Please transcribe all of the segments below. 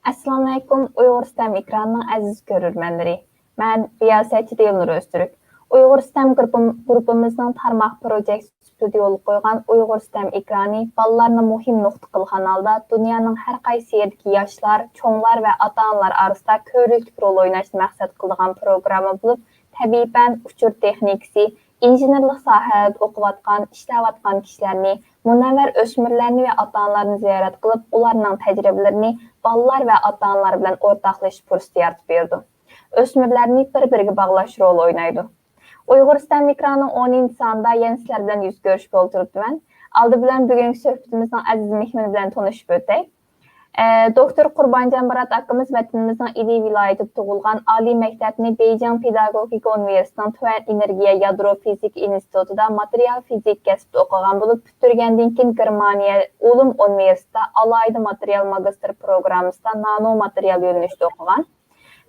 Assalamu alaykum Uyg'uriston ekranining aziz ko'rurmanlari. Men riyosetchi Dilnur O'ztürk. Uyg'uriston guruhimizning tarmoq projekt ustida yo'l qo'ygan Uyg'uriston ekrani bolalarni muhim nuqta qilgan holda dunyoning har qaysi yerdagi yoshlar, cho'nglar va ota-onalar orasida ko'rliklik rol o'ynashni maqsad qilgan programma bo'lib, tabiiy fan, uchur texnikasi, injenerlik sohasida o'qiyotgan, ishlayotgan kishilarni, munavvar o'smirlarni va ota-onalarni ziyorat qilib, ularning tajribalarini bolalar va ota-onalar bilan o'rtoqlashish fursati yaratib berdi. O'smirlarni bir-biriga bog'lash rol o'ynaydi. Uyg'uriston ekranining 10-sonida yana sizlar bilan yuz ko'rishga o'tiribman. Oldi bilan bugungi suhbatimizning aziz mehmoni bilan tanishib o'tay. Doktor Qurbonjon Murat akamiz vatanimizning Ili viloyatida tug'ilgan, oliy maktabni Beijing Pedagogika universitetining Tuan energiya yadro fizik institutida material fizik kasbida o'qigan bo'lib, bitirgandan keyin Germaniya Ulm universitetida alohida material magistr programmasida nano material yo'nalishida o'qigan.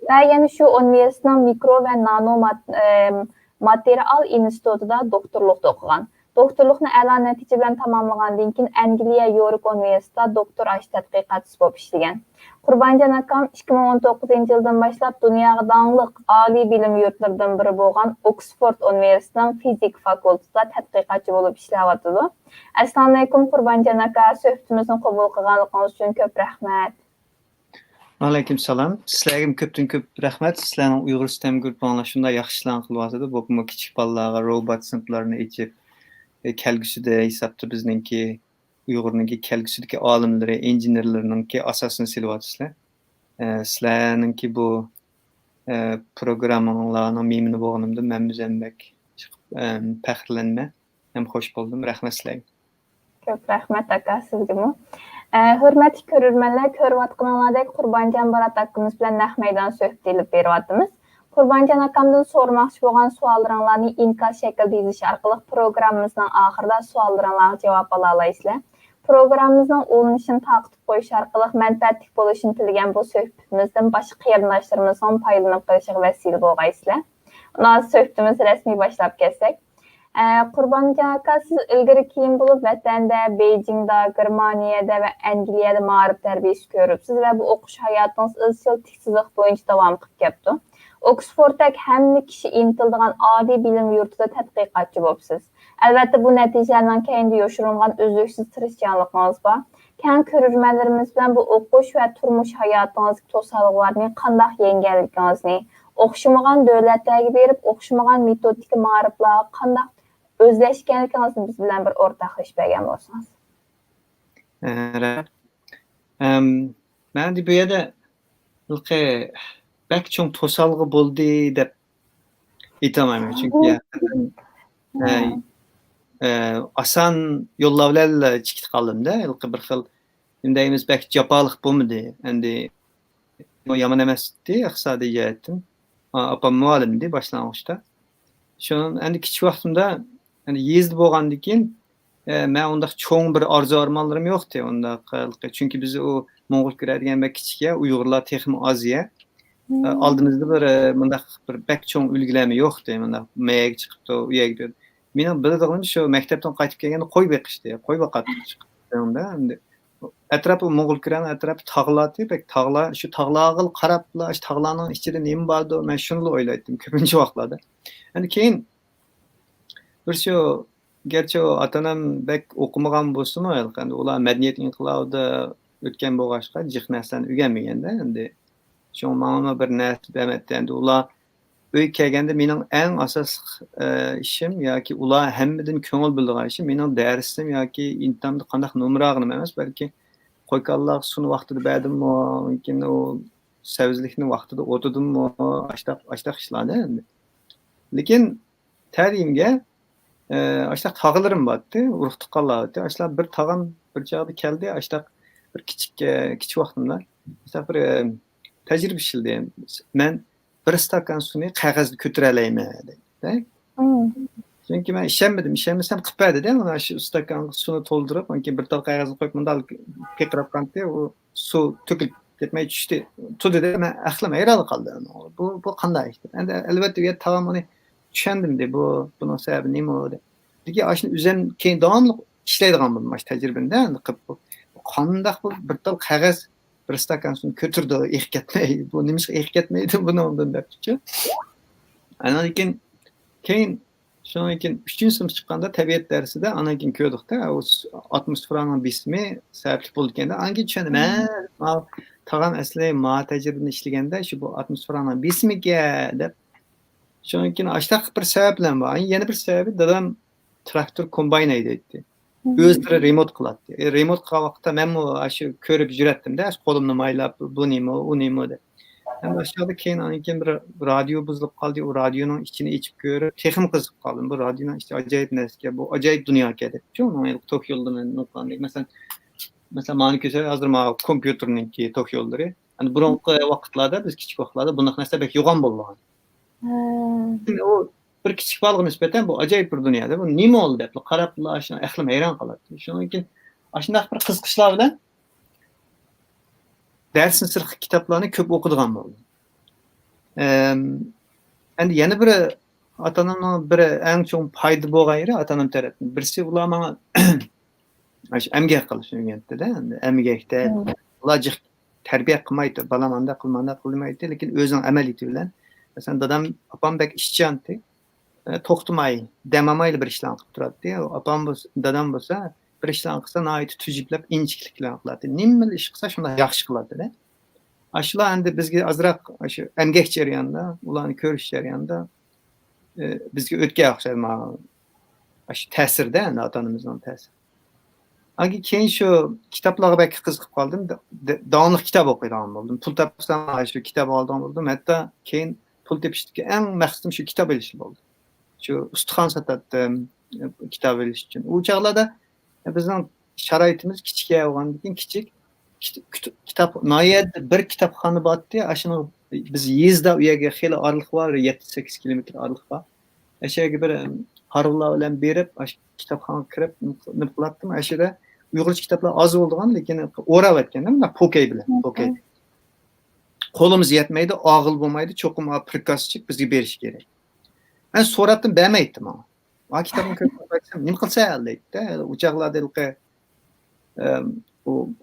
Va yana shu universitetning mikro va nano material institutida doktorlikda o'qigan. Doktorluqni a'lo natija bilan tamomlagandan keyin Angliya York universitetida doktor ash tadqiqotchisi bo'lib ishlagan. Qurbonjon akam 2019-yildan boshlab dunyoga dangliq oliy bilim yurtlaridan biri bo'lgan Oxford universitetining fizik fakultetida tadqiqotchi bo'lib ishlayapti. Assalomu alaykum Qurbonjon aka, suhbatimizni qabul qilganingiz uchun ko'p rahmat. Alaykum salom. Sizlarga ko'pdan ko'p rahmat. Sizlarning Uyg'uriston guruhinglar shunday yaxshilan qilyapti. Bu kichik bolalarga robot sinflarini ochib kelgusida hisobda bizningki Uyg'urniki kelgusidagi olimlari, injenerlarninki asosini silyapsizlar. Sizlarninki bu programmalarning memini bo'lganimda men o'zimdek faxrlanma, ham xush bo'ldim. Rahmat sizlarga. Ko'p rahmat aka sizga. Hurmatli ko'rurmanlar, ko'rayotganinglardek Qurbonjon Murat akamiz bilan naq maydon suhbat olib beryapmiz. Qurbonjon akamdan so'ramoqchi bo'lgan savollaringlarni inkos shaklida yozish orqali programmamizning oxirida savollaringlarga javob ola olasizlar. Programmamizning ulanishini taqib qo'yish orqali manfaatli bo'lishini tilagan bu suhbatimizdan boshqa qarindoshlarimizning foydalanib qolishiga vasila bo'lgaysizlar. Hozir suhbatimiz rasmiy boshlab ketsak. Qurbonjon aka, siz ilgari keyin bo'lib vatanda, Beijingda, Germaniyada va Angliyada ma'rif tarbiyasi ko'ribsiz va bu o'qish hayotingiz izchil tiksizlik bo'yicha davom qilib ketdi. Oxforddak hamma kishi intiladigan oliy bilim yurtida tadqiqotchi bo'libsiz. Albatta bu natijalardan keyinda yoshirilgan uzluksiz tirishchanligingiz bor. Keng ko'rurmanlarimiz bilan bu o'qish va turmush hayotingizga to'sqinliklarni qanday yengganligingizni, o'xshamagan davlatlarga berib, o'xshamagan metodika ma'riflarga qanday o'zlashganligingizni biz bilan bir o'rtoqlashib bergan bo'lsangiz. Men bu yerda bak cho'ng to'salg'i bo'ldi deb aytolmayman, chunki oson yo'llovlarla chiqib qoldimda, bir xil undaymiz bak jafoliq bo'lmadi. Endi yomon emasdi iqtisodiy jihatdan. Opam muallimdi boshlang'ich. Shuni endi kichik vaqtimda endi yezdi bo'lgandan keyin men undaq cho'ng bir orzu-armonlarim yo'qdi undaq. Chunki biz u Mo'g'ul kiradigan bak kichikka, Uyg'urlar texmi oziya. Oldimizda bir bundaq bir bak cho'ng ulgilami yo'qdi. Bundaq mayga chiqibdi, u yerga. Mening biladiganim shu maktabdan qaytib kelganda qo'y beqishdi, qo'y boqatib chiqdi. Endi atrofi Mo'g'ul kiran atrofi tog'lardi, bak tog'lar, shu tog'larga qarablar, shu tog'larning ichida nima bordi, men shuni o'ylaydim ko'pincha vaqtlarda. Endi keyin bir shu gerçi atanam bak o'qimagan bo'lsa-mu, endi ular madaniyat inqilobida o'tgan bo'lg'achqa jiq narsalarni o'rganmaganda, endi shu mana bir narsa demakda, endi ular uy kelganda mening eng asosiy ishim yoki ular hammadan ko'ngil bildigan ishim mening darsim yoki imtihonda qanday nomerag'im emas, balki qo'yqanlar suni vaqtida berdimmi, mumkin u savizlikni vaqtida o'tidimmi, ashtaq ishlarni endi. Lekin ta'limga ashtaq tog'larim bordi, urug' tuqqanlar. Ashtaq bir tog'am bir joyda keldi, ashtaq bir kichik vaqtimda ashtaq bir tajriba ishildi. Men bir stakan suvni qog'ozda ko'tara olayman dedi. Chunki men ishonmasam qilib berdi-da, mana shu stakan suvni to'ldirib, yoki bir tol qog'ozni qo'yib bunday piqirib qoldi, u suv to'kilib ketmay tushdi. Tudida men aqlim hayron qoldim. Bu qanday ish? Endi albatta u tog'am uni tushundim-da, buning sababi nima edi? Lekin ashuni o'zim keyin davomli ishlaydigan bo'ldim, shu tajribamda endi qilib. Qanday bir tol qog'oz bir stakan suyni ko'tirdi, eqib ketmay, bu nimasi eqib ketmaydi buni ondan debchi. Andan keyin shundan keyin 3-sinf chiqqanda tabiat darsida andan keyin ko'rdikda, o atmosferaning bismi sababli bo'ldi ekanda. Andan tushundim, ha, tag'am asli ma tajribani ishlaganda shu bu atmosferaning bismiga deb. Shundan keyin ashtaq bir sabab bilan bor. Yana bir sababi dadam traktor kombayn haydaydi. O'zlari remote qiladi. Remote qilgan vaqtda men shu ko'rib yuratdim-da, qo'limni maylab, bu nima, u nima deb. Hem aşağıda keyin bir radyo buzulup kaldı. O radyonun içini içip görüp texim kızıp kaldım. Bu radyonun işte acayip neske, bu acayip dünya geldi. Çoğunluğu yani tok yollarının noktalarında. Mesela mani köse hazır ma kompüterinin ki tok yolları. Hani buronqi vaqtlarda biz kichik vaqtlarda bunaq narsa bek yo'g'on bo'lgan. Şimdi o bir kichik balga nisbatan bu acayip bir dünyada. Bu nima oldu deb qarab ashuna aqlim hayron qoladi. Shundan keyin ashunday bir qiziqishlar bilan dersin sırf kitaplarını köp okuduğum oldu. Endi yana biri atanamning biri eng cho'ng foyda bo'lgan yeri atanam tarafdan. Birisi ular menga emgak qilish o'rgatdi-da. Endi emgakda ular tarbiya qilmaydi, balam anda qilmaydi, lekin o'zining amaliyati bilan. Masalan, dadam opam bek ishchanti. To'xtamay, damamayli bir ishlarni qilib turadi. Opam dadam bo'lsa bir ishlarni qilsa nihoyat tujiblab, inchikliklar qiladi. Nima ish qilsa shunday yaxshi qiladi-da. Aşılar endi bizga azroq shu emgak jarayonida, ularni ko'rish jarayonida bizga o'tgan o'xshaydi shu ta'sirda, endi ota-onamizning ta'siri. Anki keyin shu kitoblarga bak qiziqib qoldim. Davomli kitob o'qiydigan bo'ldim. Pul topsam shu kitob olgan bo'ldim. Hatto keyin pul tepishga eng maqsadim shu kitob olish bo'ldi. Shu ustixon sotdim kitob olish uchun. U chog'larda bizning sharoitimiz kichik bo'lgandan keyin kichik kitap nayet bir kitapxona batdı. Aşını biz yezda uyaga xeyli araliq var, 7-8 kilometr araliq var. Aşağı bir harvlar bilan berib, kitapxona kirib nima qilatdim. Aşada Uyg'urcha kitaplar az bo'lgan, lekin o'rab aytganda bunda pokey bilan, pokey. Qo'limiz yetmaydi, og'il bo'lmaydi, cho'qim prikazchik bizga berish kerak. Men so'ratdim, bermaydi menga. Va kitobni ko'rib aytsam, nima qilsa deydi-da. Uchoqlarda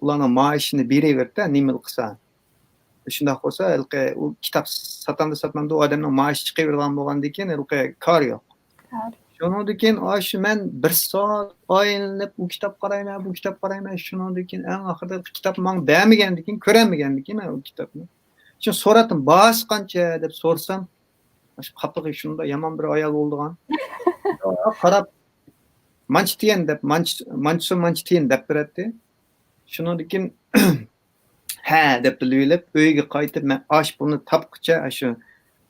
ularning maoshini beraverdi, nima qilsa. Shunday qilsa, u kitob satmanda u odamning maoshi chiqavergan bo'lgandan keyin kor yo'q. Shundan keyin shu men bir soat oylanib bu kitob qarayman, shundan keyin eng oxirida kitob menga bermagandan keyin, ko'rmagandan keyin men u kitobni. Shu so'radim, "Bahs qancha?" deb so'rsam, shu qapig'i shunda yomon bir ayol bo'lgan. Qarab, "Manchtiyen" deb, manchtiyen deb beradi. Shundan keyin ha deb bilib, uyga qaytib men pulni topqicha shu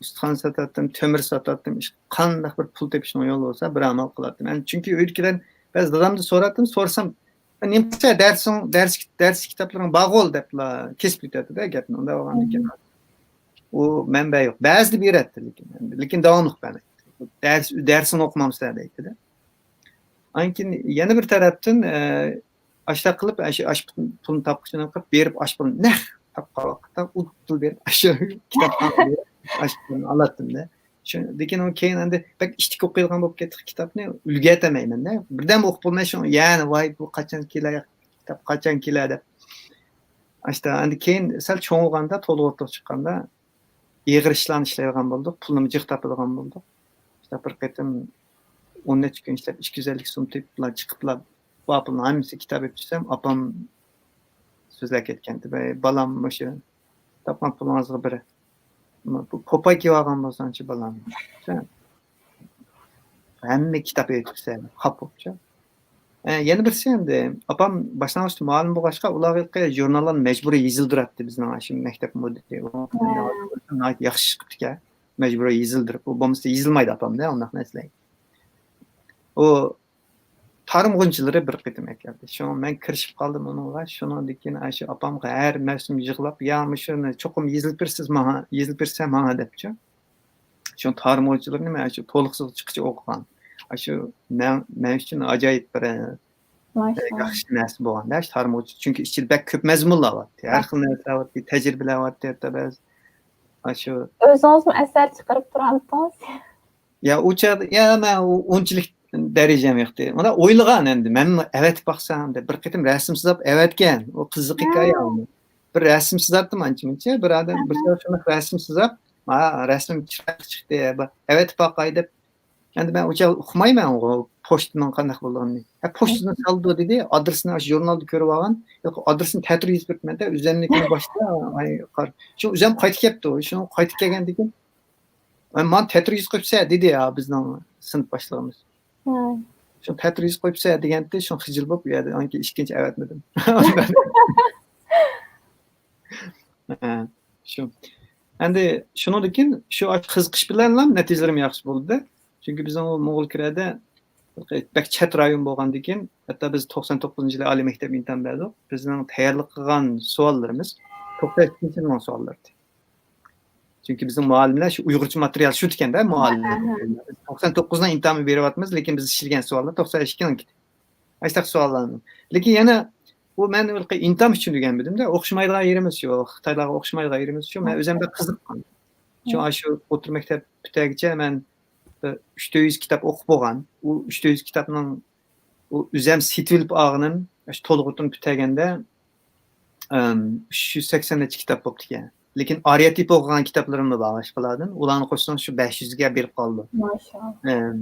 ustixon sotatdim, temir sotatdim, qanday bir pul tepishning yo'li bo'lsa bir amal qilardim. Men chunki uydagilar biz dadamni so'rsam, "Nima qilsa dars kitoblaring bag'ol" deblar kesib ketadi-da gapni. Unda bo'lgandan keyin u manba yo'q. Ba'zida beradi lekin davomli qiladi. Darsini o'qimamsa deydi-da. Ankin yana bir tarafdan ashta qilib ash pulni topishni qilib berib pulni nah topqaloqda u pul berib shu kitobni pulni olatdim-da. Lekin u keyin endi bak ishtik o'qiydigan bo'lib ketdi kitobni ulgatamayman-da. Birdan o'qib bo'lmay shu yana voy bu qachon keladi, kitоб qachon keladi. Ashta endi keyin sal cho'ng'iganda, to'liq o'rtoq chiqqanda ig'ir ishlarni ishlaydigan bo'ldik, pulni jiq topadigan bo'ldik. İşte bir qatim 10 necha kun ishlab 250 so'm tepiblar, chiqiblar. Bu pulni hammasi kitob etsam, opam so'zlab ketgandi. Balam o'sha topgan pulingizga biri. Bu popay kelib olgan bo'lsanchi balam. Hamma kitob etibsa, xap bo'libcha. Yana birisi endi opam boshlang'ich ma'lum bo'lg'achqa ularga jurnallar majburiy yozildiradi bizning shu maktab mudiri. Yaxshi chiqibdi-ku. Mecburi yezildirib, bu bo'lmasa yezilmaydi opamda, undaq narsalar. O tarım g'unchilari bir qitim ekandi. Shuni men kirishib qoldim unga. Shundan keyin shu opamga har mavsum yig'lab, "Ya, shuni cho'qim yezilib bersam ha" debchi. Shu tarım g'unchilarini men shu to'liqsiz chiqishi o'qigan. Shu men uchun ajoyib bir yaxshi narsa bo'lganda, shu tarım g'unchi. Chunki ichida bak ko'p mazmunlar bor. Har xil narsalar bor, tajribalar bor, ba'zi shu o'zingizmi asar chiqarib turasiz? Ya men unchalik darajam yo'qdi. Unda o'ylagan endi men evet baxsam deb bir qitim rasm chizib evatgan. O qiziq hikoya oldi. bir resim sızardım ançımınca. Bir adam bir şuna resim sızap, resim çıktı. Evet bakay dep. Endi ben uca okumayman o poçtdan qanday bolganını. Poçtadan saldı dedi, adresini aş jurnalda görüp algan. Yok adresini tätir yüz bertmende, üzerindekini başta ay qar. Şu üzem qaytı kepti o. Şunu qaytı kelgendikin. Man tätir yüz qo'ysa dedi ya bizning sinf başligimiz. Şu tätir yüz qo'ysa degende şu xijil bop yerdi. Anki ikkinchi avatmadim. Şu. Endi şunundan şu qiziqish bilan ham natijalarim yaxshi bo'ldi. Çünkü bizim o Moğol kirede bek chet rayon bo'lgandan keyin, hatta biz 99-yili oliy maktab imtihon berdik. Bizning tayyorlik qilgan savollarimiz 92-yilning savollari. Çünkü bizim muallimler şu Uygurcha material şu deganda muallimlar. 99dan imtihon beryapmiz, lekin biz ishilgan savollar 92dan ketdi. Aytaq savollarni. Lekin yana bu men imtihon uchun degan edim-da, o'qishmaydigan yerimiz shu, Xitoylarga o'qishmaydigan yerimiz shu. Men o'zimda qiziqqan. Shu o'rta maktab bitagicha men 300 kitap o'qib bo'lgan. U 300 kitapning u üzem Sitvilp ağının to'lg'utini bitaganda 380 necha kitap bo'lib ekan. Lekin ariatip o'qigan kitoblarimni bag'ash qiladim. Ularni qo'shsam shu 500 ga berib qoldi. Maşallah.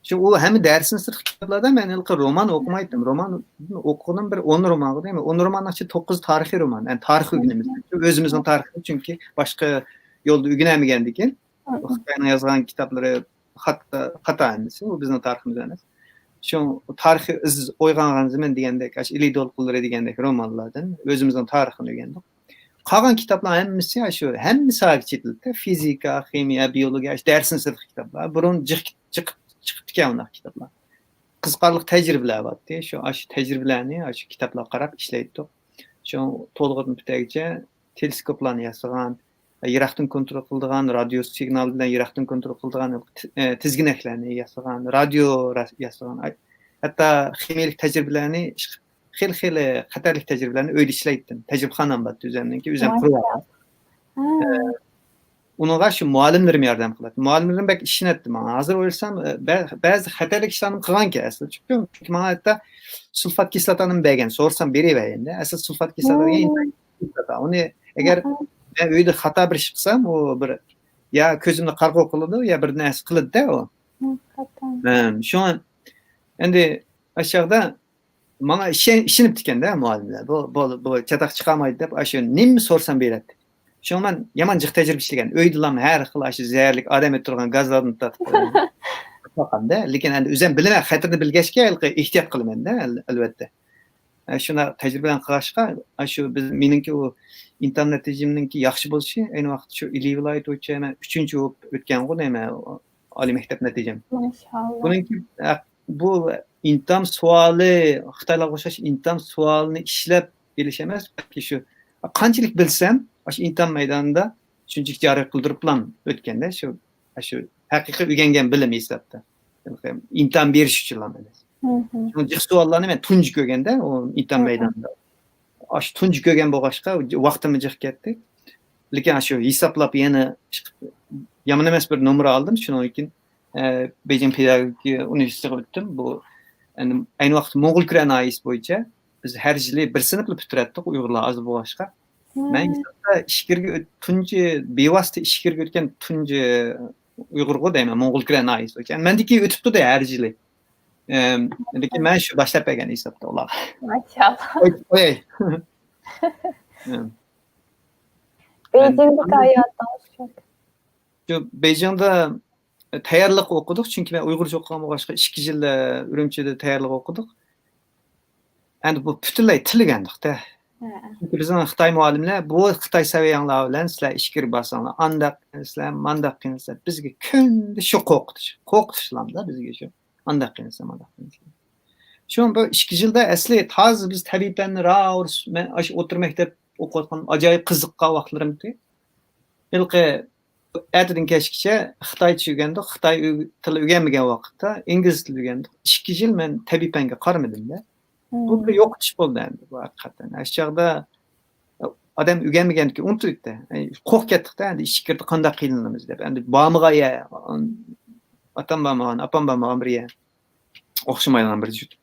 Şu u hem dersin sırf kitaplarda men roman okumaydım. Roman okudım bir 10 roman değil mi? 10 romandan içi 9 tarihi roman. Yani tarih öğrenimiz. Özümüzün tarihi çünkü başka yolda öğrenemegendikin. Xitoyning yazgan kitapları hata endisi. Bu bizning tariximiz emas. Şu tarihi iz o'ygangan zaman degandek, ili dolqulları degandek romanlardan özümüzün tarixini öğrendik. Qolgan kitaplar hemmisi shu, hemmisi haqida fizika, kimya, biyologiya, dersin sırf kitaplar. Burun chiqib ekan unaqa kitaplar. Qiziqarli tajribalar bordi. Shu tajribalarni shu kitaplarga qarab ishlaydik. Shu to'lg'itni bitagicha teleskoplarni yasagan, yiroqdan kontrol qiladigan, radio signal bilan yiroqdan kontrol qiladigan tizginaklarni yasagan, radio yasagan, hatto kimiyalik tajribalarni xil xatarli tajribalarni uyda ishlaydim. Tajribaxonam bor o'zimniki, o'zim qurib. Unaga şu muallimlerim yardım qiladi. Muallimlerim bek ishini etdi menga. Hozir o'ylsam, ba'zi xatarli ishlarni qilgan-ki asli. Çünkü menga hatto sulfat kislotani bergan. So'rsam berayverindi. Asli sulfat kislota. Uni agar men uyda xato bir ish qilsam, u bir ya ko'zimni qarg'u qiladi, ya bir narsa qiladi-da u. Şu an endi aşağıda menga ishinib tikanda muallimlar. Bu chataq chiqamaydi deb, shu nimni so'rsam beradi. Şu an yaman jiq tajriba ishlagan. Uydalam har xil shu zaharlik odam turgan gazlarni tatib qo'yganda, lekin endi o'zim bilaman, xatarni bilgachga ehtiyot qilaman-da, albatta. Shuna tajriba bilan qilishqa, shu biz meningki u internet tejimninki yaxshi bo'lishi, ayni vaqt shu Ili viloyat bo'yicha men 3-chi bo'lib o'tgan-ku nima oliy maktab natijam. Maşallah. Buningki bu imtihon savoli, Xitoylarga o'xshash imtihon savolini ishlab bilish emas, balki shu qanchalik bilsam, shu imtihon maydonida shunchalik joriy qildirib bilan o'tganda shu haqiqiy o'rgangan bilim hisobda. İmtihon berish uchun emas. Shu jiq savollarni men tunji ko'rganda o imtihon maydonida. Shu tunji ko'rgan bo'lg'achqa vaqtimni jiq ketdi. Lekin shu hisoblab yana yomon emas bir nomer oldim. Shundan keyin Beijing pedagogika universitetiga o'tdim. Bu endi ayni vaqt Mo'g'ul Kranais bo'yicha biz har yili bir sinfni bitirdik Uyg'urlar oz bo'lg'achqa. Men ishkirga tunji bevosita ishkirga o'tgan tunji Uyg'urga deyman Mo'g'ul Kranais ekan. Mendiki o'tibdi-da har yili. Lekin men shu boshlab bergan hisobda ular. Maşallah. Oy. Beijing'deki hayatdan çok. Şu Beijing'da tayyorlik o'qidik, chunki men Uyg'urcha o'qigan bo'lg'achqa 2 yil Urumchida tayyorlik o'qidik. Endi bu butunlay til o'rgandik-da. Çünkü bizning Xitoy muallimlar bu Xitoy saviyanlar bilan sizlar ishkir bosinglar, andaq qilasizlar, mandaq qilasizlar. Bizga kunda shu qo'rqitishlarida bizga shu. Andaq qilasizlar, mandaq qilasizlar. Şu an bu 2 yilda asli toz biz tabiatni raus men shu o'rta maktab o'qiyotgan ajoyib qiziqqan vaqtlarimda. Ilqi ertadan kechgacha Xitoycha o'rgandik, Xitoy tili o'rganmagan vaqtda ingliz tili o'rgandik. 2 yil men tabiatga qaramadim-da. Bu bir yo'qotish bo'ldi endi bu haqiqatan. Shu chog'da odam o'rganmaganki unutdi-da. Qo'rqib ketdik-da, endi ishkirda qanday qiynalamiz deb. Endi bomig'aya otam bormagan, opam bormagan bir yer. O'xshamaydigan bir juda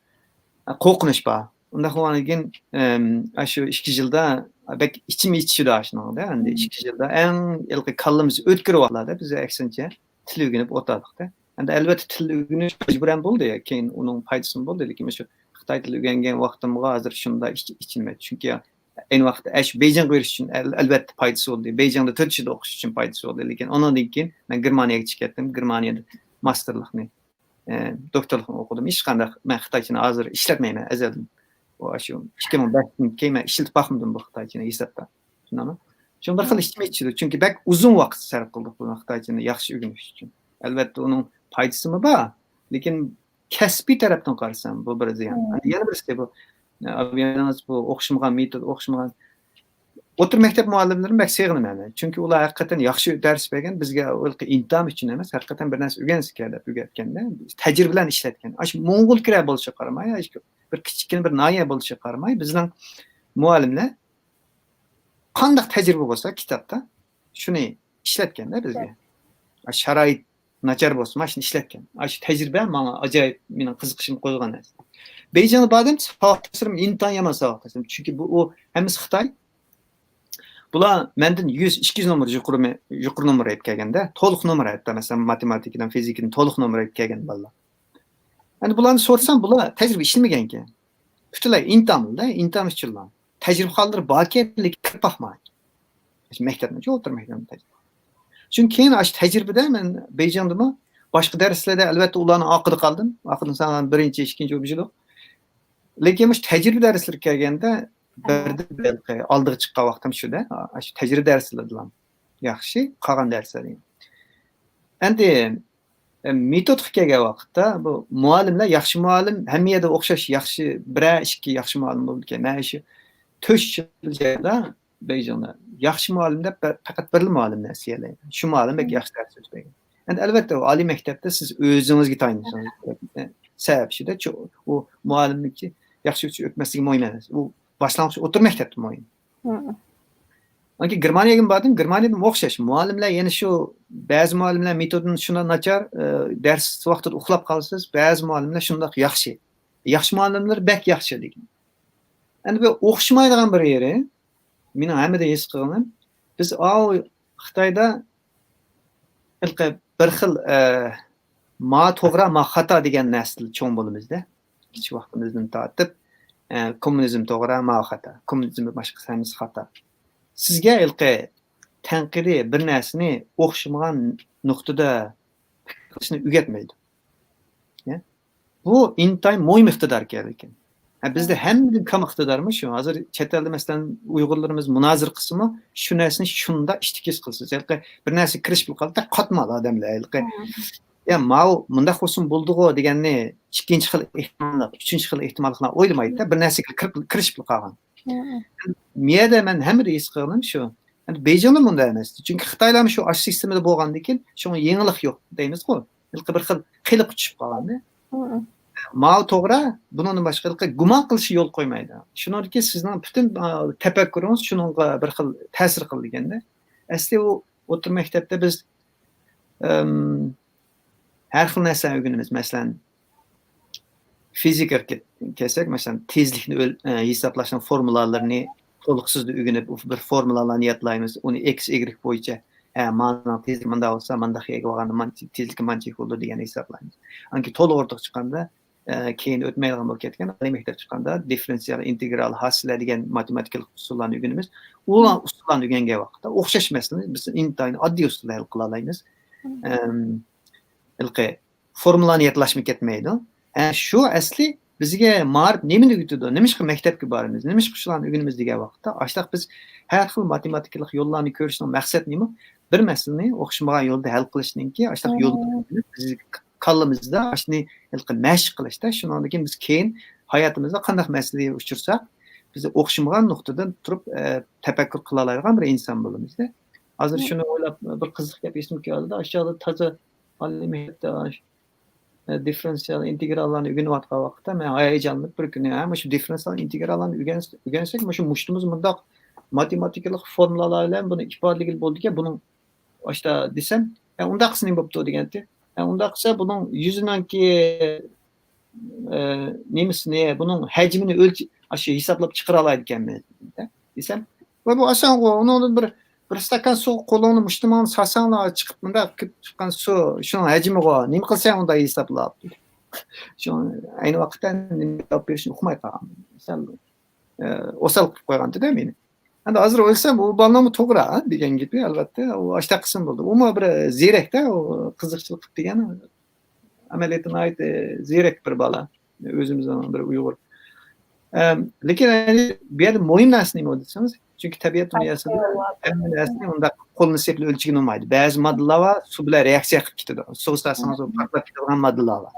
qo'rqinish bor. Unda qilgandan keyin shu 2 yilda bek içimi içidi aşnağı da. Endi 2 yılda en ilki kallımız ötkürüp alады. Biz eksince til öğrenip otadık da. Endi elbette til öğreniş mecburen boldu ya. Keyin onun faydasını boldu. Lekin şu Xitay tili öğrengen vaqtımga hazır şunda içilmedi. Çünkü ya en vaqtda eş Beyjing görüş için elbette faydası oldu. Beyjing'de Türkçe okuş için faydası oldu. Lekin ondan keyin ben Germaniyaga çıktım. Germaniyada masterlıkni, doktorlukni okudum. Hiç qanday men Xitaychani hazır işletmeymen ezeldim. O şu 2005'ten keyin işletip bakmadım bu Xitaychani hesapda. Şundan. Şun bir xil işime içidi. Çünkü bek uzun vaqt sarf qildik bu Xitaychani yaxshi öğreniş için. Elbette onun faydası mı var? Lekin kasbiy tarafdan qarasam bu bir ziyon. Yana birisi bu avianız bu o'qishmagan metod, o'qishmagan o'tir maktab muallimlarini bak seg'inaman. Chunki ular haqiqatan yaxshi dars bergan, bizga imtihon uchun emas, haqiqatan bir narsa o'rgatganda, tajriba bilan ishlatgan. Shu mo'ng'ul kira bo'lishiga qaramay, bir kichkina bir noya bo'lishiga qaramay, bizning muallimlar qanday tajriba bo'lsa kitobda shuni ishlatganda bizga. Sharoit nachar bo'lsa, mana shuni ishlatgan. Shu tajriba menga ajoyib mening qiziqishim qo'zg'agan narsa. Beyjingda badem savaştırım intan yama savaştırım. Çünkü bu o hemiz Xitay. Bular menden 100-200 numara yuqori numara aytib kelganda, to'liq numara aytdi. Masalan, matematikadan, fizikadan to'liq numara aytib kelgan bolalar. Endi bularni so'rsam, bular tajriba ishilmagan ekan. Butunlay intamda, intam ishchilar. Tajriba qoldirib bakerlik kirib baxmaydi. Maktabda o'tirmaydi tajriba. Chunki keyin ash tajribada men Beyjingdami boshqa darslarda albatta ularni oqida qoldim. Oqida sanam 1-2 o'bijlik. Lekin bu tajriba darslariga kelganda birda oldiga chiqqan vaqtim shuda, shu tajriba darslaridan yaxshi, qolgan darslar. Endi metodika kelgan vaqtda bu muallimlar yaxshi muallim, hamma yerda o'xshash yaxshi, 1-2 yaxshi muallim bo'ldi ekan. Mana shu 4 yilda Beyjingda yaxshi muallimda faqat bir muallim narsa yalaydi. Shu muallim yaxshi dars o'tmaydi. Endi albatta oliy maktabda siz o'zingizga tayinlashingiz kerak. Sabab shuda, u muallimniki yaxshi o'tmasligi muhim emas. U boshlang'ich o'tir maktabda muhim. Anki Germaniyaga bordim, Germaniyada o'xshash. Muallimlar yana shu ba'zi muallimlar metodini shunday nachar, dars vaqtida uxlab qolasiz, ba'zi muallimlar shunday yaxshi. Yaxshi muallimlar bak yaxshi degan. Endi bu o'xshamaydigan bir yeri, mening hamida his qilganim, biz Xitoyda bir xil ma to'g'ri, ma xato degan nasl cho'ng bo'limizda. Kichik vaqtimizdan tortib, kommunizm to'g'ri, ma xato. Kommunizm boshqasimiz xato. Sizga tanqidiy bir narsani o'xshamagan nuqtada qilishni o'rgatmaydi. Bu intayin mo'ym iqtidor kerak ekan. Bizda hammadan kam iqtidormi shu? Hozir chet elda masalan Uyg'urlarimiz munozir qismi shu narsani shunda ishtikiz qilsiz. Bir narsa kirish qildi, qotmadi odamlar. Ya mau bunda xusun bo'ldi-ku deganni ikkinchi xil ehtimollar, uchinchi xil ehtimollar o'ylamaydi-da, bir narsaga kirish qilgan. Miyada men hamma his qilganim shu. Endi Beyjingda bunday emas. Chunki Xitoylar shu ash sistemida bo'lgandan keyin shunga yengillik yo'q deymiz-ku. Bir xil qilib chiqib qolganda. Mao to'g'ri, bundan boshqa gumon qilish yo'l qo'ymaydi. Shuningki sizning butun tafakkuringiz shunga bir xil ta'sir qilganda, asli u o'tir maktabda biz har xil narsani o'rganamiz. Masalan, fizika kelsak, masalan, tezlikni hisoblashning formulalarini to'liqsiz o'rganib, bir formulalarni yodlaymiz. Uni x, y bo'yicha mana tezlik manda bo'lsa, manda xiyga bo'lganda tezlik manchik bo'ldi degan hisoblaymiz. Anki to'liq o'rtoq chiqqanda, keyin o'tmaydigan bo'lib ketgan, oliy maktab chiqqanda differensial integral hasillar degan matematikalik usullarni o'rganamiz. Ular usullarni o'rgangan vaqtda o'xshash masalani biz intayin oddiy usulda hal qila olamiz. Formulani yodlashmi ketmaydi. Shu asli bizga ma'rif nimani o'rgatadi? Nima ishqa maktabga boramiz? Nima ishqa shularni o'rganamiz degan vaqtda, ashtaq biz har xil matematikalik yo'llarni ko'rishning maqsadi nima? Bir masalani o'xshamagan yo'lda hal qilishninki, ashtaq yo'l biz qallamizda ashni mashq qilishda, shundan keyin biz keyin hayotimizda qanday masalaga uchirsak, biz o'xshamagan nuqtadan turib tafakkur qila oladigan bir inson bo'lamiz-da. Hozir shuni o'ylab bir qiziq gap esimga keldi. Aşağıda toza oliy maktabda differensial integrallarni o'rganayotgan vaqtda men hayajonli bir kuni ham shu differensial integrallarni o'rgansak, shu mushtimiz bundoq matematikalik formulalar bilan buni ifodalagan bo'ldi-ki, buni boshda desam, unda qisning bo'pti deganda, unda qilsa buning yuzinanki nemisini, buning hajmini o'lchab, shu hisoblab chiqara oladi ekanman desam, Ve bu asan onun bir stakan su kolunu müştiman sasanla çıkıp mında çıkan su şunun hacmi o. Nima qilsang unda hesaplab. Şu aynı vaqtda nima yapıyorsun uqmay qolgan. Sen osal qilib qo'ygandi da meni. Endi hozir o'lsam u balnami to'g'ri degan gibi albatta u ashta qism bo'ldi. U bir ziyrakda u qiziqchilik qilib degani amaliyotdan ait ziyrak bir bola. O'zimizdan bir Uyg'ur. Lekin bu yerda muhim narsa nima desangiz, chunki tabiat dunyosida hamma narsani unda qo'lni sepli o'lchigan olmaydi. Ba'zi moddalar bor, suv bilan reaksiya qilib ketadi. Suv istasangiz u portlab ketadigan moddalar bor.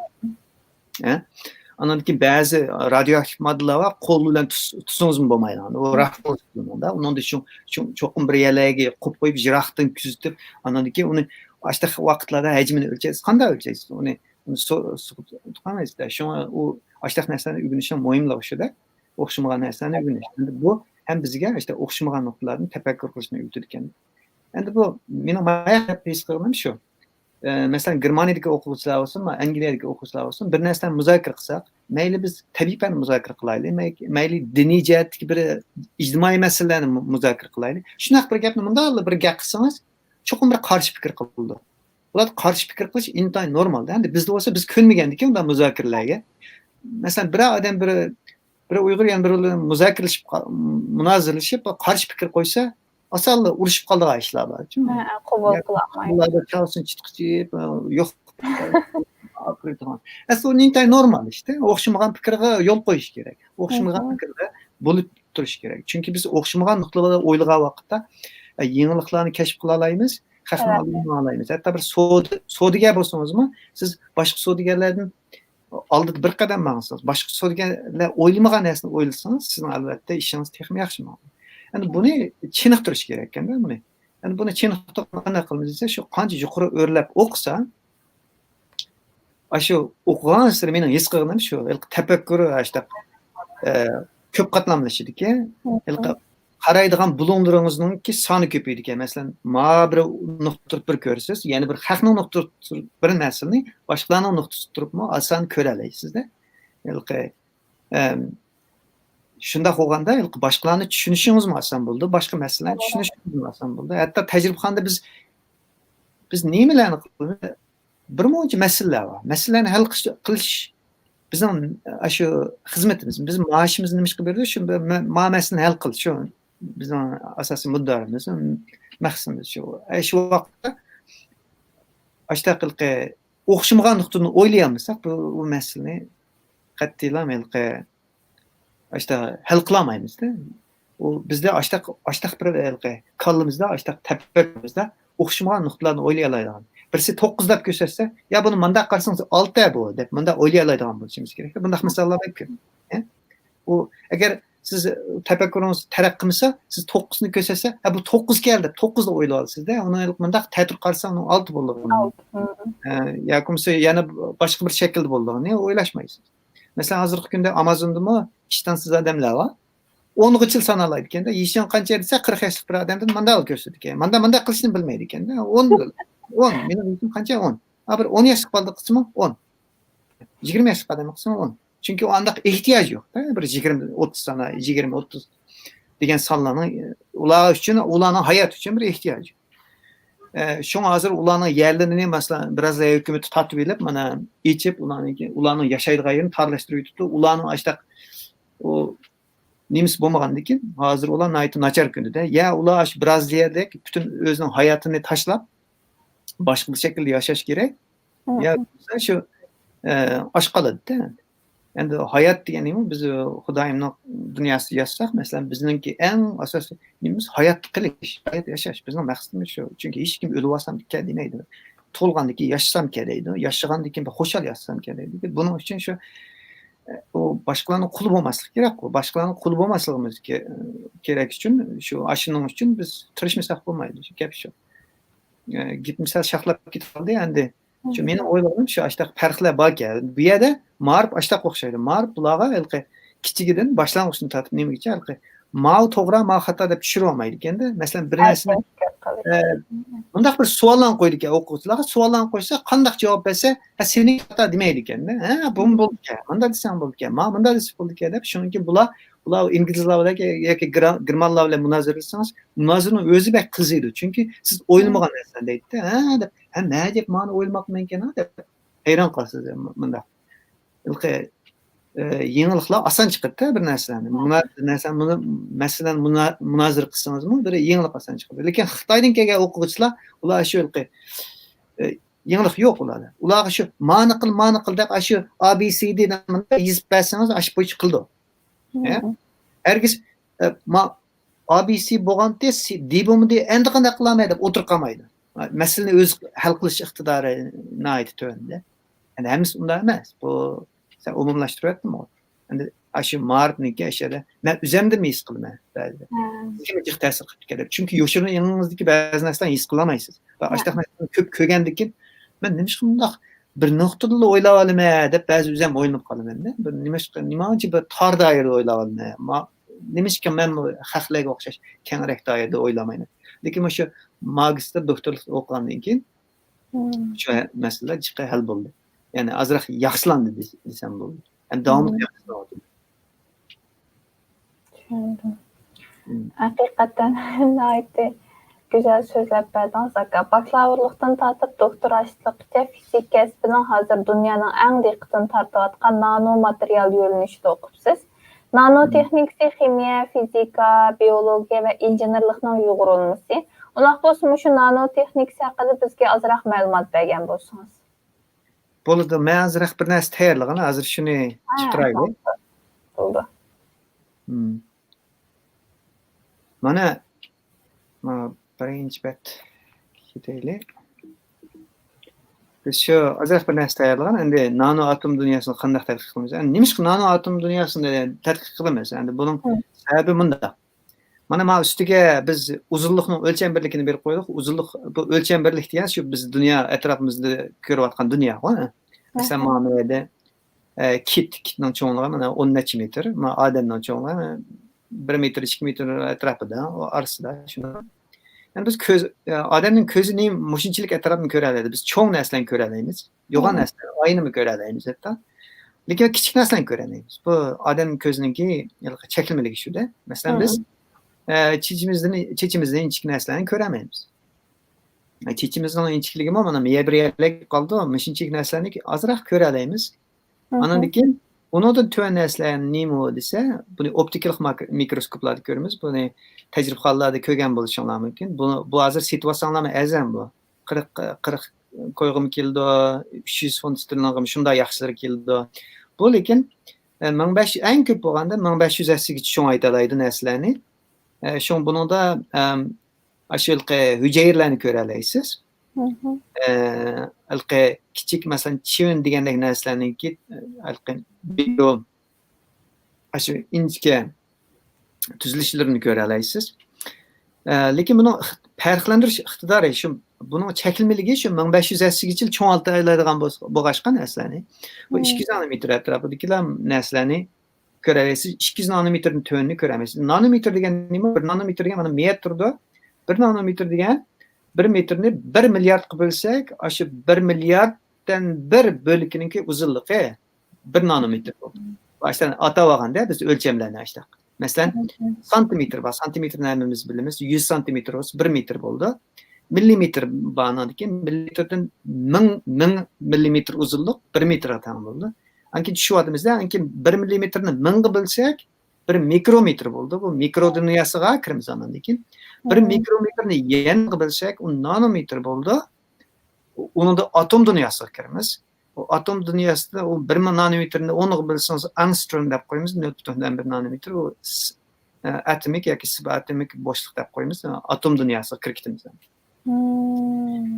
Andan keyin ba'zi radioaktiv moddalar bor, qo'l bilan tutsangiz bo'lmaydi. U rahmda unda cho'qim bir yerlarga qo'yib qo'yib jiroqdan kuzatib, andan keyin uni boshqa vaqtlarda hajmini o'lchaysiz. Qanday o'lchaysiz? Uni tutqaningizda shunga u boshqa narsani o'rganishdan muhimlar o'shada. O'xshamagan narsani o'rganish. Endi bu ham bizga işte o'xshamagan nuqtalarni tafakkur qilishni o'rgatar ekan. Endi bu mening his qilganim shu. Masalan, Germaniyadagi o'quvchilar bo'lsin, Angliyadagi o'quvchilar bo'lsin, bir narsani muzokara qilsak, mayli biz tabiiy fan muzokara qilaylik, mayli diniy jihatdagi bir ijtimoiy masalalarni muzokara qilaylik. Shunaqa bir gapni bunday bir gap qilsangiz, cho'qim bir qarshi fikr qildi. Ular qarshi fikr qilish intayin normalda. Endi bizda bo'lsa biz ko'nmagandik-ku unday muzokaralarga. Masalan, bir odam bir Uyg'ur yana bir muzokiralashib, munoziralashib, qarshi fikr qo'ysa, asalli urushib qoladigan ishlar bor. Qabul qilolmaydi. Ularda chalsin chitqichib, yo'q. Aslida intayin normal işte. O'xshamagan fikrga yo'l qo'yish kerak. O'xshamagan fikrda bo'lib turish kerak. Chunki biz o'xshamagan nuqtalarda o'ylagan vaqtda yangiliklarni kashf qila olamiz, xavfni oldini olamiz. Hatto bir savdogar bo'lsangizmi, siz boshqa savdogarlardan oldida bir qadam maqsadsiz. Boshqa savdogarlar o'ylamagan narsani o'ylasangiz, sizning albatta ishingiz texnik yaxshi bo'ladi. Endi buni chiniqtirish kerak ekanda buni. Endi buni chiniqtirib qanday qilamiz desa, shu qancha yuqori o'rlab o'qisa, shu o'qigan sari mening his qilganim shu, tafakkuri işte ko'p qatlamlashidiki, qaraydigan bulunglaringizning soni ko'paydi ekan. Masalan, ma bir nuqta bir ko'rsiz, ya'ni bir haqning nuqta bir narsani boshqalarning nuqtasi turibmi, oson ko'ra olasizda. Shunda qolganda boshqalarni tushunishingiz oson bo'ldi, boshqa masalalarni tushunishingiz oson bo'ldi. Hatto tajribaxonada biz nimalarni qilamiz? Bir muncha masalalar bor. Masalalarni hal qilish bizning shu xizmatimiz. Biz maoshimizni nima qilib berdi? Shu masalasini hal qilish shu bizning asosiy muddaimiz, maqsadimiz shu. Shu vaqtda ashtaqiqa o'xshamagan nuqtani o'ylayolmasak, bu masalani qat'iylab işte hal qilolmaymizda. U bizda ashtaq bir kallimizda, ashtaq tafakkurimizda o'xshamagan nuqtalarni o'ylay oladigan. Birisi 9 deb ko'rsatsa, ya buni manda qarasangiz 6 bu deb manda o'ylay oladigan bo'lishimiz kerak. Bunday misollar bor. U agar siz tafakkuringiz taraqqiy qilsa, siz 9 ni ko'rsatsa, ha bu 9 keldi, 9 da o'ylay olasizda. Uni manda ta'tir qarasangiz 6 bo'ladi. Ya kimsa yana boshqa bir shaklda bo'ladi. O'ylashmaysiz. Mesela hozirgi kunda Amazondami ishtonsiz odamlar bor. 10 yil sanalaydi ekanda, yishon qancha desa 40 yoshlik bir odamdan manda ko'rsatdi ekan. Manda qilishni bilmaydi ekanda. 10 mening yishim qancha 10. Bir 10 yoshlik bola qismi 10. 20 yoshlik odam qismi 10. Chunki u anda ehtiyoj yo'q-da. Bir 20-30 sana, 20-30 degan sonlarning ular uchun, ularning hayot uchun bir ehtiyoj. Şuna hazır ulanın yerlerini mesela biraz da hükümeti tatbik edip mana içip ulanın yaşaydığı yerini tarlaştırıyor tuttu. Ulanın işte o nimiz bulmagandı ki hazır olan naytı naçar gündü de ya ula biraz yerde bütün özünün hayatını taşlap başka bir şekilde yaşaş gerek. Ya şu aşkaladı da. Yani hayat diyenimiz biz Xudayimning dünyası yaşasak mesela bizninki en asası nimiz hayat qilish, hayat yaşaş. Bizning maqsadimiz shu. Chunki hech kim o'lib olsam keldiydi. To'lg'andiki yashasam keldiydi. Yashagandan bir xo'shal yashasam keldiydi. Buning uchun shu o boshqalarning quli bo'lmaslik kerak. Boshqalarning quli bo'lmasligimiz kerak uchun shu ashuning uchun biz tirishmasak bo'lmaydi. Shu gap shu. Gitmisal shaxlab ketib qoldi endi. Shu meni o'ylaganim shu ashtaq farqlar borki, bu yerda ma'rif ashtaq o'xshaydi. Ma'rif bularga kichigidan boshlang'ichni tatib nemaga ma'u to'g'ri, ma'u xato deb tushira olmaydi ekanda. Masalan, bir narsani bundaq bir savollarni qo'ydi ekan o'quvchilarga, savollarni qo'ysa, qanday javob bersa, sening xato demaydi ekanda. Ha, bu bo'ldi ekan. Bunda desang bo'ldi ekan, ma bunda desa bo'ldi ekan deb, shuningki bular ular inglizlar bilan yoki germanlar bilan munozara qilsangiz, munozaraning o'zi bek qiziydi. Chunki siz o'ylamagan narsani deydi. Ha deb, ha nima deb meni o'ylamaqman ekan deb hayron qolasiz bunda. Yeniliklar oson chiqadi bir narsani. Masalan munozara qilsangizmi, bir yenilik oson chiqadi. Lekin Xitoydan kelgan o'quvchilar ular shu yenilik yo'q ularda. Ularga shu ma'ni qil deb shu ABCD dan yozib bersangiz ash bo'yicha qildi. Herkes ABC bo'lganda D bo'lmadi, endi qanday qilaman deb o'tirib qolmaydi. Masalani o'zi hal qilish iqtidori nihoyat to'g'ri. Endi hammasi unday emas. Bu sen umumlashtiryaptimi? Endi shu ma'rifniki ashada men o'zimda his qilaman ba'zida. Kimga ta'sir qilib keladi. Chunki yoshirgan yangingizdagi ba'zi narsalarni his qilolmaysiz. Va ashta narsani ko'p ko'rgandan keyin men nima shundoq bir nuqtada o'ylab olaman deb ba'zi o'zim o'ylanib qolaman-da. Bir nimachi bir tor doirada o'ylab olaman. Nimishki men xalqlarga o'xshash kengroq doirada o'ylamayman. Lekin o'sha magistr doktorlik o'qigandan keyin shu masalalar jiqqa hal bo'ldi. Yani azroq yaxshilandi desam bo'ladi. Ham davomli yaxshilandi. Tushundim. Haqiqatan nihoyatda güzel so'zlab berdingiz aka. Bakalavrlikdan tortib doktorantlikgacha fizik kasbining hozir dunyoning eng diqqatini tortayotgan nanomaterial yo'linishida o'qibsiz. Nanotexnika, ximiya, fizika, biologiya va injenerlikning uyg'urilmasi. Ular bo'lsa shu nanotexnika haqida bizga ozroq ma'lumot bergan bo'lsangiz. Bo'ladi, men azroq bir narsa tayyorlagan, hozir shuni chiqaraylik. Bo'ldi. Mana birinchi bet ketaylik. Biz shu azroq bir narsa tayyorlagan, endi nano atom dunyosini qanday tadqiq qilamiz? Endi nima nano atom dunyosini tadqiq qilamiz? Endi buning sababi bunda. Mana ustiga biz uzunlikning o'lcham birligini berib qo'ydik. Uzunlik bu o'lcham birlik degan shu biz dunyo atrofimizda ko'rayotgan dunyo, masalan mana bu yerda kitning cho'nlig'i mana 10 necha metr, mana odamning cho'nlig'i 1 metr 2 metr atrofida, orasida shuni. Yani biz odamning ko'zining mushunchalik atrofini ko'ra oladi. Biz cho'ng narsalarni ko'ra olamiz. Yo'g'on narsalar aynimi ko'ra olamiz hatto. Lekin kichik narsalarni ko'ra olmaymiz. Bu odamning ko'zininki chekilmaligi shuda. Masalan biz chechimizdan inchik narsalarni ko'ramaymiz. Chechimizning inchikligi mana miya bir yerlik qoldi, mushunchalik narsalarni ozroq ko'ra olamiz. Andan keyin unodan tuvan narsalar nima desa, buni optikal mikroskoplarda ko'ramiz. Buni tajribaxonalarda ko'rgan bo'lishinglar mumkin. Bu hozir situatsiyalarni azam bu. 40 qo'yg'im keldi, 300 funt sterlingim shunday yaxshilar keldi. Bu lekin 1500 eng ko'p bo'lganda 1500 gacha cho'ng aytadi narsalarni. Shu buningda ashulqa hujayralarni ko'ra olasiz. Alqa kichik masalan chivin degandek narsalarniki alqa bio shu inchga tuzilishlarini ko'ra olasiz. Lekin buni farqlantirish iqtidori shu buning chekilmaligi shu 1500 gacha cho'ntaladigan bo'lgan narsalarni. Bu 200 nanometr atrofidagilar narsalarni ko'ra olasiz. 200 nanometrning to'nini ko'ramiz. Nanometr degan nima? 1 nanometrga mana metrda 1 nanometr degan 1 metrni 1 milliard qilib bo'lsak, shu 1 milliarddan 1 bo'lakninki uzunligi 1 nanometr bo'ldi. Baştan atavaganda biz o'lchamlarni ashtak. Masalan, santimetr bor. Santimetrni hammamiz bilamiz. 100 santimetr bo'lsa 1 metr bo'ldi. Millimetr borniki millimetrdan 1000 millimetr uzunlik 1 metrga teng bo'ldi. Anki tushyapmizda, anki 1 millimetrni 1000 ga bo'lsak 1 mikrometr bo'ldi. Bu mikro dunyosiga kiramiz andan keyin. 1 mikrometrni yana bo'lsak, u nanometr bo'ldi. Uni da atom dunyosiga kiramiz. O atom dünyasında o 1 nanometrni 10 ga bo'lsangiz angstrom deb qo'yamiz. 0.1 nanometr o atomik yoki subatomik bo'shliq deb qo'yamiz. Atom dunyosiga kiritamiz.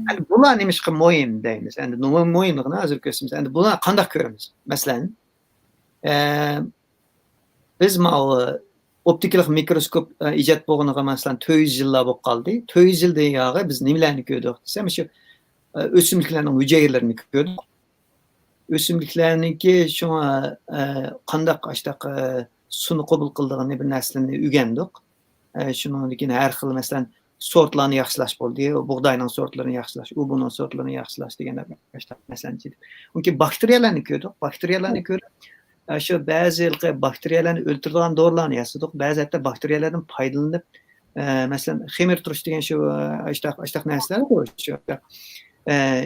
Yani bular nimishqa muhim deymiz. Endi nima muhimligini hozir ko'rsamiz. Endi bular qanday ko'ramiz? Masalan, biz optikal mikroskop ijod bo'lganiga masalan 400 yillar bo'lib qoldi. 400 yildan yog'i biz nimalarni ko'rdik desam, shu o'simliklarning hujayralarini ko'rdik. O'simliklarniki shunga qanday ashtaq suvni qabul qildig'ini bir narsalarni o'rgandik. Shundan keyin har xil masalan sortlarni yaxshilash bo'ldi. Bug'doyning sortlarini yaxshilash, u buning sortlarini yaxshilash deganlar ashtaq masalan. Unki bakteriyalarni ko'rdik. Bakteriyalarni ko'rib şu bazı bakteriyalarni o'ltiradigan dorilarni yasadik, ba'zi hatto bakteriyalardan foydalanib, masalan, xemirturush degan shu ashtaq narsalar bor, shu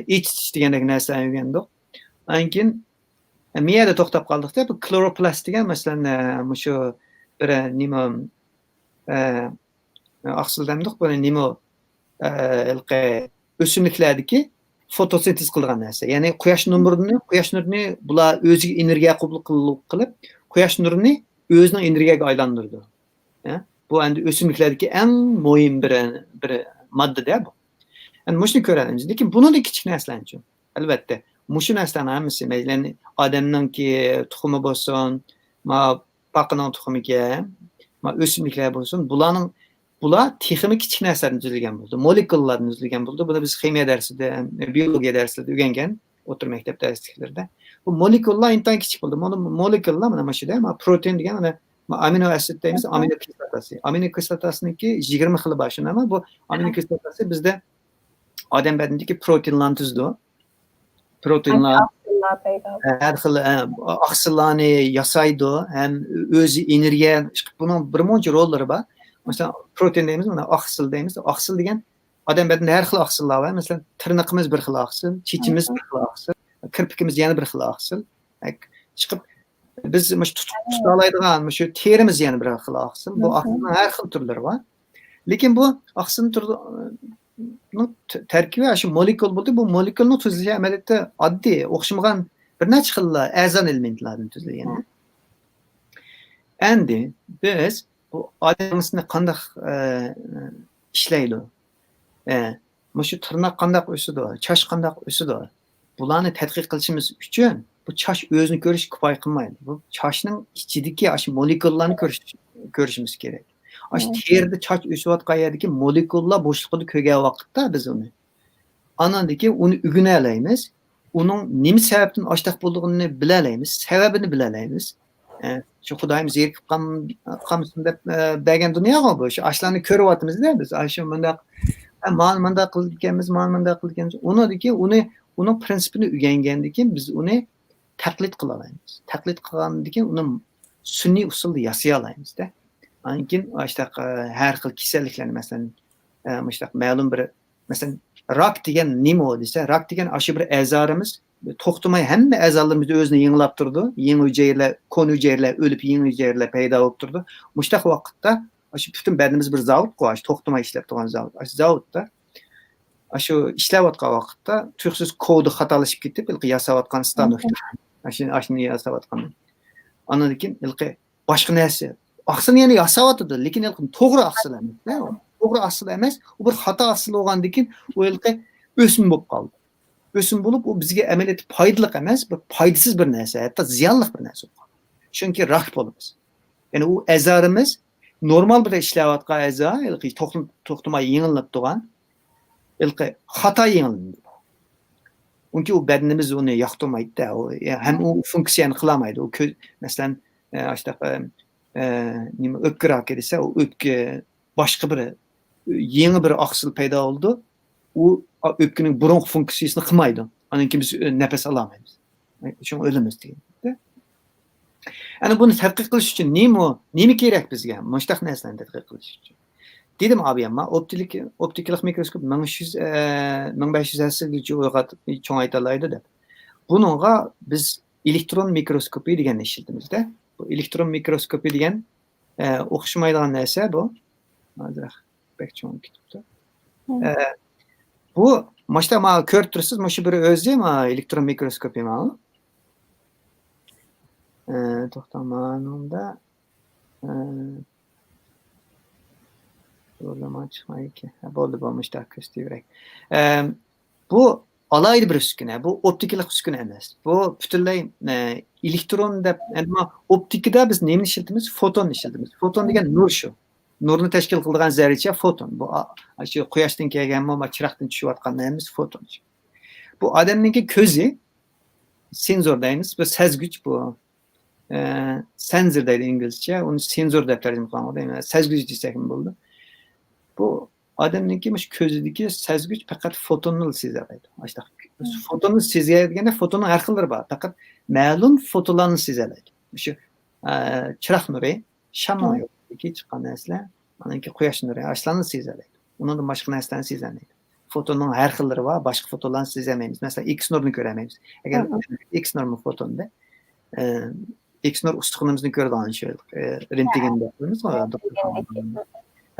ich degandek narsalarni o'rgandik. Undan keyin miyada to'xtab qoldik-da, bu kloroplast degan masalan, shu bir nima aqsildamdiq, buni nima o'simliklardagi fotosintez qilgan narsa. Ya'ni quyosh nurini bular o'ziga energiya qabul qilib, quyosh nurini o'zining energiyaga aylantirdi. Bu endi o'simliklardagi eng muhim bir modda-da bu. Yani muşunu ko'ramiz, lekin bunun da kichik narsalar. Albatta, mushu narsalarni hammasi, masalan, odamninki tuxumi bo'lsin, paqining tuxumiga, o'simliklar bo'lsin, bular texnik kichik narsalardan tuzilgan bo'ldi, molekulalardan tuzilgan bo'ldi. Buni biz ximiya darsida, biologiya darsida o'rgangan, o'rta maktab darsliklarida. Bu molekulalar intan kichik bo'ldi. Molekulalar mana shuda, protein degan mana amino asid deymiz, amino kislotasi. Amino kislotasiniki 20 xili bor, shunami? Bu amino kislotasi bizda odam badanidagi proteinlarni tuzdi. Proteinlar har xil oqsillarni yasaydi, ham o'zi energiya, buning bir muncha rollari bor. Masalan, protein deymiz, mana oqsil deymiz. Oqsil degan odam badanida har xil oqsillar bor. Masalan, tirnoqimiz bir xil oqsil, chechimiz bir xil oqsil, kirpikimiz yana bir xil oqsil. Chiqib biz tuta oladigan shu terimiz yana bir xil oqsil. Bu oqsilning har xil turlari bor. Lekin bu oqsilning tarkibi shu molekul bo'ldi. Bu molekulning tuzilishi amaliyotda oddiy, o'xshamagan bir necha xil a'zon elementlardan tuzilgan. Endi biz bu odamimizni qanday ishlaydi? Shu tirnoq qanday o'sidi, chosh qanday o'sidi? Bularni tadqiq qilishimiz uchun bu chosh o'zini ko'rish kifoya qilmaydi. Bu choshning ichidagi shu molekullarni ko'rishimiz kerak. Shu terida choch o'sayotgan yerdagi molekullar bo'shliqida ko'rgan vaqtda biz uni anandaki uni o'rganalaymiz. Uning nima sababdan ashtaq bo'lganini bilalaymiz, sababini bilalaymiz. Shu Xudoyimiz erkib qolmasin deb bergan dunyoga bu. Shu ashlarni ko'ryapmiz-da biz. Shu bundaq mana qilganmiz, mana qilganmiz. Uning prinsipini o'rgangandan keyin biz uni taqlid qila olamiz. Taqlid qilgandan keyin uni sun'iy usulda yasay olamiz-da. Ankin har xil kasalliklarni masalan ma'lum bir masalan rak degan nima desa, rak degan shu bir a'zorimiz to'xtamay hamma a'zolarimiz o'zini yengilab turdi. Yangi hujayralar, kon hujayralar o'lib, yangi hujayralar paydo bo'lib turdi. Mushtaq vaqtda shu butun badanimiz bir zavod qo'yish, to'xtamay ishlab turgan zavod. Shu zavodda shu ishlayotgan vaqtda tursiz kodi xatolashib ketib, yasayotgan stanokda. Shuni yasayotgan. Andan keyin boshqa narsa aqsil yana yasayotdi, lekin to'g'ri aqsil emas. To'g'ri aqsil emas, u bir xato aqsil bo'lgandan keyin u o'sim bo'lib qoldi. O'sim bo'lib, u bizga amaliyot foydali emas, bir foydasiz bir narsa, hatto ziyonli bir narsa bo'ldi. Chunki rak bo'lamiz. Ya'ni u a'zorimiz normal bir ishlayotgan a'zo, to'xtamay yengilib turgan, xato yengildi. Unki u badanimiz uni yoqtirmaydi-da, ham u funksiyani qilmaydi. U masalan, nima o'pka raki desa, u o'pka boshqa bir yangi bir oqsil paydo bo'ldi. U o'pkaning bronx funksiyasini qilmaydi. Undan keyin biz nafas olmaymiz. Shu o'limiz degan. Ana buni tadqiq qilish uchun nima kerak bizga? Mushtaq narsalarni tadqiq qilish uchun. Dedim abi, men optikalik mikroskop 1500 asrgacha uyg'otib cho'ngaytirlaydi deb. Buningga biz elektron mikroskopi deganni ishlatamiz-da. Bu elektron mikroskopi degan o'xshamaydigan narsa bu. Hozir pek cho'ng ketibdi. Bu mana ko'rib tursiz, mana shu bir o'zi elektron mikroskopi mana. To'xtamanimda Yo'lama chiqmaydi. Bo'ldi, bo'lmishda ko'rsatayveray. Bu alayli bir uskuna, bu optikalik uskuna emas. Bu butunlay elektron deb, endi optikada biz nima ishlatamiz? Foton ishlatamiz. Foton degan nur shu. Nurni tashkil qiladigan zarracha foton. Bu shu quyoshdan kelgan, chiroqdan tushayotgan narsa foton. Bu odamning ko'zi senzor deymiz. Bu sezgich bu. Sensor deydi inglizcha. Uni senzor deb tarjima qilgan. Sezgich desak ham bo'ldi. Bu odamning ko'zidagi sezgich faqat fotonni sezadi. Fotonni sezadigan fotonning har xillari bor. Faqat ma'lum fotonlarni sezadi. Şu çırak nuru, şamma yok. İki çıkan nesle, manaki quyosh nuri ashlarni sezadi. Undan boshqa narsani sezmaydi. Fotonun her xillari var, başka fotolarni sezmaymiz. Mesela X nurni ko'ramaymiz. Agar X nurmi fotonda X nur ustunimizni ko'radigan shu rentgen deymiz.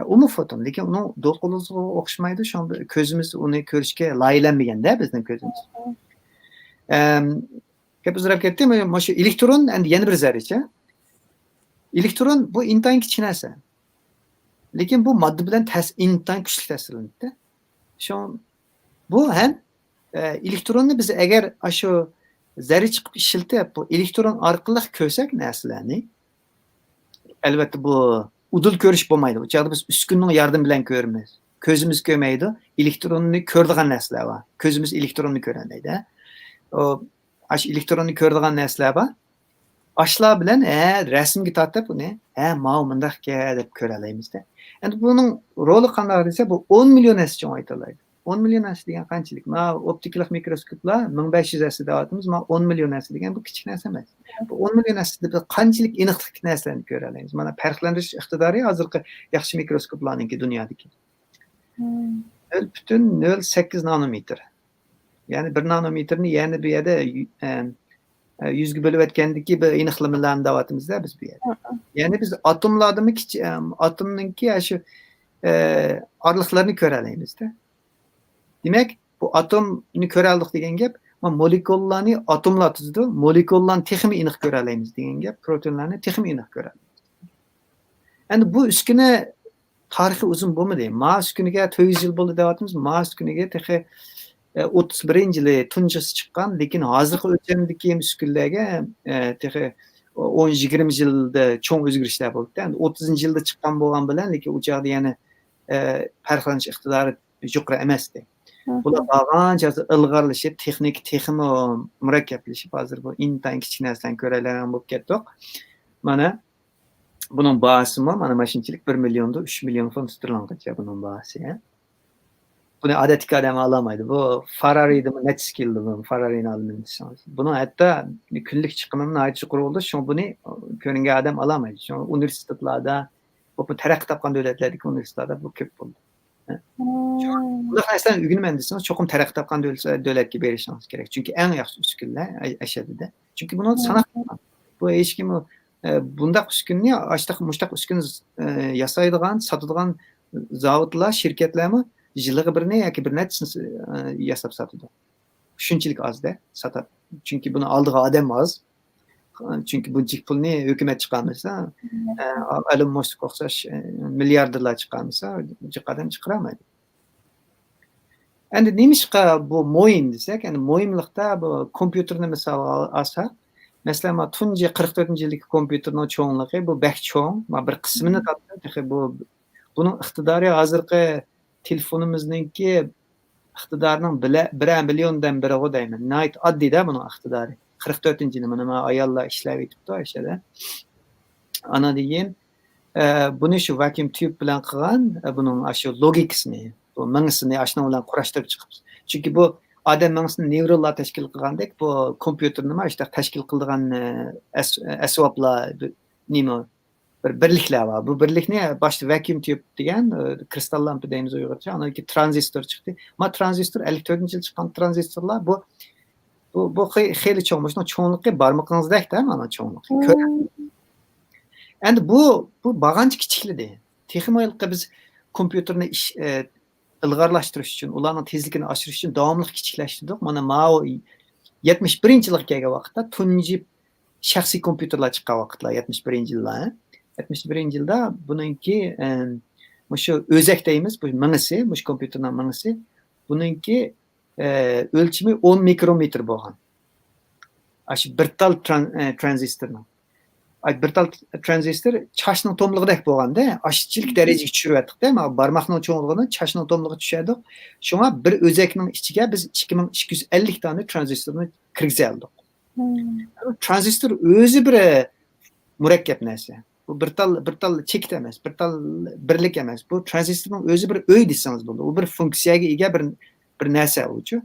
Uni foton, lekin uni do'lqinimizga o'xshamaydi. Shu ko'zimiz uni ko'rishga loyilanmagan-da bizning ko'zimiz. Gap uzrab ketdim. Mana shu elektron endi yana bir zarracha. Elektron bu intayin kichik narsa. Lekin bu modda bilan intayin kuchli ta'sirlanadi. Shu bu ham elektronni biz agar shu zarra chiqib ishiltib, bu elektron orqali ko'rsak narsalarni, albatta bu udul ko'rish bo'lmaydi. U chog'da biz uskunning yordami bilan ko'ramiz. Ko'zimiz ko'rmaydi, elektronni ko'radigan narsalar bor. Ko'zimiz elektronni ko'radi. O elektronni ko'radigan narsalar bor. Ashlar bilan rasmga tortib uni mana bundaqga deb ko'ra olamizda. Endi buning roli qanday desa, bu 10 million narsa uchun aytiladi. 10 million narsa degan qanchalik? Mana optikalik mikroskoplar 1500 narsa deyapmiz, mana 10 million narsa degan bu kichik narsa emas. Bu 10 million narsada biz qanchalik aniqlik narsalarni ko'ra olamiz. Mana farqlantirish iqtidori hozirgi yaxshi mikroskoplarniki dunyodagi. 0.08 nanometr. Ya'ni 1 nanometrni yana bu yerda 100 ga bo'lib aytgandiki bir aniqlamalarni deyapmizda biz bu yerda. Ya'ni biz atomlarni atomninki shu orliqlarni ko'ra olamizda. Demak, bu atomni ko'ra oldik degan gap, molekullarni atomlar tuzdi, molekullarni texnik aniq ko'ra olamiz degan gap, proteinlarni texnik aniq ko'ra olamiz. Endi bu uskuna tarixi uzun bo'lmadi. Mars kuniga 400 yil bo'ldi deyapmiz. Mars kuniga 31-yili tunjisi chiqqan, lekin hozirgi o'lchamdagi uskunlarga 10-20 yilda cho'ng o'zgarishlar bo'ldi. Endi 30-yilda chiqqan bo'lgan bilan, lekin u joqda yana farqlanish iqtidori yuqori emasdi. Bular qancha ilg'orlashib, texnik texmi murakkablashib, hozir bu intayin kichik narsalarni ko'radigan bo'lib ketdik. Mana buning bahsi mana mashinchilik 1 millionda 3 million funt sterlinggacha buning bahsi. Buni adetli adam alamaydı. Bu Ferrari'de mi net skill'di bu Ferrari'nin alınmışsınız. Bunu hatta günlük çıkımının ait çukur oldu. Şu bunu körünge adam alamaydı. Şu üniversitelerde bu terakki tapkan devletlerdeki üniversitelerde bu köp oldu. Bu da mesela ürün mühendisiniz çok terakki tapkan devlet gibi erişmeniz gerek. Çünkü en yaxşı üskünler aşağıda. Çünkü bunu sanat bu eşki mi bunda üskünlüğü açtık muştak üskün yasaydıgan, satıdığan zavutlar, şirketler mi yıllığı birine yoki bir nechasini yasab sotadi. Shunchalik azda sotadi. Chunki buni aldığı adam az. Chunki bu pulni hukumat chiqarmasa, Elon Musk o'xshash milliarderlar chiqarmasa, jiqadan chiqaramaydi. Endi nemishqa bu mo'yin desak, endi mo'yinlikda bu kompyuterni misol olsak, masalan, tunji 44-yildagi kompyuterning cho'ngligi bu bak cho'ng, bir qismini topdi. Bu buning iqtidori hozirgi telefonimizningki iqtidorining 1 milliondan biri o deyman. Nayt oddiyda buning iqtidori. 44-yili mana ayollar ishlab yetibdi o'shada. Ana deyin buni shu vacuum tube bilan qilgan, buning shu logikasini, bu mingsini ashuna bilan qurashtirib chiqibdi. Chunki bu odam mingsini nevronlar tashkil qilgandek, bu kompyuter nima ishda tashkil qilgan asboblar nima bir birliklar var. Bu birlikni başta vacuum tube degan kristal lampa deymiz uyg'urcha. Anaki tranzistor chiqdi. Ma tranzistor 54-yil chiqqan tranzistorlar bu xeyli cho'ng. Shuni cho'ngligi barmoqingizdek-da, mana cho'ngligi. Endi bu bag'ancha kichiklidi. Texnologiyada biz kompyuterni ilg'orlashtirish uchun, ularning tezligini oshirish uchun davomli kichiklashtirdik. Mana 71-yilga kelgan vaqtda tunji shaxsiy kompyuterlar chiqqan vaqtlar 71-yillar. 71-yilda buningki shu o'zak deymiz, bu mingisi, bu kompyuterning mingisi, buningki o'lchami 10 mikrometr bo'lgan. Shu bir tal tranzistorning. Bir tal tranzistor chashning tomlig'idek bo'lganda, ashchilik darajaga tushiryapti-da, barmoqning cho'ngligini chashning tomlig'iga tushadi. Shunga bir o'zakning ichiga biz 2250 dona tranzistorni kirgizdik. Tranzistor o'zi bir murakkab narsa. Bu bir tal chekit emas, bir tal birlik emas. Bu tranzistorning o'zi bir uy desangiz bo'ladi. U bir funksiyaga ega bir narsa o'chi.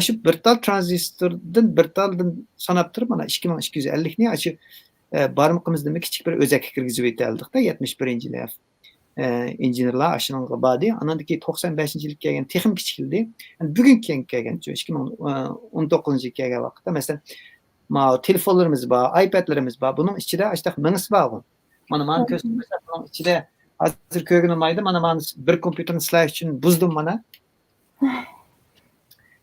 Shu bir tal tranzistordan bir taldan sanab turib, mana 2250 ni barmağımızda küçük bir özek kirgizip eteldik da 71-nji ýyly. İnjinerler aşının badi. Anandaki 95-nji ýyly kelgen texim kiçikildi. Yani bugün kelgen 2019-njy kelgen wagtda mesela ma telefonlarımız var, iPad'larımız var. Bunun içinde açtık menüs var. Mana köstüm bunun içinde hazır kögün olmaydı. Mana bir kompüterin slash için buzdum mana.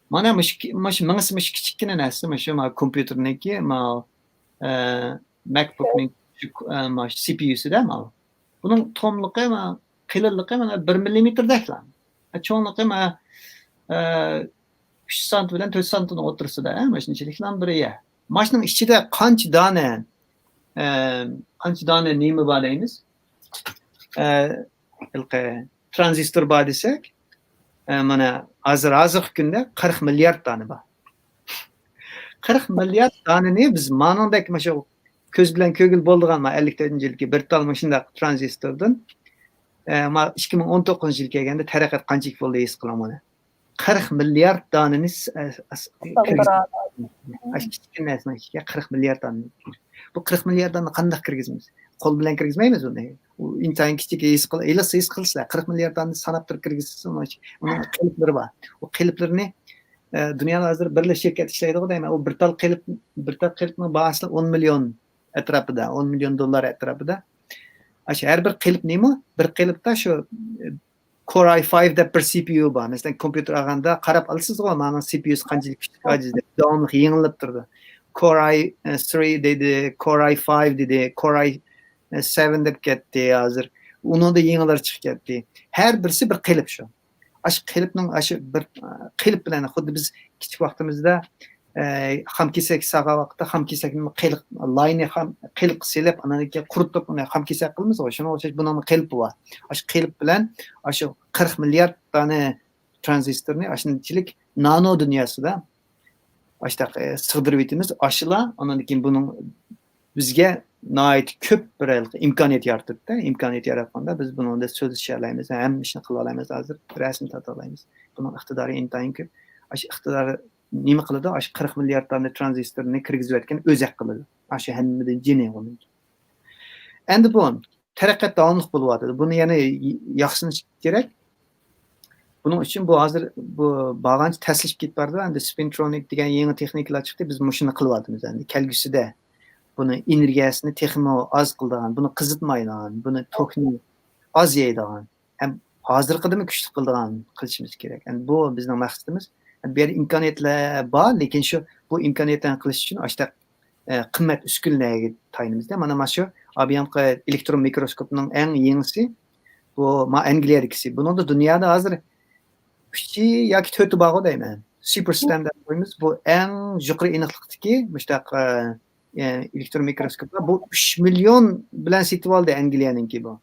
Mana menüs kiçikkine näse ma kompüterniki ma MacBook'ning ma CPU'su da ma. Bunun tomluqı ma qililliqi mana 1 millimetrdek lan. Çoğunluqı ma 3 sant bilen 4 santın otursida, maşinçilik lan biri ya. Maşının içinde qancha dana nemi bar deymiz? Transistor bar desek, mana hazır kunda 40 milyard dana bar. 40 milyard danani biz manandaki maşa köz bilen kögül boldugan ma 54-nji bir tal maşında transistordan ma 2019-njy ýyl kelgende tarakat qançyk boldy es kılam onu. 40 milyard danany kiçikine näsme 40 milyard dana. Bu 40 milyard dana qanday kirgizmiz? Kol bilen kirgizmeýmiz onu. O insan kiçik es kıl, es kılsa 40 milyard dana sanap kirgizsin onu. Onun qılıpları bar. O qılıplarını dünyada hazır birle şirket işleydi deyme. O bir tal qılıpning bahasy 10 milyon etrapida, 10 milyon dollar etrapida. Her bir qılıp nemi? Bir qılıpda şu Core i5 dep bir CPU bar. Mesela kompüter aganda qarap alsyz go, mana CPU'su qançalyk küçük ajizde. Dawamly ýeňilip durdy. Core i3 dedi, Core i5 dedi, Core i7 dep ketdi hazır. Onun da ýeňileri çykyp ketdi. Her birisi bir qılıp şu. Qılıpning bir qılıp bilen xuddi biz kiçik wagtymyzda hamkesek saga wagtda hamkesekni qılıp line qılıp selep ananiki qurutup onu hamkesek kılmyz o. Şonu olsa bunun qılıpy bar. Qılıp bilen 40 milyard tane transistorni aşynçylyk nano dünýasida sığdırıp etimiz aşıla ananiki bunun bizge naýat köp bir imkanyat ýaratyp da, imkanyat yaratganda biz bunu da sözleşýärleýmiz, hem işini kılaýmyz hazır, resmi tatalaýmyz. Bunun ihtidary intaýyn köp. Ihtidary nime kıldı? 40 milyard tane transistorni kirgizip etken özek kıldı. Hemmeden jene onun. Endi bu taraqqat dawamlyk bolýardy. Bunu ýene ýaxşyny gerek. Bunun için bu hazır bu bağlanç təsliş git bardy. Endi spintronic diýen ýeni tehnikler çykdy. Biz muşuny kılýardymyz endi. Kelgüside bunu energiýasini texmi az kıldygan, bunu kızıtmaýan, bunu tokni az ýeýdigan, hem hazırkydymy güçlü kıldygan kılışymyz gerek. Yani bu bizning maksatymız. Bir imkaniyetler bar, lekin şu bu imkaniyetlerini kılış için kıymet üskünlüğe tayinimizde. Mana şu abiyamqa elektron mikroskopunun en yenisi bu Angliýadykisi. Bunun da dünyada hazır 3 ýa-ki 4 bağı diýmen. Super standard koýmyz. Bu en jukry eniqlikdeki müştaq elektron mikroskoplar bu 3 milyon bilen setip aldy Angliýanyňki bu.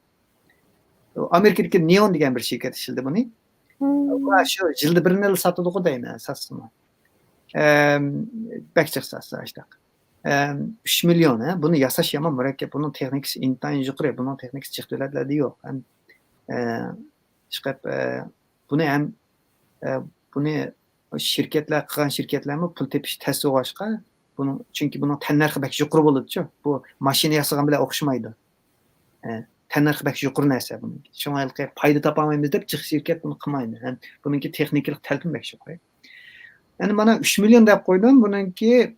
Amerikadaki Neon diýen bir şirket işildi bunu. Şu jylda birini satydyk diýmen satsma. Bekçik satsa işte. 3 milyon bunu yasaş ýaman murakkep, bunun tehnikisi intaýyn jukry, bunun tehnikisi çyk döwletlerде ýok. Hem bunu hem bunu şirketler kılgan şirketlermi pul tepiş täsir oğaşqa bunun çünkü bunun tennarxy bek jukry bolupdy. Bu maşina ýasagan bilen okşamaydy. Tennarxy bek jukry näse bunun. Şoňa ýyly paýda tapamaýmyz dep çyk şirket bunu kılmaýdy. Hem bununki tehniklik telpin bek jukry. Yani bana 3 milyon dep koydum. Bununki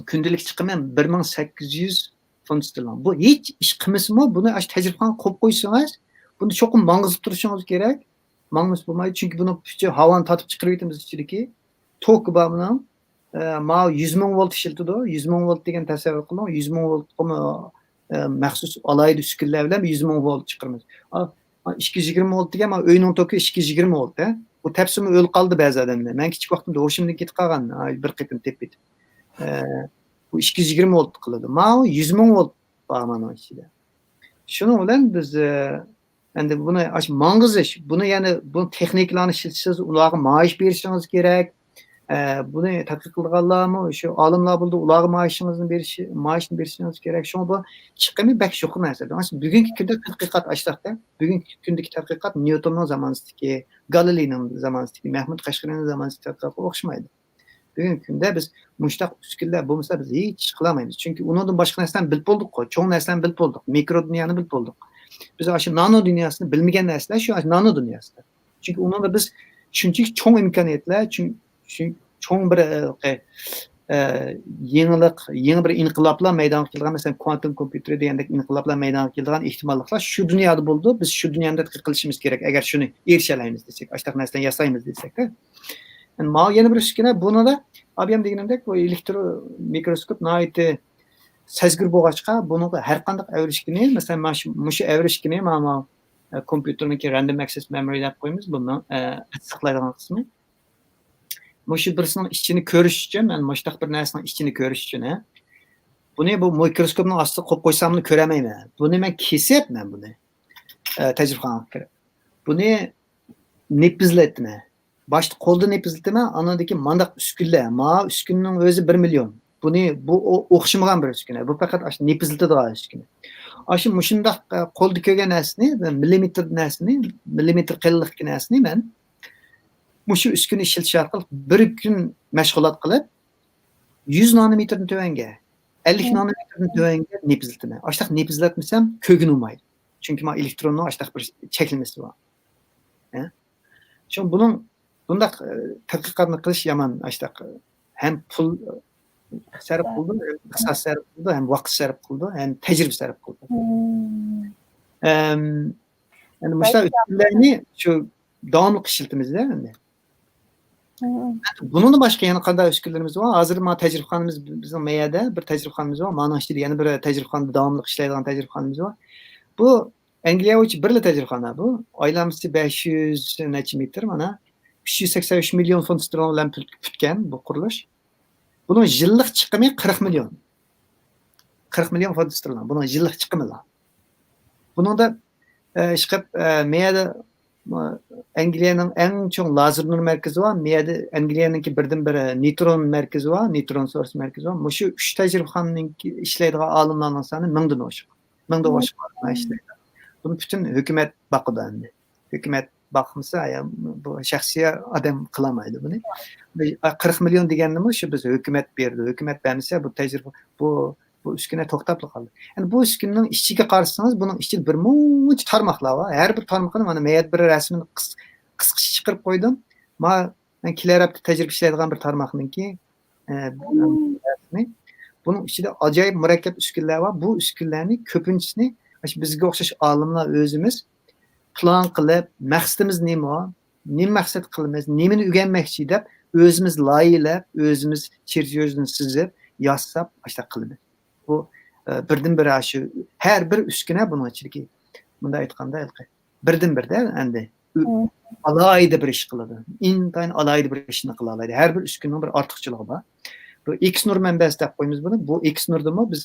gündelik çıkımı 1800 fond sterlin. Bu hiç iş kımısmı? Bunu aş tecrübeden koyup koysanız bunu çok mangızıp duruşunuz gerek. Mangız bulmayı çünkü bunu havanı tatıp çıkarıp etimiz içindeki tok bağımından ma 100 000 volt işiltidi. 100 000 volt degen tasavvur kılın. 100 000 volt məxsus alaydı üskürlər bilen 100 000 volt çıkarmız. 220 volt degen ma öyünün toku 220 volt. Bu tepsimi öl kaldı bazı adamlar. Ben küçük vaxtımda hoşumdan ketip kalgan. Bir qitim tep etip. Bu 220 volt kıldı. Ma 100 000 volt bağlamanın içinde. Şunu bilen biz endi bunu aş mangız iş. Bunu yani bu texniklerini işletseniz ularga maaş berişiniz gerek. Bunu tatbiq kılganlarmı şu alımlar buldu ularga maaşını berişiniz gerek. Şunu bu çıkımı bek şoku näse. Aslında bugünkü günde tadqiqat açdakda. Bugünkü gündeki tadqiqat Newton'un zamanındaki, Galileo'nun zamanındaki, Mahmud Qashqari'nin zamanındaki tadqiqatga okşamaydı. Bugungi kunda biz mushtaq uskunlar bo'lmasa biz hech ish qilolmaymiz. Chunki undan boshqa narsani bilib bo'ldik-ku, cho'ng narsani bilib bo'ldik, mikro dunyoni bilib bo'ldik. Biz shu nano dunyosini bilmagan narsalar shu nano dunyosida. Chunki unda biz shunchaki cho'ng imkoniyatlar, cho'ng bir yangi bir inqiloblar maydonga kelgan, masalan kvantum kompyuter degandek inqiloblar maydonga kelgan ehtimolliklar shu dunyoda bo'ldi. Biz shu dunyoni tadqiq qilishimiz kerak agar shuni erishalaymiz desak, ashtaq narsani yasaymiz desak-da. Yani mal yana bir uskuna bunida abiyam deganimdek bu elektron mikroskop nihoyatda sezgir bo'lg'achqa buniga har qanday avrishkini, masalan mana shu avrishkini mana kompyuterniki random access memory deb qo'yamiz, buni saqlaydigan qismi. Shu birisining ichini ko'rish uchun, men mushtaq bir narsaning ichini ko'rish uchun, buni bu mikroskopning ostida qo'yib qo'ysamni ko'ramayman. Buni men kesyapman buni. Tajribaxonaga kirib. Buni nepizlatman. Başta qo'lda nepizlatman, anadagi mandaq uskunlar. Ma uskunning o'zi 1 million. Bu o'xshamagan bir uskuna. Bu faqat shu nepizlatadigan uskuna. Shu mushundaq qo'lda ko'rgan narsani, millimetr qalinlikdagi narsani men shu uskuna ishlatish orqali bir kun mashg'ulot qilib 100 nanometrni tuvanga, 50 nanometrni tuvanga nepizlataman. Ashtaq nepizlatmasam ko'ginolmaydi. Chunki men elektronning ashtaq bir cheklanmasi bor. Shu bundaq tadqiqotni qilish yomon ashtaq ham pul sarf qildi, iqtisod sarf qildi, ham vaqt sarf qildi, ham tajriba sarf qildi. Endi mushtar uskunlarni shu davomli ishlatamiz-da endi. Bunun başqa yana qanday uskunlarimiz bor? Hozir mana tajribaxonamiz bizning Mayada bir tajribaxonamiz bor. Mana ishda yana bir tajribaxonada davomli ishlaydigan tajribaxonamiz bor. Bu Angliya uchun birla tajribaxona bu. Aylamasi 500 necha metr mana 383 million funt sterlin bilan tutgan bu qurilish. Bunun yillik chiqimi 40 million. 40 million funt sterlin. Bunun yillik chiqimi. Buningda chiqib Mayada Angliyaning eng cho'ng lazer nur markazi var. Miyada Angliyaninki birdan-bir neutron markazi var, neutron source markazi var. Shu 3 tajribaxonaninki ishlaydigan olimlarning soni 1000 dan oshiq. 1000 dan oshiq ishlaydi. Buni butun hukumat boqadi endi. Hukumat boqmasa, bu shaxsiy odam qilolmaydi buni. 40 million deganimiz shu biz hukumat berdi. Hukumat bermasa bu tajriba bu uskuna to'xtab qoldi. Yani bu uskunaning ichiga qarasangiz, buning ichida bir muncha tarmoqlar bor. Har bir tarmoqni mana mayat bir rasmini qisqacha chiqarib qo'ydim. Men kelar hafta tajriba ishlaydigan bir tarmoqniki buning ichida ajoyib murakkab uskunlar bor. Bu uskunlarni ko'pinchisini bizga o'xshash olimlar o'zimiz plan qilib, maqsadimiz nima, nima maqsad qilamiz, nimani o'rganmoqchi deb o'zimiz loyihalab, o'zimiz chertyojni chizib, yozsab, ashta qilamiz. Bu birdan-bir shu har bir uskuna buning ichidagi bunda aytganda birdan-birda endi alayda bir ish qiladi. Intayin alayda bir ishni qila oladi. Har bir uskunaning bir ortiqchiligi bor. Bu X-nur manbasi deb qo'yamiz buni. Bu X-nurdimi biz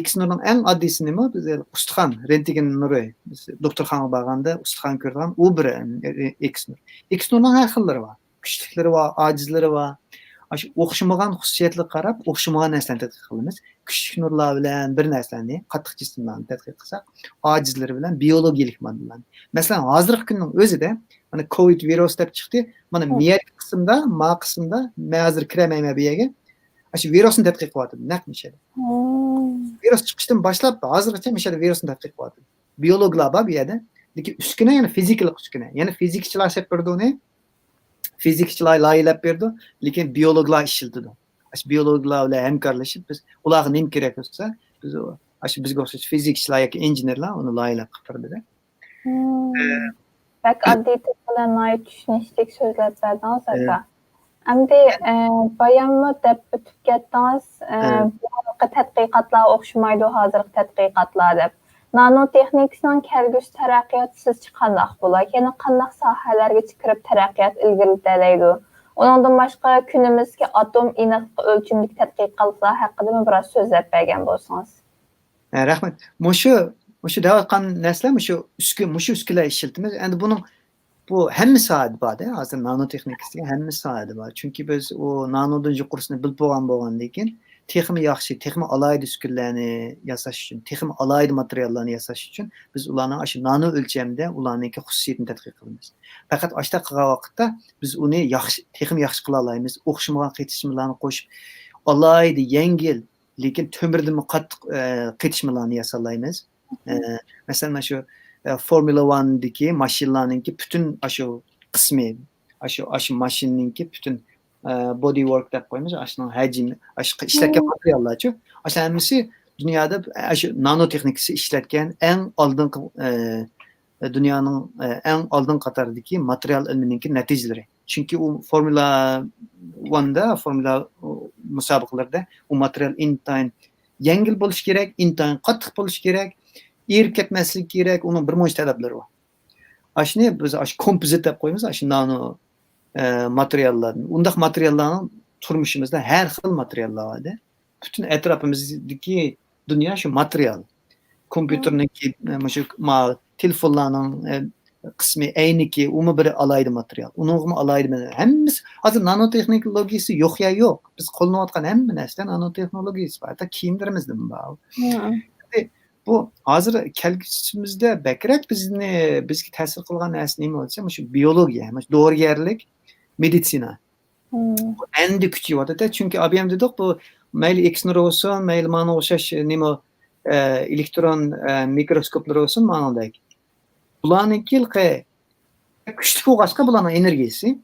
X-nurning eng oddiysi nima? Biz ustixon rentgen nuri. Biz doktorxonaga borganda ustixon ko'rgan u bir X-nur. X-nurning har xillari bor. Kuchliklari bor, ojizlari bor. Shu o'xshamagan xususiyatlarga qarab, o'xshamagan narsalarni tadqiq qilamiz. Kuchli nurlar bilan bir narsalarni, qattiq jismlarni tadqiq qilsak, ojizlari bilan biologik moddellarni. Masalan, hozirgi kunning o'zida mana COVID virus deb chiqdi. Mana miya qismida, ma qismida, men hozir kiramayman bu yerga. Shu virusni tadqiq qilyapti. Naq mishada. Virus chiqishdan boshlab hozirgacha mishada virusni tadqiq qilyapti. Biologlar bor bu yerda. Lekin uskuna yana fizikalik uskuna. Yana fizikchilar shab birdoni fizikchilar loyilab berdi, lekin biologlar ishlatdi. Biologlar bilan hamkorlashib biz ularga nima kerak bo'lsa, biz bizga o'xshash fizikchilar yoki injenerlar uni loyilab qilib berdi. Bak oddiy til bilan tushunishlik so'zlab berdingiz aka. Endi bayanmi deb o'tib ketdingiz, bu tadqiqotlar o'xshamaydi hozirgi tadqiqotlar deb. Nanotexnikasining kelgusi taraqqiyoti sizcha qanday bo'ladi? Yana qanday sohalarga kirib taraqqiyot ilgarilaydi? Undan boshqa kunimizga atom inoq o'lchimlik tadqiqotlar haqida biroz so'zlab bergan bo'lsangiz. Rahmat. Mushu davlatgan narsalar mushu uskunalar ishlatamiz. Endi buning bu hamma sohada bor-da, hozir nanotexnikasiga hamma sohada bor. Chunki biz o nanodan yuqorisini bilib bo'lgandan keyin texmi yaxshi, texmi alaydı uskunlarni yasash uchun, texmi alaydı materiallarni yasash uchun biz ularni aşı nano o'lchamda ularningki xususiyatini tadqiq qilamiz. Faqat ashta qilgan vaqtda biz uni yaxshi, texmi yaxshi qila olamiz. O'xshamagan qetishmalarni qo'shib alaydı, yengil, lekin tömirdan qattiq qetishmalarni yasalaymiz. Masalan shu Formula 1'deki mashinalarningki bütün aşı qismi, aşı mashinaningki bütün bodywork deb qo'yamiz. Ashning hajmi, ishlatgan materiallarchi. Hammasi dunyoda shu nanotexnikasi ishlatgan eng oldingi dunyoning eng oldin qatoridagi material ilmininki natijalari. Chunki u Formula 1'da, Formula musobaqalarida u material intayin yengil bo'lishi kerak, intayin qattiq bo'lishi kerak, erib ketmasligi kerak, uning bir mo'j talablari bor. Ashni biz kompozit deb qo'yamiz, shu nano materiallarni. Undaq materiallarning turmushimizda har xil materiallar bor. Bütün etrafımızdaki dünya şu material. Kompüterniki, shu telefonlarning qismi ayniki, umi bir alaydı material. Uningmi alaydı. Hammasi hozir nanotexnologiyasi yo'q ya yo'q. Biz qo'llanayotgan hamma narsa nanotexnologiyasi bor. Hatto kiyimlarimizda bor. Bu hozir kelgusimizda bakrak bizga ta'sir qilgan narsa nima bo'lsa, shu biologiya, dorigarlik, meditsina. Endi kuchayapti. Chunki abiyam dedik bu mayli X-nur olsun, mayli mana o'xshash nima elektron mikroskoplar olsun manadagi. Bularningki kuchli bo'lg'achqa bularning energiyasi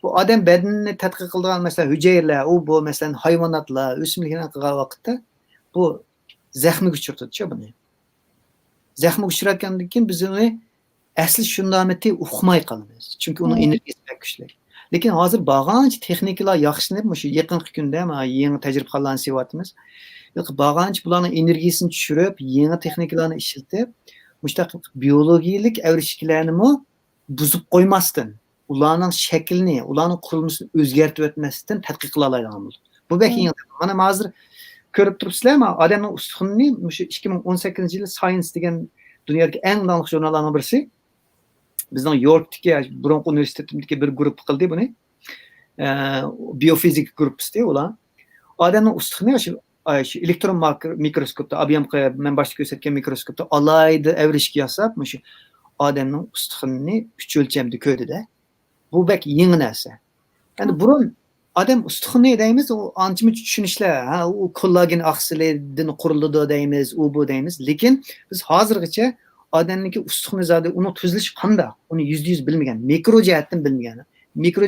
bu odam badanini tadqiq qiladigan masalan hujayralar, bu masalan hayvonotlar, o'simliklar qilgan vaqtda bu zaxmiga uchratadi buni. Zaxmiga uchratgandan keyin biz uni asli shunday uqmay qolamiz. Chunki uning energiyasi kuchli. Lekin hozir bag'ancha texnikalar yaxshilanib, shu yaqinqi kunda yangi tajribalarni sevyapmiz. Bag'ancha bularning energiyasini tushirib, yangi texnikalarni ishlatib, mushtaq biologiyalik avrishkilarni buzib qo'ymasdan, ularning shaklini, ularning qurilmasini o'zgartirib o'tmasdan tadqiq qila oladigan. Bu belki mana hozir ko'rib turibsizlarmi? Odamning ustunini shu 2018-yil Science degan dunyodagi eng nomli jurnallarning birisi bizning Yorkdagi Bronx universitetidagi bir guruh qildi buni. Biofizik guruhi ular. Odamning ustuni shu elektron mikroskopda, abiyamqa men boshda ko'rsatgan mikroskopda alayda avrishga yasab, shu odamning ustunini 3 o'lchamda ko'rdida. Bu belki yangi narsa. Endi burun adam ustuni deymiz, u ancha tushunishlar, u kollagen oqsillardan quriladi deymiz, u bu deymiz. Lekin biz hozirgacha odamniki ustuni zodi uni tuzilishi qanday? Uni %100 bilmagan, mikro jihatdan bilmagan. Mikro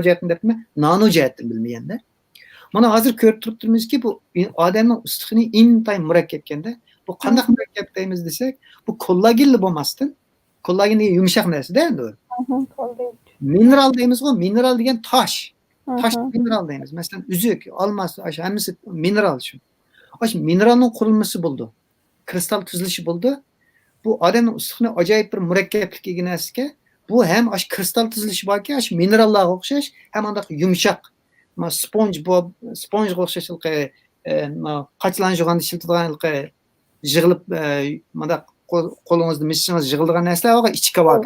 jihatdan debmi? Nano jihatdan bilmaganda. Mana hozir ko'rib turibmizki, bu odamning ustuni intay murakkab ekanda, bu qanday murakkab deymiz desak, bu kollagenli bo'lmasdan, kollagen yumshoq narsa-da endi. Mineral deymiz-ku, mineral degan tosh. Tosh mineral deymiz. Masalan, uzuk, olmos, hammasi mineral shu. Shu mineralning qurilmasi bo'ldi. Kristal tuzilishi bo'ldi. Bu odamning ustuni ajoyib bir murakkablikka ega narsaga, bu ham kristal tuzilishi borki, minerallarga o'xshash, ham undaq yumshoq, sponjga o'xshash qachlan yig'anda ishlatadigan yig'ilib, mana qo'lingizda mishingiz yig'iladigan narsalar ichga bor.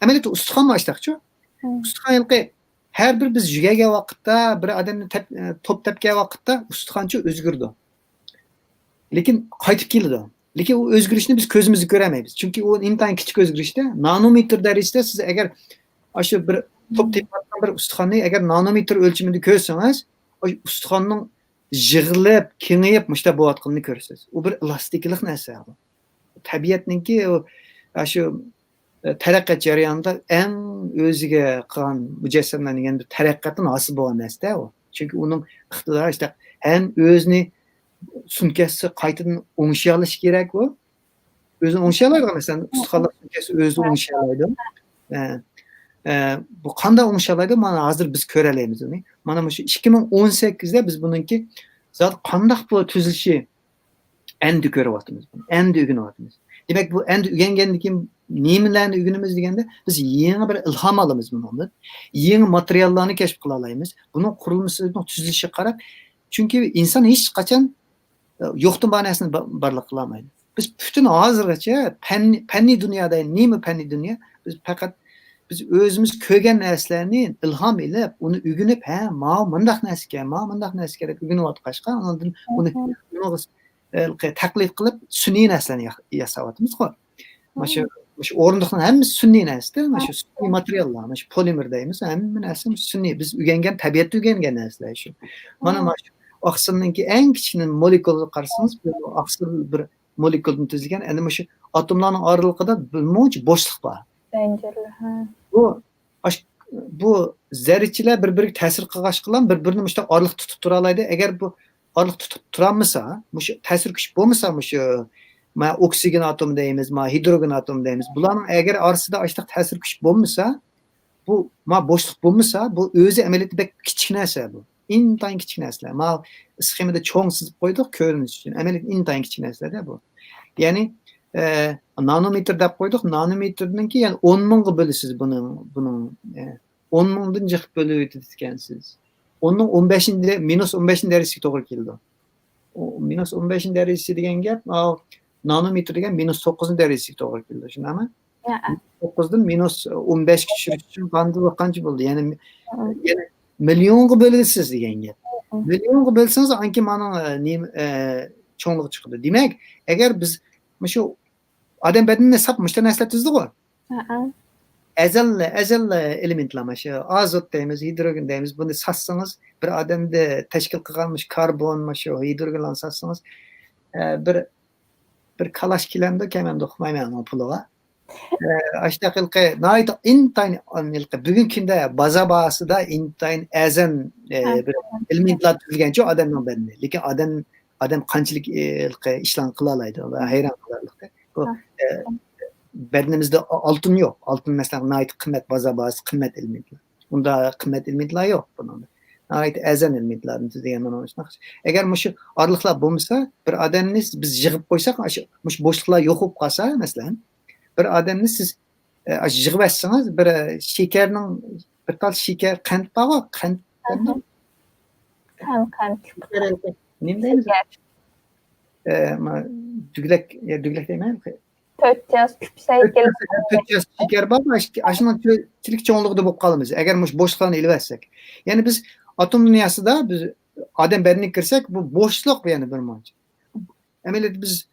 Amaliyotda ustixon mashtaqchi. Ustixon har bir biz yugagan vaqtda, bir odamni top tepgan vaqtda ustixonchi o'zgardi. Lekin qaytib keldi. Lekin u o'zgarishni biz ko'zimizga ko'ramaymiz. Chunki u intayin kichik o'zgarishda, nanometr darajada siz agar shu bir top tepgan bir ustixonni agar nanometr o'lchimida ko'rsangiz, ustixonning yig'ilib, kengayib mushta bo'layotganini ko'rasiz. U bir elastiklik narsa. Tabiatningki shu taraqqiyot jarayonida eng o'ziga qilgan mujassamlangan bir taraqqiyotdan hosil bo'lgan narsa u. Chunki uning iqtidori ham o'zini sumkasi qaytadan o'ngshay olishi kerak u. O'zini o'ngshay oladi, masalan, ustixonlar sumkasi o'zini o'ngshay oladi. Bu qanday o'ngshay oladi? Mana hozir biz ko'ra olamiz uni. Mana shu 2018da biz buningki zot qanday bu tuzilishi endi ko'ryapmiz. Endi o'rganyapmiz. Demak, bu endi o'rgangandan keyin nimalarni o'rganamiz deganda, biz yangi bir ilhom olamiz bundan. Yangi materiallarni kashf qila olamiz. Buning qurilmasining tuzilishiga qarab, chunki inson hech qachon yo'qdan bor narsani barliq qila olmaydi. Biz bütün hozirgacha fanniy dunyoda, nima fanniy dunyo, biz faqat biz özümüz kögen narsalarni ilhom ilib, uni ügünüp, ha, mundaq narsa deb ügünüp atqashqa, ondan uni taqlid qilib sun'iy narsalarni yasavyapmiz-ku. Mana shu o'rindiqning hammasi sun'iy narsa, mana shu sun'iy materiallar, mana shu polimer deymiz, hamma narsa sun'iy. Biz o'rgangan, tabiatda o'rgangan narsalar shu. Mana shu oqsilninki eng kichkina molekulaga qarasangiz, bu oqsil bir molekuldan tuzilgan, endi mana shu atomlarning oralig'ida bir bo'shliq bor. Zincirli. Bu zarrachilar bir-biriga ta'sir qilg'ashqilan bir-birini mushta orliq tutib tura oladi. Agar bu orliq tutib turolmasa, shu ta'sir kuch bo'lmasa, shu ma oksigen atom deymiz, ma hidrogen atom deymiz. Bularning agar orasida ashta ta'sir kuch bo'lmasa, bu ma bo'shliq bo'lmasa, bu o'zi amaliyotda kichik narsa bu. Intayin kichik narsalar. Ma sxemada cho'ng sizib qo'ydik ko'rinish uchun. Amaliyotda intayin kichik narsalar bu. Ya'ni nanometr deb qo'ydik. Nanometrninki ya'ni 10 mingga bo'lasiz buning 10 mingdan jiq bo'lib o'tgansiz. 10ning 15 minus 15 darajasiga to'g'ri keldi. Minus 15 darajasi degan gap, nanometr degan minus 9 darajasiga to'g'ri keldi. Shundaymi? 9dan minus 15 ga tushirish uchun qancha bo'ldi? Ya'ni millionga bo'lasiz degan gap. Millionga bo'lsangiz, anki mana cho'ngligi chiqdi. Demak, agar biz shu odam badanini sap mushta narsalar tuzdi-ku. Azal elementlar, shu azot deymiz, hidrogen deymiz. Buni satsangiz, bir odamda tashkil qilganmish karbon, shu hidrogenlarni satsangiz, bir kalash kilamda kamanda uqmayman puliga. Ashta qilqa nayt intayin bugungi kunda baza bahasida intayin azan bir elementlar tuzilgancha odamning badani. Lekin odam qanchalik ishlarni qila oladi va hayron qolarlik. Bu bedenimizde altın yok. Altın mesela nait kıymet baza bazı kıymet elementler. Bunda kıymet elementler yok bunun. Nait ezen elementlerini tüzleyen onu anlaşmak. Eğer şu aralıklar bulmuşsa bir adamınız biz yığıp koysak, şu boşluklar yok olup kalsa mesela bir adamınız siz yığıp etсеңiz bir şekerinin bir tal şeker kent bağı kent ne diyeyim? Düglek değil mi? Tötçəs, küpsək gəlib. Tötçəs şeker var mı? Aşının çilik çoğunluğu da bu qalımız. Eğer boşluğunu ilivərsək. Yani biz atom dünyasında biz adam bərinə girsək bu boşluq yani bir manca. Əməliyyat biz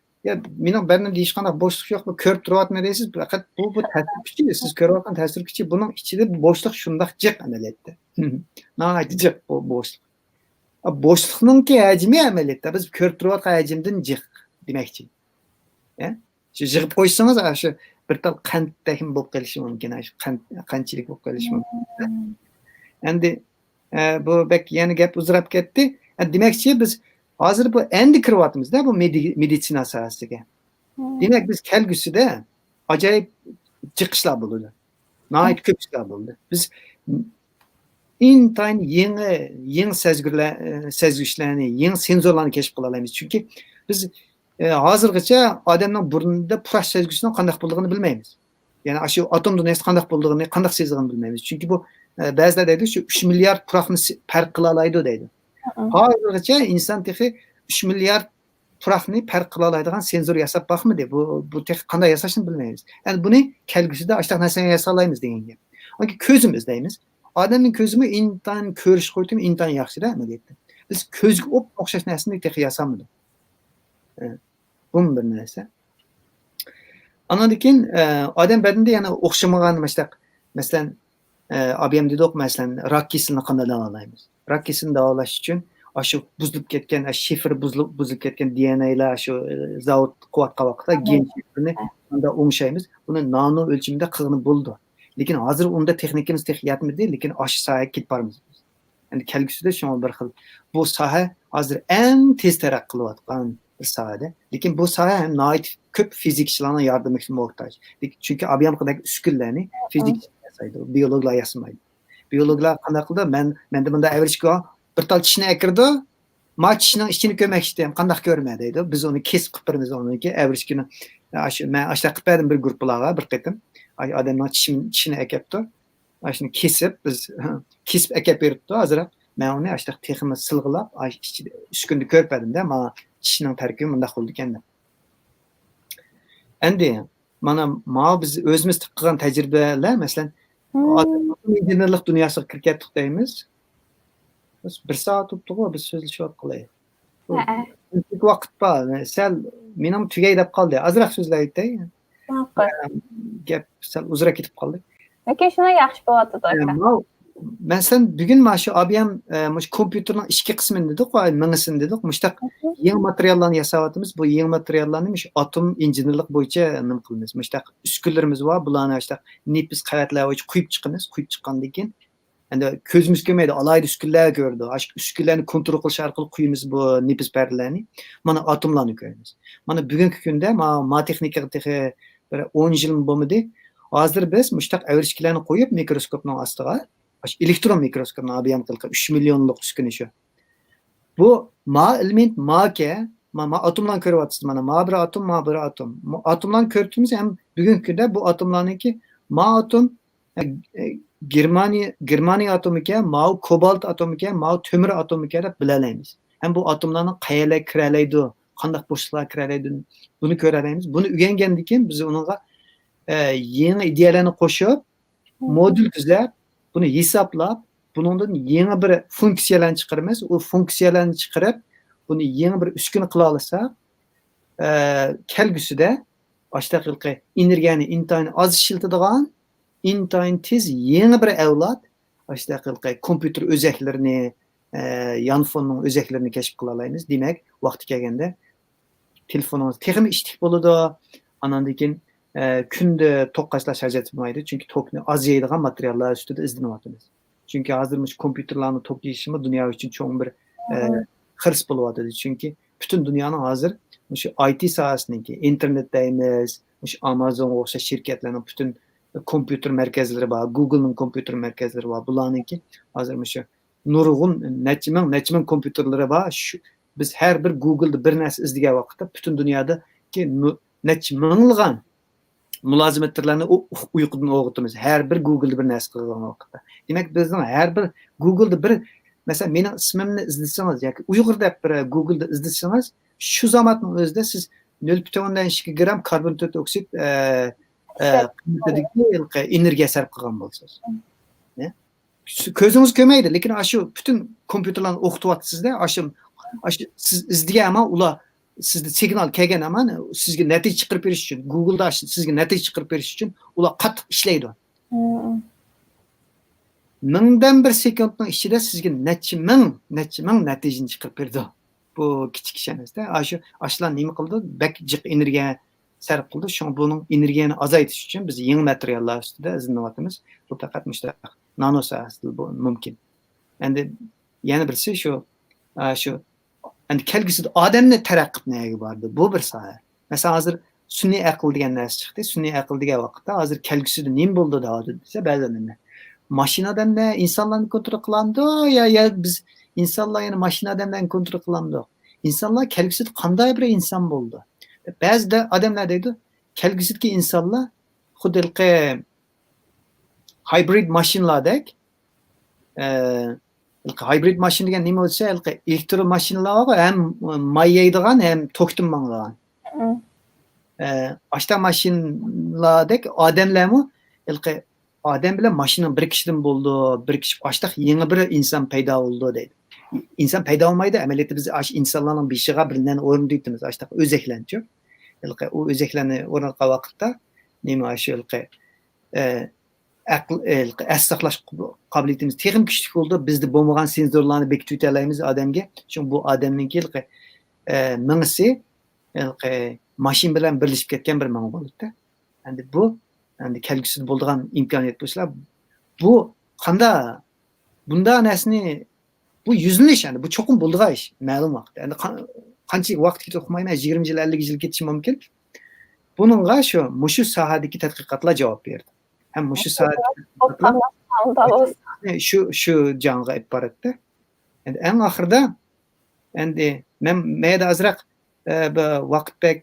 benim benim deyişkanda boşluk yok mu? Kör duruat ne deysiz? Fakat bu təsir küçük. Siz kör olkan təsir küçük. Bunun içinde boşluk şundaq cıq əməliyyatda. Nəhayət cıq bu boşluk. Boşluğun ki həcmi əməliyyatda biz kör duruat həcmdən cıq demək üçün. Şu yığıp koysanız şu bir tal qanddakim bo'lib qolishi mumkin. Shu qanchalik bo'lib qolishi mumkin. Endi bu bek yana gap uzrab ketdi. Demakchi biz hozir bu endi kiryapmizda bu meditsina sohasiga. Demak biz kelgusida ajoyib chiqishlar bo'ladi. Nihoyat ko'p ishlar bo'ldi. Biz intayin yangi sezgichlarni, yangi senzorlarni kashf qila olamiz. Chunki biz hozirgacha odamning burnida purash sezgisini qanday bo'lganini bilmaymiz. Ya'ni shu atom dunyosida qanday bo'lganini, qanday sezganini bilmaymiz. Chunki bu ba'zilar deydi, shu 3 milliard puraqni farq qila oladi deydi. Hozirgacha inson texi 3 milliard puraqni farq qila oladigan senzor yasab baxmidi. Bu tex qanday yasashni bilmaymiz. Ya'ni buni kelgusida ashta narsani yasalaymiz degan gap. Yoki ko'zimiz deymiz. Odamning ko'zimi intan ko'rish qo'ydim, intan yaxshi-da amaliyotda. Biz ko'zga o'xshash narsani tex yasamadi. Bu bir narsa. Andan keyin odam badanida yana o'xshamagan masalan ABM dedik masalan rak kasalini qanday davolaymiz? Rak kasalini davolash uchun shu buzilib ketgan, shifr buzilib ketgan DNAlar shu zavod quvvatqa vaqtda gen shifrini unda o'ngshaymiz. Buni nano o'lchimda qilib bo'ldi. Lekin hozir unda texnikamiz yetmadi, lekin shu sohaga ketib boramiz. Endi kelgusida shu bir xil bu soha hozir eng tez taraqqi qilayotgan bir sohada. Lekin bu soha ham nihoyat ko'p fizikchilarning yordamiga muhtoj. Chunki abyamdagi uskunlarni fizikchilar yasaydi, biologlar yasamaydi. Biologlar qanday qildi? Menda bunda avrishga bir tal tishni akirdi, ma tishning ichini ko'mak istayam, qanday ko'rmaydi deydi. Biz uni kesib qilib uniki avrishkini men ashta qilib berdim bir guruhlarga bir qatim. Odamning tishini akapdi. Shuni kesib biz kesib akab beribdi hozir. Men uni ashta texmi silg'ilab, uskunni ko'rpadimda, men tishning tarkibi bunday bo'ldi ekan. Endi mana biz o'zimiz qilgan tajribalar, masalan, atom injenerlik dünyasına kirib ketdik deymiz. Biz 1 saat o'tdi-ku, biz so'zlashyapqilay. Bir vaqt bor. Sal menim tugay deb qoldi. Azroq so'zlay aytay. Gap sal uzra ketib qoldi. Lekin shuna yaxshi bo'lyapti aka. Ben sen bugün maşı abiyam kompüterning ichki qismini dedik, mingisini dedik. Muştaq yeni materiallarni yasayapmiz. Bu yeni materiallarni atom injenerlik bo'yicha nim qilamiz. Muştaq uskunlarimiz var. Bularni muştaq nepis qavatlar bo'yicha quyib chiqamiz. Quyib chiqqandan keyin endi ko'zimiz ko'rmaydi, alayda uskunlar ko'rdi. Uskunlarni kontrol qilish orqali quyamiz bu nepis pardalarni. Mana atomlarni ko'ramiz. Mana bugungi kunda ma texnikaga bir 10 yil bo'lmadi. Hozir biz muştaq avrishkilarni qo'yib mikroskopning ostiga elektron mikroskopni abiyam qilib 3 millionlik uskuna shu. Bu element make atomlarni ko'ryapsiz mana bir atom bir atom. Atomlarni ko'rdimiz ham bugungi kunda bu atomlarniki atom Germaniya atomiga, kobalt atomiga, temir atomiga deb bilalaymiz. Hem bu atomlarning qayerga kiralaydi, qanday bo'shliqlar kiralaydi, buni ko'ralaymiz. Buni o'rgangandan keyin biz unga yangi ideyalarni qo'shib, modul tuzlab, bunu hesaplab, bundan yeni bir funksiyalarni chiqaramiz. O funksiyalarni chiqarib, bunu yeni bir uskuna qila olsak, kelgusida boshqa qilqi energiyani intayin oz ishlatadigan, intayin tez yeni bir avlod boshqa qilqi kompyuter o'zaklarini, yanfonning o'zaklarini kashf qila olamiz. Demak, vaqti kelganda telefoningiz texnik ishlik bo'ladi. Andan keyin kunda to'qqaslash hojat bo'lmaydi, chunki tokni azaydigan materiallar ustida izlanyapmiz. Chunki hozirmish kompyuterlarni tok yeyishimi dunyo uchun cho'ng bir xirs bo'lyapti. Chunki butun dunyoning hozir shu IT sohasiniki, internetdaymiz, shu Amazon o'xshash shirkatlarning butun kompyuter markazlari bor, Google'ning kompyuter markazlari bor. Bularniki hozir shu nurg'un necha ming kompyuterlari bor. Biz har bir Google'da bir narsa izlagan vaqtda butun dunyodagi necha minglagan mulozimatlarni uyqudan o'g'itimiz. Har bir Google'da bir narsa qilgan vaqtda. Demak, bizning har bir Google'da bir mesela mening ismimni izlasangiz yoki Uyg'ur deb bir Google'da izlasangiz, shu zamonning o'zida siz 0.2 gram karbon oksid energiya sarf qilgan bo'lsangiz. Ko'zingiz ko'rmaydi, lekin shu butun kompyuterlarni o'qityapsizda, siz izlagan ama ular sizde signal kelgan ama sizga natija chiqarib berish uchun, Google'da sizga natija chiqarib berish uchun ular qattiq ishlaydi. Mingdan bir sekundning ichida sizga necha ming natijani chiqarib berdi. Bu kichik ish emasda. Ashlar nima qildi? Bak jiq energiya sarf qildi. Shu buning energiyani azaytish uchun biz yangi materiallar ustida izlanyapmiz. Bu faqat nano sohasida mumkin. Endi yana birisi shu endi kelgusida odamni taraqqib nega bordi? Bu bir soha. Masalan, hozir sun'iy aql degan narsa chiqdi. Sun'iy aql degan vaqtda hozir kelgusida nima bo'ldi desa ba'zan Maşinadan ne insanlarni kontrol qilamiz ya biz insanlar yani maşinadan kontrol qilamiz. İnsanlar kelgusida qanday bir inson bo'ldi. Ba'zida odamlar deydi, kelgusidagi insonlar xuddi hybrid mashinalardek hybrid mashina degan nima bo'lsa, elektron mashinalar bor, ham mayyaydigan, ham tokdan manglagan. Ashta mashinalardek odamlarmi Adem bilen maşının bir kişiden buldu, bir kişi açtık yeni bir insan peyda oldu deydi. İnsan peyda olmaydı, ameliyatı biz insanların bir şeye birinden orun deydiğimiz açtık özeklenci. O özeklerini orun vakitte neymi aşı esnaklaş kabiliyetimiz teknik kişilik oldu. Biz de bombagan senzorlarını bekitip alayımız ademge. Çünkü bu ademnin ki mingisi maşin bilen birleşip ketken bir ming oldu. Yani bu yani kelgusida bo'lgan imkoniyat bo'lsa, bu qanday bunda narsani bu yuzlanish, yani bu cho'qim bo'lgan ish, ma'lum vaqt. Endi qancha vaqt ketib qo'ymaydi, 20 yil, 50 yil ketishi mumkin. Buningga mushu sohadagi tadqiqotlar javob berdi. Ham mushu sohada shu jonga olib boradi. Endi eng oxirida endi men mayda azroq vaqt bek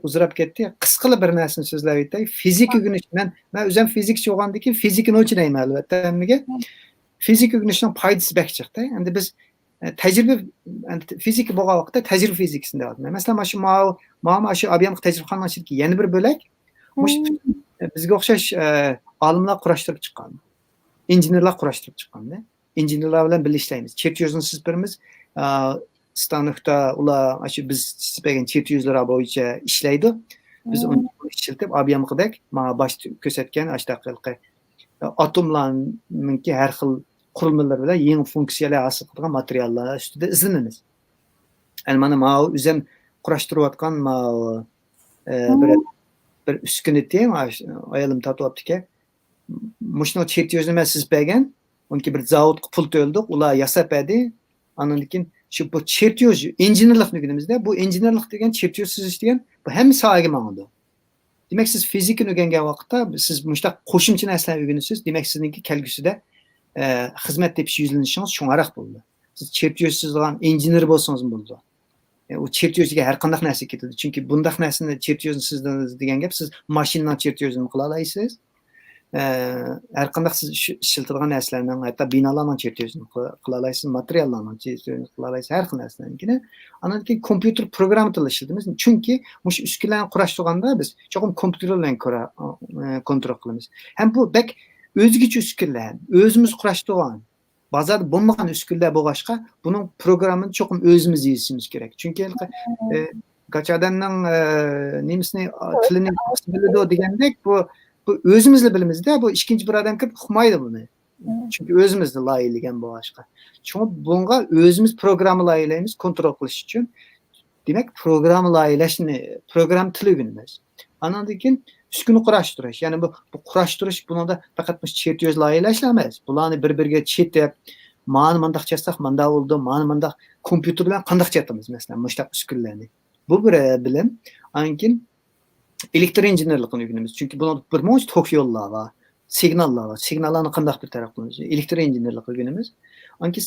uzrab ketdi. Qisqalar bir narsani so'zlab aytay. Fizik o'rganishdan men o'zim fizikchi bo'lgandan keyin fizikni o'rganayman albatta. Nimaga? Fizik o'rganishning foydasi bek chiqdi. Endi biz tajriba fizik bo'lgan vaqtda tajriba fizikasini deyapman. Masalan, shu abiyam tajribaxonachilik yana bir bo'lak. bizga o'xshash olimlar kurashtirib chiqqan, injenerlar kurashtirib chiqqanda, injenerlar bilan birga ishlaymiz. Chet yuzini siz birimiz Stanokda ular shu biz istagan chet yuzlar bo'yicha ishlaydi. Biz uni ishlatib, ob'yamqidek, mana boshda ko'rsatgan ashtaqilqi atomlarninki har xil qurilmalar bilan yangi funksiyalar hosil qilgan materiallar ustida izlanamiz. Mana o'zim kurashtirayotgan bir uskunati ayolim topyaptiki. Mushno chet yuzini siz bergan, unki bir zavodga pul to'ldik, ular yasab berdi. Andan keyin shu bu chet yuz injenerlik deganimizda, bu injenerlik degan chet yuz sizish degan bu hamma sohaga ma'noda. Demak, siz fizikani o'rgangan vaqtda siz mushtaq qo'shimcha narsalarni o'rganasiz. Demak, sizningki kelgusida xizmat tepish yuzlanishingiz shungaroq bo'ldi. Siz chet yuzsizgan injener bo'lsangiz bo'ldi. U chet yuziga har qanday narsa ketadi. Chunki bundaq narsani chet yuzni sizdan degan gap, siz mashinadan chet yuzini qila olasiz. Har qanday siz ishlatadigan narsalardan, hatto binolardan chet yuzini qila olasiz, materiallardan chet yuzini qila olasiz, har xil narsalarni. Andan keyin kompyuter programmalarini ishlatamiz. Chunki mush uskunlarni kurashtirganda biz cho'qim kompyuter bilan kontrol qilamiz. Ham bu bak o'zgacha uskunlar, o'zimiz kurashtirgan, bozorda bo'lmagan uskunlar bo'lg'ashqa, buning programmini cho'qim o'zimiz yozishimiz kerak. Chunki qachadanning nemisni tilini biladi degandek, bu o'zimizla bilimizda, bu ikkinchi bir odam kirib uqmaydi buni. Chunki o'zimizda loyilagan bo'lg'ashqa. Chunki bunga o'zimiz programmalaymiz kontrol qilish uchun. Demak, programmalayishni, program tili o'rganamiz. Andan keyin uskuni kurashtirish, ya'ni bu kurashtirish bunida faqat chet yuz loyilash emas. Bularni bir-biriga chetlab, mana chaqsaq, manda bo'ldi, mana kompyuter bilan qanday chetamiz, masalan, mushtaq uskunlarni. Bu bir bilim. Andan keyin elektr injenerlikni o'rganamiz. Chunki bunda bir mo'j tok yo'llar va signallar va signallarni qanday bir taraf qilamiz. Elektr injenerlik o'rganamiz. Anki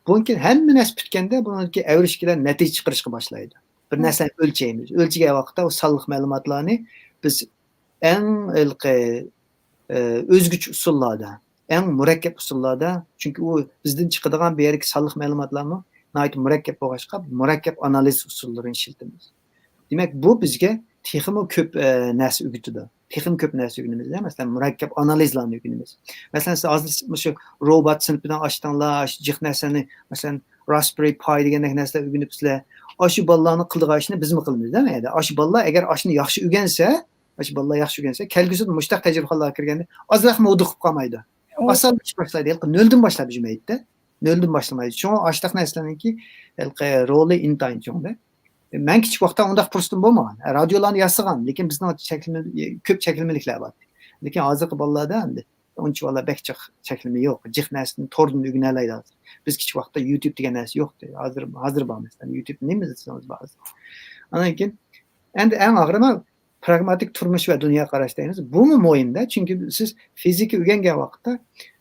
bunki hamma narsa bitganda buniki avrishkilar natija chiqarishga boshlaydi. Bir narsani o'lchaymiz. O'lchagan vaqtda o sonliq ma'lumotlarni biz eng o'zguch usullarda, eng murakkab usullarda, chunki u bizdan chiqadigan bu yerga sonliq ma'lumotlarni nayt murakkab bo'lg'ashqa, murakkab analiz usullarini ishlatamiz. Demak, bu bizga texmi ko'p narsa o'rgatadi. Texmi ko'p narsa o'rganamiz. Masalan, murakkab analizlarni o'rganamiz. Masalan, siz hozir shu robot sinfidan ochdanlar, jiq narsani, masalan, Raspberry Pi degan narsalar o'rganibsizlar. Shu bolalarni qildigan ishni biz mi qilamiz, demaydi. Shu bolalar agar ashni yaxshi o'rgansa, kelgusida mushtaq tajribalarga kirganda ozroqmi o'qib qolmaydi. Asal boshlaydi, noldan boshlab yurmaydi-da. Noldan boshlamaydi. Chunki ashtaq narsalarniki roli intayin cho'ngda. Men kichik vaqtda undaq fursat bo'lmagan. Radiolarni yasagan, lekin bizning ko'p chekilmaliklar bor. Lekin hozirgi bolalarda endi uncha valla bekchiq cheklimi yo'q. Jiq narsani to'rdan o'rganalaydi. Biz kichik vaqtda YouTube degan narsa yo'qdi. Hozir bor masalan. YouTube nima desangiz bor. Andan keyin endi eng og'rima pragmatik turmush va dunyo qarashdaymiz. Bu muhimda, chunki siz fizika o'rgangan vaqtda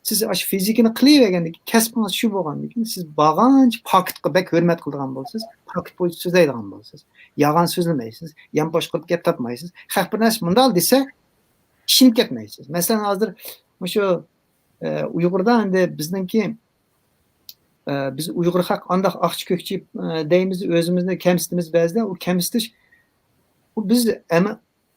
siz shu fizikani qilavergandek kasbingiz shu bo'lgandan keyin siz bag'anch paketga bek hurmat qilgan bo'lsangiz, paket bo'yicha so'zlaydigan bo'lsangiz, yolg'on so'zlamaysiz, yamposh qilib gap topmaysiz. Har bir narsa bunday desa ishinib ketmaysiz. Masalan, hozir shu Uyg'urda endi bizningki biz Uyg'ur xalq andaq oqchi ko'kchi deymiz, o'zimizni kamsitimiz ba'zida, u kamsitish bu biz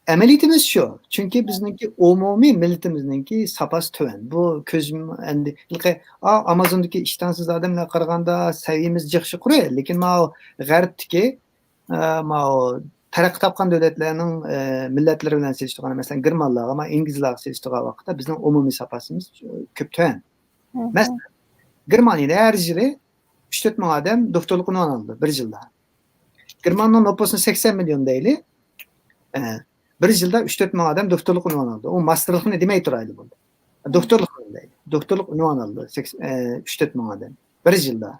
amaliyatimiz shu. Chunki bizningki umumiy millatimizningki sapasi tuvan. Bu ko'zim endi Amazondagi ishtonsiz odamlar qaraganda saviyamiz jiqshi qurey, lekin g'arbdagi taraqqi topgan davlatlarning millatlari bilan selishtirganda, masalan, germanlar va inglizlar selishtirgan vaqtda bizning umumiy sapasimiz ko'p tuvan. Masalan, Germaniyada har yili 3-4 ming odam doktorlik unvoni oldi bir yilda. Germaniyaning nüfusi 80 million deyli. Bir yilda 3-4 ming odam doktorlik unvoni oldi. U masterlikni demay turaydi bo'ldi. Doktorlik unvoni oldi 3-4 ming odam bir yilda.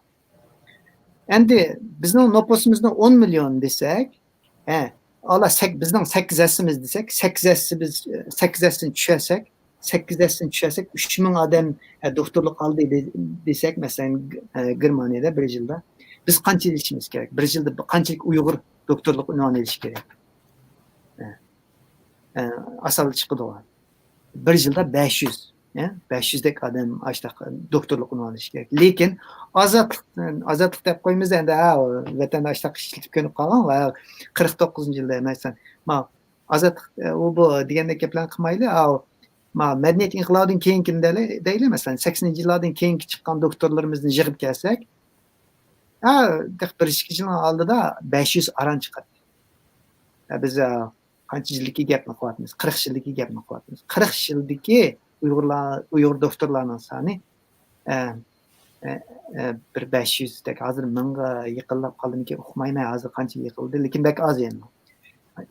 Endi bizning nüfusimizni 10 million desak, bizning 8 yassimiz desak, 8 yassini tushirsak, 3 ming odam doktorlik oldi desak, masalan, Germaniyada bir yilda biz qancha ishimiz kerak? Bir yilda qanchalik Uyg'ur doktorlik unvoni olishi kerak? Asal chiqdi. Bir yilda 500, 500 dek odam ashtaq doktorlik unvoni olishi kerak. Lekin ozodlik deb qo'yamiz endi, vatandoshlik ishlatib ko'nib qolgan va 49-yilda masalan, azat bu degandek gaplarni qilmaylik. Madaniyat inqilobidan keyingi deylik, masalan 80 yillardan keyingi chiqqan doktorlarimizni yig'ib kelsak, bir ikki yilning oldida 500 aran chiqadi. Biz qancha yillikki gapni qilyapmiz? 40 yillikki gapni qilyapmiz. 40 yildagi Uyg'ur doktorlarning soni bir 500 dek hozir 1000ga yaqinlab qoldimki, uqmayman hozir qancha yiqildi, lekin bak oz endi.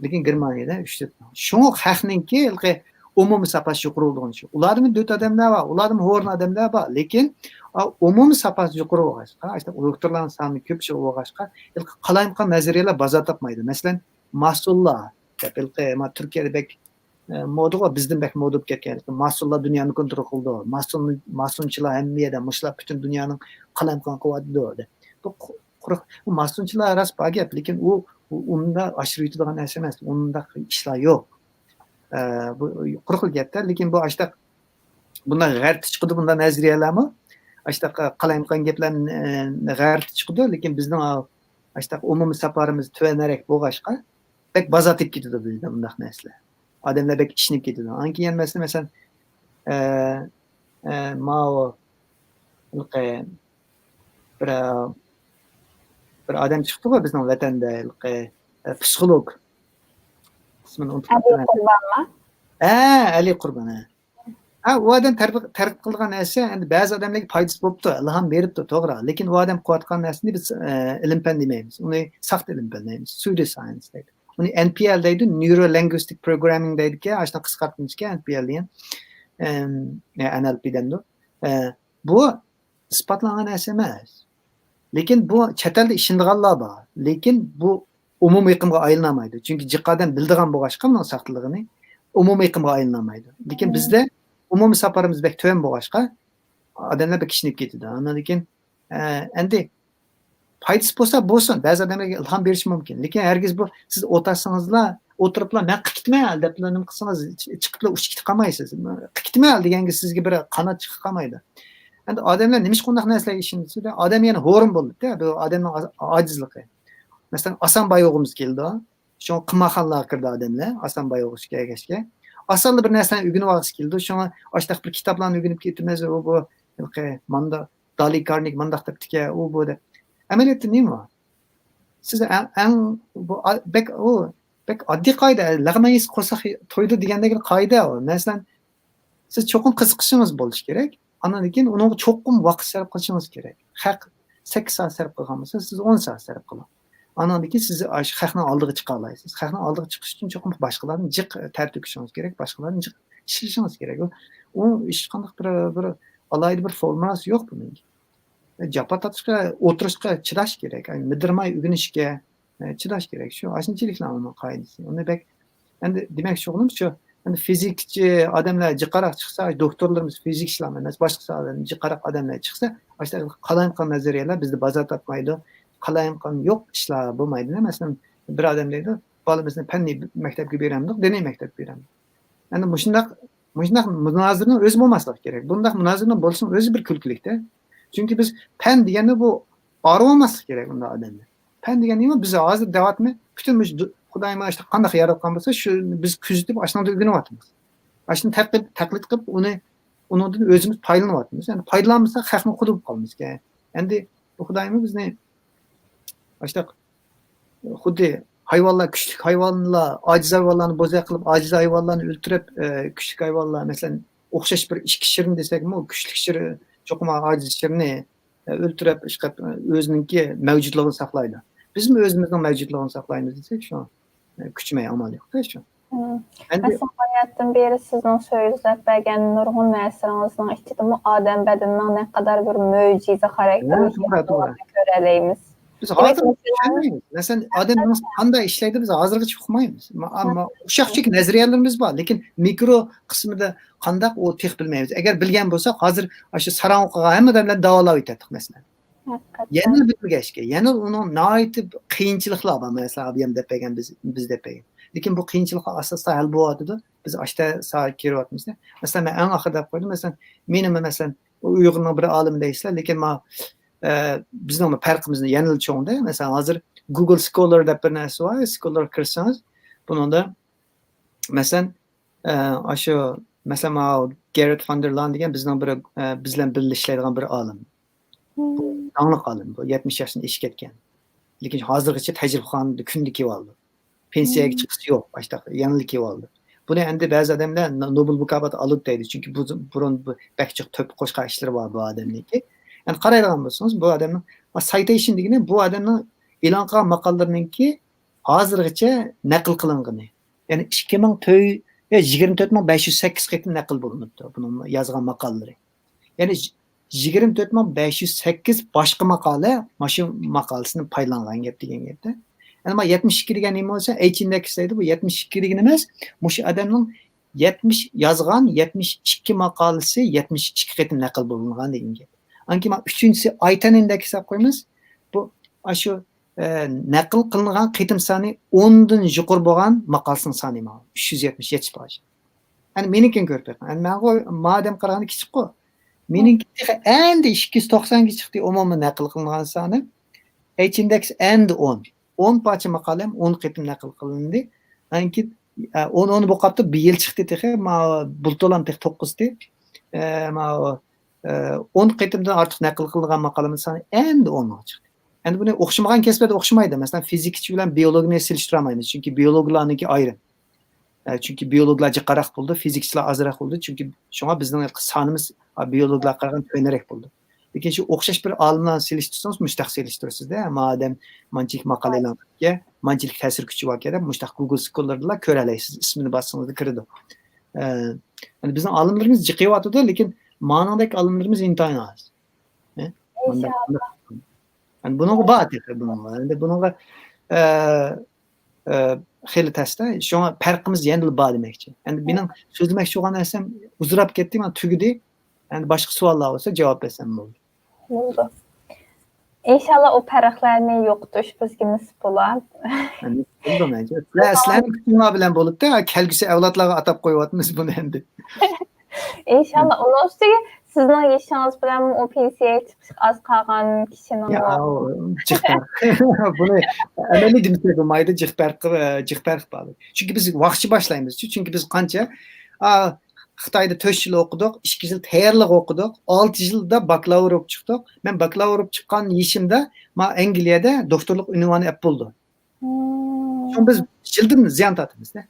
Lekin Germaniyada 3-4. Şunu haqninki ilqi umumiy sapasi yuqori bo'lgan shu. Ularning 4 odamlar bor, ularning o'rni odamlar bor, lekin umumiy sapasi yuqori bo'lg'achqa, işte doktorlarning soni ko'p bo'lg'achqa, ilqi qalayimqan nazariyalar baza topmaydi. Masalan, mas'ullar deb ilqi Turkiyada bek moda bizdan bek moda bo'lib ketgan. Mas'ullar dunyoni kontrol qildi. Mas'ulchilar hamma yerda, mushlar butun dunyoning qalayimqan qilyapti. Bu quruq mas'ulchilar ras bor gap, lekin unda aşırı yutadigan narsa emas, unda ishlar yo'q. Bu quruq gapda, lekin bu ashta bundan g'arib chiqdi, bundan nazariyalarmi? Ashta qalayimqan gaplar g'arib chiqdi, lekin bizning ashta umumiy safarimiz tuvanaraq bo'lg'achqa, bek bazatib ketdi bizda bundaq narsalar. Odamlar bek ishinib ketdi. Anki yana masalan mao bir odam chiqdi-ku bizning vatanda, psixolog. İsmini unutib qoldim. Ali Qurbon. U odam targ'ib qilgan narsa endi ba'zi odamlarga foydasi bo'libdi, ilhom beribdi, to'g'ri. Lekin u odam qilayotgan narsani biz ilm fan demaymiz. Uni saxt ilm fan deymiz, pseudo science deydi. Uni NPL deydi, Neuro Linguistic Programming deydi-ki, ashuna qisqartishga NPL degan. NLP dendi. Bu isbotlangan narsa emas. Lekin bu chet elda ishindiganlar bor. Lekin bu umumiy yiqimga aylanmaydi. Chunki jiqqadan bildigan bo'lg'achqa buning saxtligini umumiy yiqimga aylanmaydi. Lekin bizda umumiy safarimiz bek to'yin bo'lg'achqa odamlar bek ishinib ketadi. Lekin endi foydasi bo'lsin. Ba'zi odamlarga ilhom berishi mumkin. Lekin hargiz bu siz o'tasingizlar, o'tiriblar, men qitmay deb nima qilsangiz chiqiblar uch ketib qolmaysiz. Qitmay deganga sizga bir qanot chiqib qolmaydi. Endi odamlar nima shunday narsalarga ishonsa, odam yana ho'rin bo'ldi-da, bu odamning ojizligi. Masalan, Asanbay o'g'imiz keldi. Shu qimmaxonlar kirdi odamlar, Asanbay o'g'ish kelgachga. Asalli bir narsani o'rganib olg'isi keldi. Shunga oshtaq bir kitoblarni o'rganib ketimiz, bu manda Dali Karnik mandaq debdiki, bu deb. Amaliyotda nima? Siz bu bek oddiy qoida, lag'mayis qo'sa to'ydi degandagi qoida u. Masalan, siz cho'qim qiziqishingiz bo'lishi kerak. Ana lekin uni cho'qim vaqt sarf qilishingiz kerak. Haq 8 soat sarf qilgan bo'lsa, siz 10 soat sarf qiling. Anadaki siz haqning oldiga chiqa olasiz. Haqning oldiga chiqish uchun cho'qim boshqalarni jiq tartibishingiz kerak, boshqalarni jiq ishlashingiz kerak. U ish qanday bir alayda bir formulasi yo'q buning. Japa tatishga, o'tirishga chidash kerak. Midirmay o'rganishga chidash kerak. Shu ashunchaliklarning qoidasi. Uni bek endi demak shug'ulim shu. Endi fizikchi odamlar jiqaroq chiqsa, doktorlarimiz fizikchilar emas, boshqa jiqaroq odamlar chiqsa, ashta qalayimqan nazariyalar bizda baza topmaydi. Qalayimqan yo'q ishlar bo'lmaydi. Masalan, bir odam deydi, bolamizni fanniy maktabga beramiz, diniy maktabga beramiz. Endi shundaq munozirani o'zi bo'lmasligi kerak. Bundaq munozirani bo'lsin o'zi bir kulkilikda. Chunki biz fan degani bu orib olmaslik kerak bunda odamlar. Fan degani nima? Biz hozir davatmi butun Xudoyim ashta qanday yaratgan bo'lsa, shu biz kuzatib ashunday o'rganyapmiz. Ashuni taqlid qilib, undan o'zimiz foydalanyapmiz. Endi foydalanmasa, xalqni qudib qolamiz. Endi bu Xudoyim bizni ashta xuddi hayvonlar, kuchli hayvonlar, ojiz hayvonlarni bo'zaq qilib, ojiz hayvonlarni o'ldirib, kuchli hayvonlar, masalan, o'xshash bir ishki shirin desakmi, kuchli shiri, cho'qim ojiz shirni o'ldirib, ishqab o'zininki mavjudligini saqlaydi. Biz mi o'zimizning mavjudligini saqlaymiz desak, shu kuchmay amal yo'q-da shu. Masalan, hayatdan beri sizning so'zlab bergan nurg'un narsalarning ichida bu odam badanining ne kadar bir mo'jiza xarakterli ko'ralaymiz. Biz hozir tushunmaymiz. Masalan, odam qanday ishlaydi biz hozirgacha uqmaymiz. Ammo o'sha-o'xshik nazariyalarimiz bor, lekin mikro qismida qandaq u tex bilmaymiz. Agar bilgan bo'lsak, hozir o'sha saranqoga hamma odamlar davolab o'tadi masalan. Yana bilgashga, yana uni noyitib qiyinchiliklar bor, masalan, ham deb bergan biz deb bergan. Lekin bu qiyinchiliklar asosda hal bo'lyapti. Biz ashta soat keryapmiz. Masalan, men eng oxirida qo'ydim, masalan, menimi masalan Uyg'urning bir olim deysizlar, lekin men bizning farqimizni yanada cho'ngda. Masalan, hozir Google Scholar deb bir narsa bor. Scholar kirsangiz, buningda Mesela aşu mesela Gerrit van der Laan degan bizning bir bizlan birga ishlaydigan bir olim. Bu dаңliq olim bu 70 yoshida ish ketgan. Lekin hozirgacha tajribaxonada kunda kelib oldi. Pensiyaga chiqishi yo'q, boshqa yangi kelib oldi. Buni endi ba'zi odamlar Nobel mukofoti olib deydi, chunki bu burun bakchiq to'p qo'shqa ishlari bor bu odamniki. Yani qaraydigan bo'lsangiz, bu odamning citation degani bu odamning e'lon qilgan maqollarininki hozirgacha naql qilingani. Yani 24.508 qitim naql bo'linibdi buning yozgan maqollari. Yani 24.508 boshqa maqola mana shu maqolasini paylangan gap degan gapda. Yani ama 72 degan nima bo'lsa, H index deydi, bu 72 degan emas, mush odamning 70 yozgan 72 maqolasi 72 qitim naql bo'lingan degan gap. Anki ma 3-chi Aytan index hisob qo'yamiz. Bu shu naql qilingan qitim soni 10 dan yuqori bo'lgan maqolasining soni ma 377 foiz. Yani menikin ko'rib beqing. Yani madem qaragani kichik-ku. Meniki endi 290 ga chiqdi umumiy naql qilingan soni. H index endi 10. 10 parça maqolam 10 qitim naql qilindi. Anki 10 bu qapti bir yil chiqdi texe, ma bultolan tex 9 di. Ma 10 qitimdan ortiq naql qilingan maqolaning soni endi 10 ga chiqdi. Endi buni o'xshamagan kasblarda o'xshamaydi. Masalan, fizikchi bilan biologni silishtirmaymiz, chunki biologlarniki ayrim. Çünkü biyologlarca qaraq buldu, fizikçiler azraq buldu. Çünkü şuna bizning sonimiz biyologlar qaragan tönerek buldu. Lekin shu o'xshash bir olimlarni selishtirsangiz, mushtaq selishtirasiz-da. Madem manchilik maqolalarga manchilik ta'sir kuchi bor ekan, mushtaq Google Scholar'da ko'ra olasiz. Ismini bossangizda kiradi. Yani bizning olimlarimiz jiqiyotdi, lekin ma'nodagi olimlarimiz intayin oz. Yani bunga ba'atiq bunga. Endi bunga xeyli təsdə. Şuna fərqimiz yəndə bor deməkçi. Yəni benim sözləməkçi olan nərsəm uzurab getdim, amma tügüdü. Yəni başqa suallar olsa cavab versəm olur. Oldu. İnşallah o fərqlərni yoxdur, bizə nisb olar. Yəni oldu məncə. Əslən kimə bilən olub da, kəlgüsü evlatlara atap qoyuvatmız bunu endi. İnşallah onun üstüge sizin yaşınız bilen o pensiyaya çıkmış az qalğan kişinin Ya cıqtar. Bunu əməli demək olmaydı, cıqtar bağlı. Çünki biz vaxtçı başlayımız. Çünki biz qancha Xitayda 4 yıl okuduq, 2 yıl tayyorlik okuduq, 6 yılda bakalavr okup çıktık. Ben bakalavr okup çıkan yaşımda ma Angliyada doktorluk ünvanı ep buldu. Sonra biz yıldım ziyan tatımız da.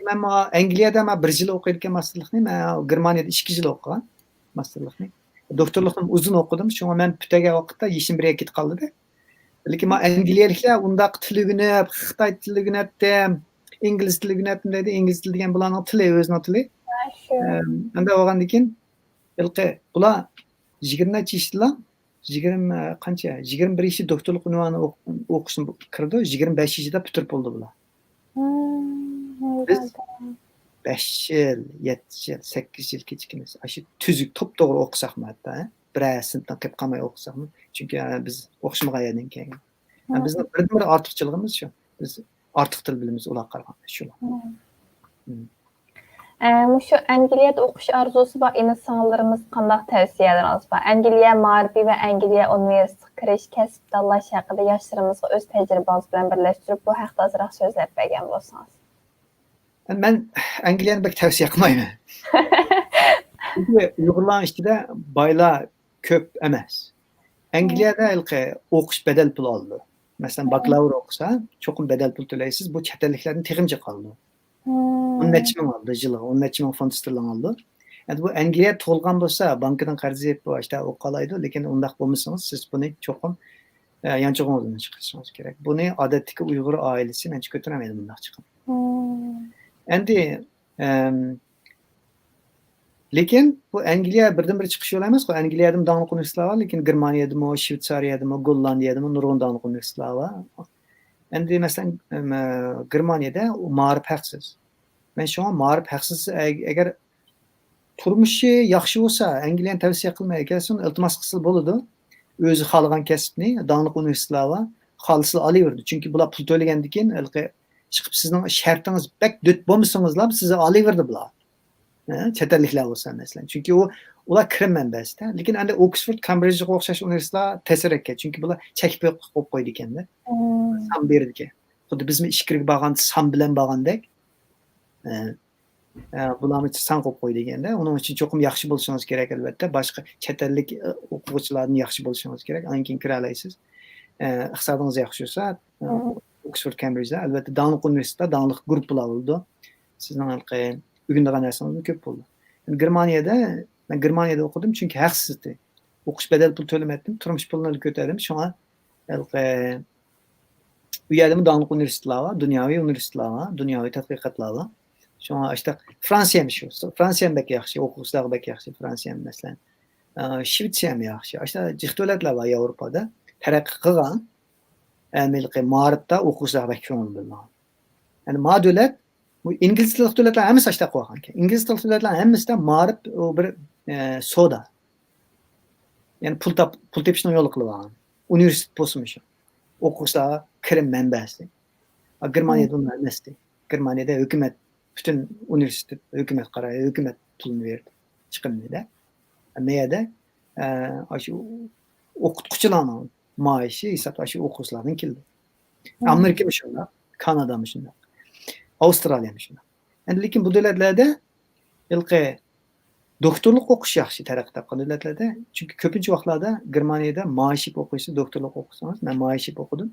Ben ma Angliyada ma 1 yıl okuyurken masterlıkni, ma Germaniyada 2 yıl okugan masterlıkni. Doktorlukni uzun okudum. Sonra ben pütege vakitte yaşım bireye git kaldı da. Lekin ma Angliyaliklar undaq tili günüp, Xitay tili günüpdim, İngiliz tili günüpdim dedi. İngiliz tili degan bularning tili o'zini tili. Anda olgandan keyin ilqi bular 20 yaşlar 20 qancha 21 yaşı doktorluk unvoni o'qishni kirdi, 25 yaşida bitirib bo'ldi bular. Biz 5 yil, 7 yil, 8 yil kechikimiz. Shu tuzuk top-to'g'ri o'qisaqmi hatto, bir sinfdan qilib qolmay o'qisaqmi? Chunki biz o'qishmagan yerdan keyin. Bizning bir ortiqchiligimiz shu. Biz ortiq til bilamiz ular qaraganda shular. Şu Angliyada o'qish arzusi bor insonlarimiz qanday tavsiyalarimiz bor? Angliya ma'rifiy va Angliya universitetiga kirish, kasb tanlash haqida yoshlarimizga o'z tajribangiz bilan birlashtirib bu haqda ozroq so'zlab bergan bo'lsangiz. Ben Angliyani pek tavsiya qilmayman. Çünki Uyg'urlar ichida boylar ko'p emas. Angliyada ilqi o'qish bedel pul oldi. Masalan, bakalavr o'qisa, cho'qim bedel pul to'laysiz. Bu chet elliklarning tegimchi qoldi. 10 necha ming oldi yiliga, 10 necha ming fond sterling oldi. Yani bu Angliya to'lgan bo'lsa, bankadan qarz yeb boshda o'qalaydi, lekin undaq bo'lmasangiz, siz buni cho'qim yanchig'ingizdan chiqarishingiz kerak. Buni odatdagi Uyg'ur oilasi mencha ko'taramaydi bundaq chiqib. Endi lekin bu Angliya birdan-bir chiqish yo'li emas. Angliyada dаңliq universitetlar bor, lekin Germaniyada, Shvetsariyada, Gollandiyada nurg'un dаңliq universitetlar bor. Endi masalan Germaniyada ma'rif haqsiz. Men shunga ma'rif haqsiz agar turmushi yaxshi bo'lsa, Angliyani tavsiya qilmay ekansan, iltimos qilsa bo'ladi. O'zi xohlagan kasbni dаңliq universitetlar bor, xohlasa olaverdi. Chunki bular pul to'lagandan keyin chiqib sizning shartingiz bak dot bo'lmasangizlar, sizni olaverdi bular. Chet elliklar bo'lsa masalan. Chunki ular kirim manbasida. Lekin endi Oxford, Cambridge'ga o'xshash universitetlar ta'sir etgan. Chunki bular chekib qo'yib qo'ydi ekanda. Sam berdi ekan. Xuddi bizning ishkirga borgan sam bilan borgandek. Bularni san qo'yib qo'y deganda, uning uchun cho'qim yaxshi bo'lishingiz kerak albatta. Boshqa chet ellik o'quvchilardan yaxshi bo'lishingiz kerak. Undan keyin kira olasiz. Iqtisodingiz yaxshi bo'lsa, Oxford, Cambridge'da albatta davlat universitetda davlat guruhlar bo'ldi. Sizning o'rganadigan narsangiz ko'p bo'ldi. Ben Germaniyada o'qidim chunki haqsiz edi. O'qish bedel pul to'lamadim, turmush pulini ko'tardim. Shunga u yerda davlat universitetlar var, dunyoviy universitetlar var, dunyoviy tadqiqotlar var. Şuna işte Fransiya mı şu? Fransiya bek yaxshi, o'quvchilar bek yaxshi. Fransiya mesela. Shvetsiya mı yaxshi? İşte jiq davlatlar var Avropada. Taraqqiy qilgan. Amerika ma'rifda o'quvchilar bek ko'ngil bilgan. Yani ma davlat bu ingliz tilli davlatlar hammasi işte qo'ygan. Ingliz tilli davlatlar hammasida ma'rif o bir soda. Yani pul tepishni yo'l qilib olgan. Universitet bo'lsin shu. O'quvchilar kirim manbasi. Germaniyada bunday emas. Germaniyada hukumat bütün üniversite, hükümet kararı, hükümet pulunu verdi. Çıkımını da. Meyada aşı okutkuçuların maaşı ise aşı okurslardan kildi. Amerika mı şunda, Kanada mı şunda, Avustralya mı şunda. Yani lekin bu devletlerde ilki doktorluk okuş yaxşı taraqqiy topgan devletlerde. Çünkü köpüncü vaqtlarda Germaniyada maaşı okuysa doktorluk okusanız, ben maaşı okudum.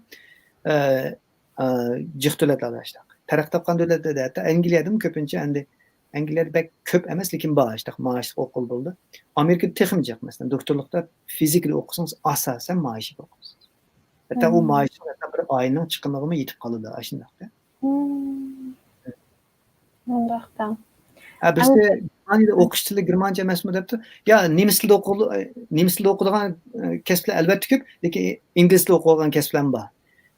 Jiq devletlarda işte. Taraqqiy topgan davlatlarda hatta Angliyada ko'pincha endi Angliyada bek ko'p emas, lekin bor işte maoshli o'qul bo'ldi. Amerikada texnik jiq masalan doktorlikda fizikada o'qisangiz asosan maoshli o'qiysiz. Hatta u maoshli bir oyning chiqimig'imi yetib qoladi shundaqda. Undaqda. Bizda Germaniyada o'qish tili germancha emasmi debdi. Ya nemis tilida o'qidigan kasblar albatta ko'p, lekin ingliz tilida o'qigan kasblar bor.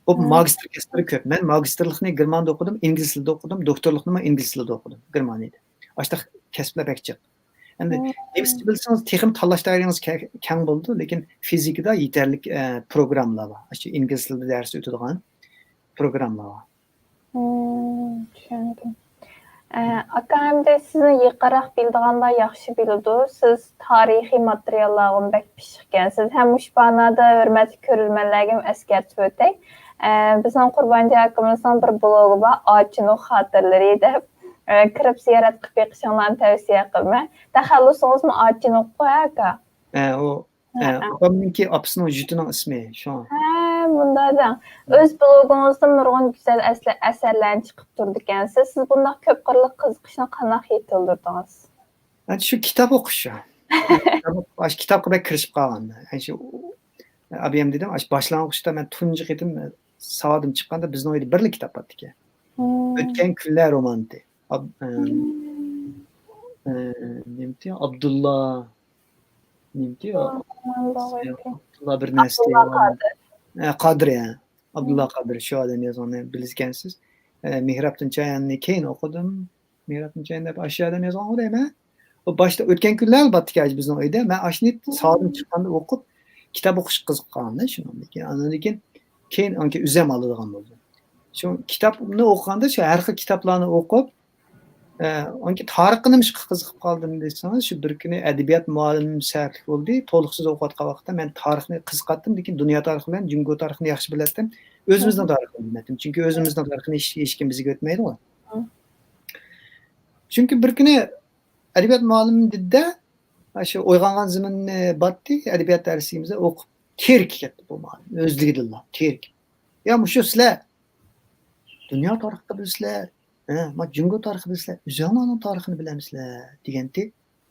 O magister kesleri köp. Ben magisterlikni German'da okudum, İngiliz dilde okudum, doktorluknu İngiliz dilde okudum Germaniyada. Açtaq kesipler bekçik. Endi nemisçe bilseniz texim tanlaştırığınız keng boldu, lekin fizikada yeterlik programlar var. Açtı İngiliz dilde ders ötüdüğün programlar var. Tushundim. Aka hamda sizni yaqinroq bildiganlar yaxshi biladi. Siz tarixiy materiallarga bek pishqansiz. Ham ushbu banada hurmatli ko'ruvchilarga eskartib o'tay. Bizning Qurbonchi akamizning bir blogi bor, Ochinoq xotirlari deb kirib ziyorat qilib beqishinglarni tavsiya qilaman. Taxallusingizmi Ochinoqqa aka? Opamninki apasining jutining ismi shu. Bunlardan. Öz blogingizda nurg'un güzel asarlarni chiqib turdi ekansiz. Siz bunday ko'p qirliq qiziqishni qanday yetildirdingiz? Shu kitob o'qish. Kitobga bek kirishib qolganda. Shu abiyam dedim, boshlang'ich men tunji qitim savodim chiqqanda bizning uyda birli kitob bor ekan. O'tgan kunlar romani. Nimti Abdullah nimti Abdullah bir nesli. Qadri ya. Abdullah Qadri şu adam yazanı bilirkensiz. Mihrab'ın çayını keyin okudum. Mihrab'ın çayında aşağıdan yazan o değil mi? O başta ötken günler battık bizim oyda. Ben aşnit sağdım çıkanda okup kitap okuş kızıqqandı şundan. Anladıkken keyin anki üzem alırgan oldu. Şu kitapını okuganda şu her kitaplarını okup anki tarixini qiziqib qoldim deseniz, shu bir kuni adabiyot muallimim sarf bo'ldi. To'liqsiz o'qiyotgan vaqtda men tarixni qiziqatdim, lekin dunyo tarixi bilan Jungo tarixini yaxshi bilardim. O'zimizning tarixini bilmadim. Chunki o'zimizning tarixini hech kim bizga o'tmaydi-ku. Chunki bir kuni adabiyot muallimim dedi, shu Uyg'ongan zaminni batdi, adabiyot darsimizda o'qib terk ketdi bu muallim. O'zligidillah, terk. Ya shu sizlar dunyo tarixini bilsizlar, Jungo tarixi bilsizlar, Uzaymanning tarixini bilamizlar deganda,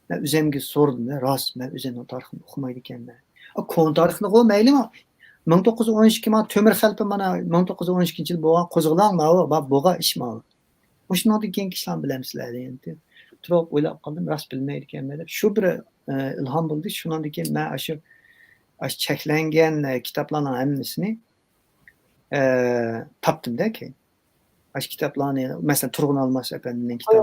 men o'zimga so'rdim, rost, men Uzaymanning tarixini o'qimaydi ekanman. Kon tarixini qo'y maylimi? 1912 ma Temir xalpa mana 1912-yil bo'lgan qo'zg'olon bo'lgan ish ma. Shundan keyin ishlarni bilamizlar endi. Turib o'ylab qoldim, rost bilmaydi ekanman deb. Shu bir ilhom bo'ldi. Shundan keyin men shu cheklangan kitoblarning hammasini topdim-da keyin. Kitaplarni mesela Turg'un Almas efendining kitobi.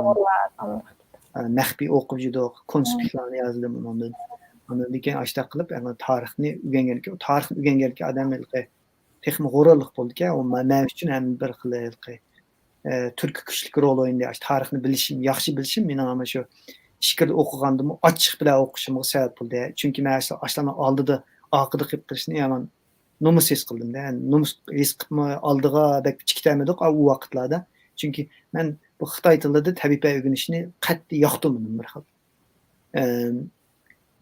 Maxfiy o'qib juda konspektlarni yozdim undan. Ondan keyin ashta qilib, tarixni o'rganganlikka, tarixni o'rganganlikka odamlarga texnik g'ururlik bo'ldi-ku. U men uchun ham bir xil turk kuchlik rol o'ynaydi. Tarixni bilishim, yaxshi bilishim meni ham shu fikrda o'qigandim, ochiq bilan o'qishimga sabab bo'ldi. Chunki men ashlarni oldida oqida qilib qilishni yomon nomus his qildim-da. Nomus his qilib oldiga bek kichikdamidik u vaqtlarda. Chunki men bu Xitoy tilida tabiiy o'rganishni qat'iy yoqtirmadim bir xil.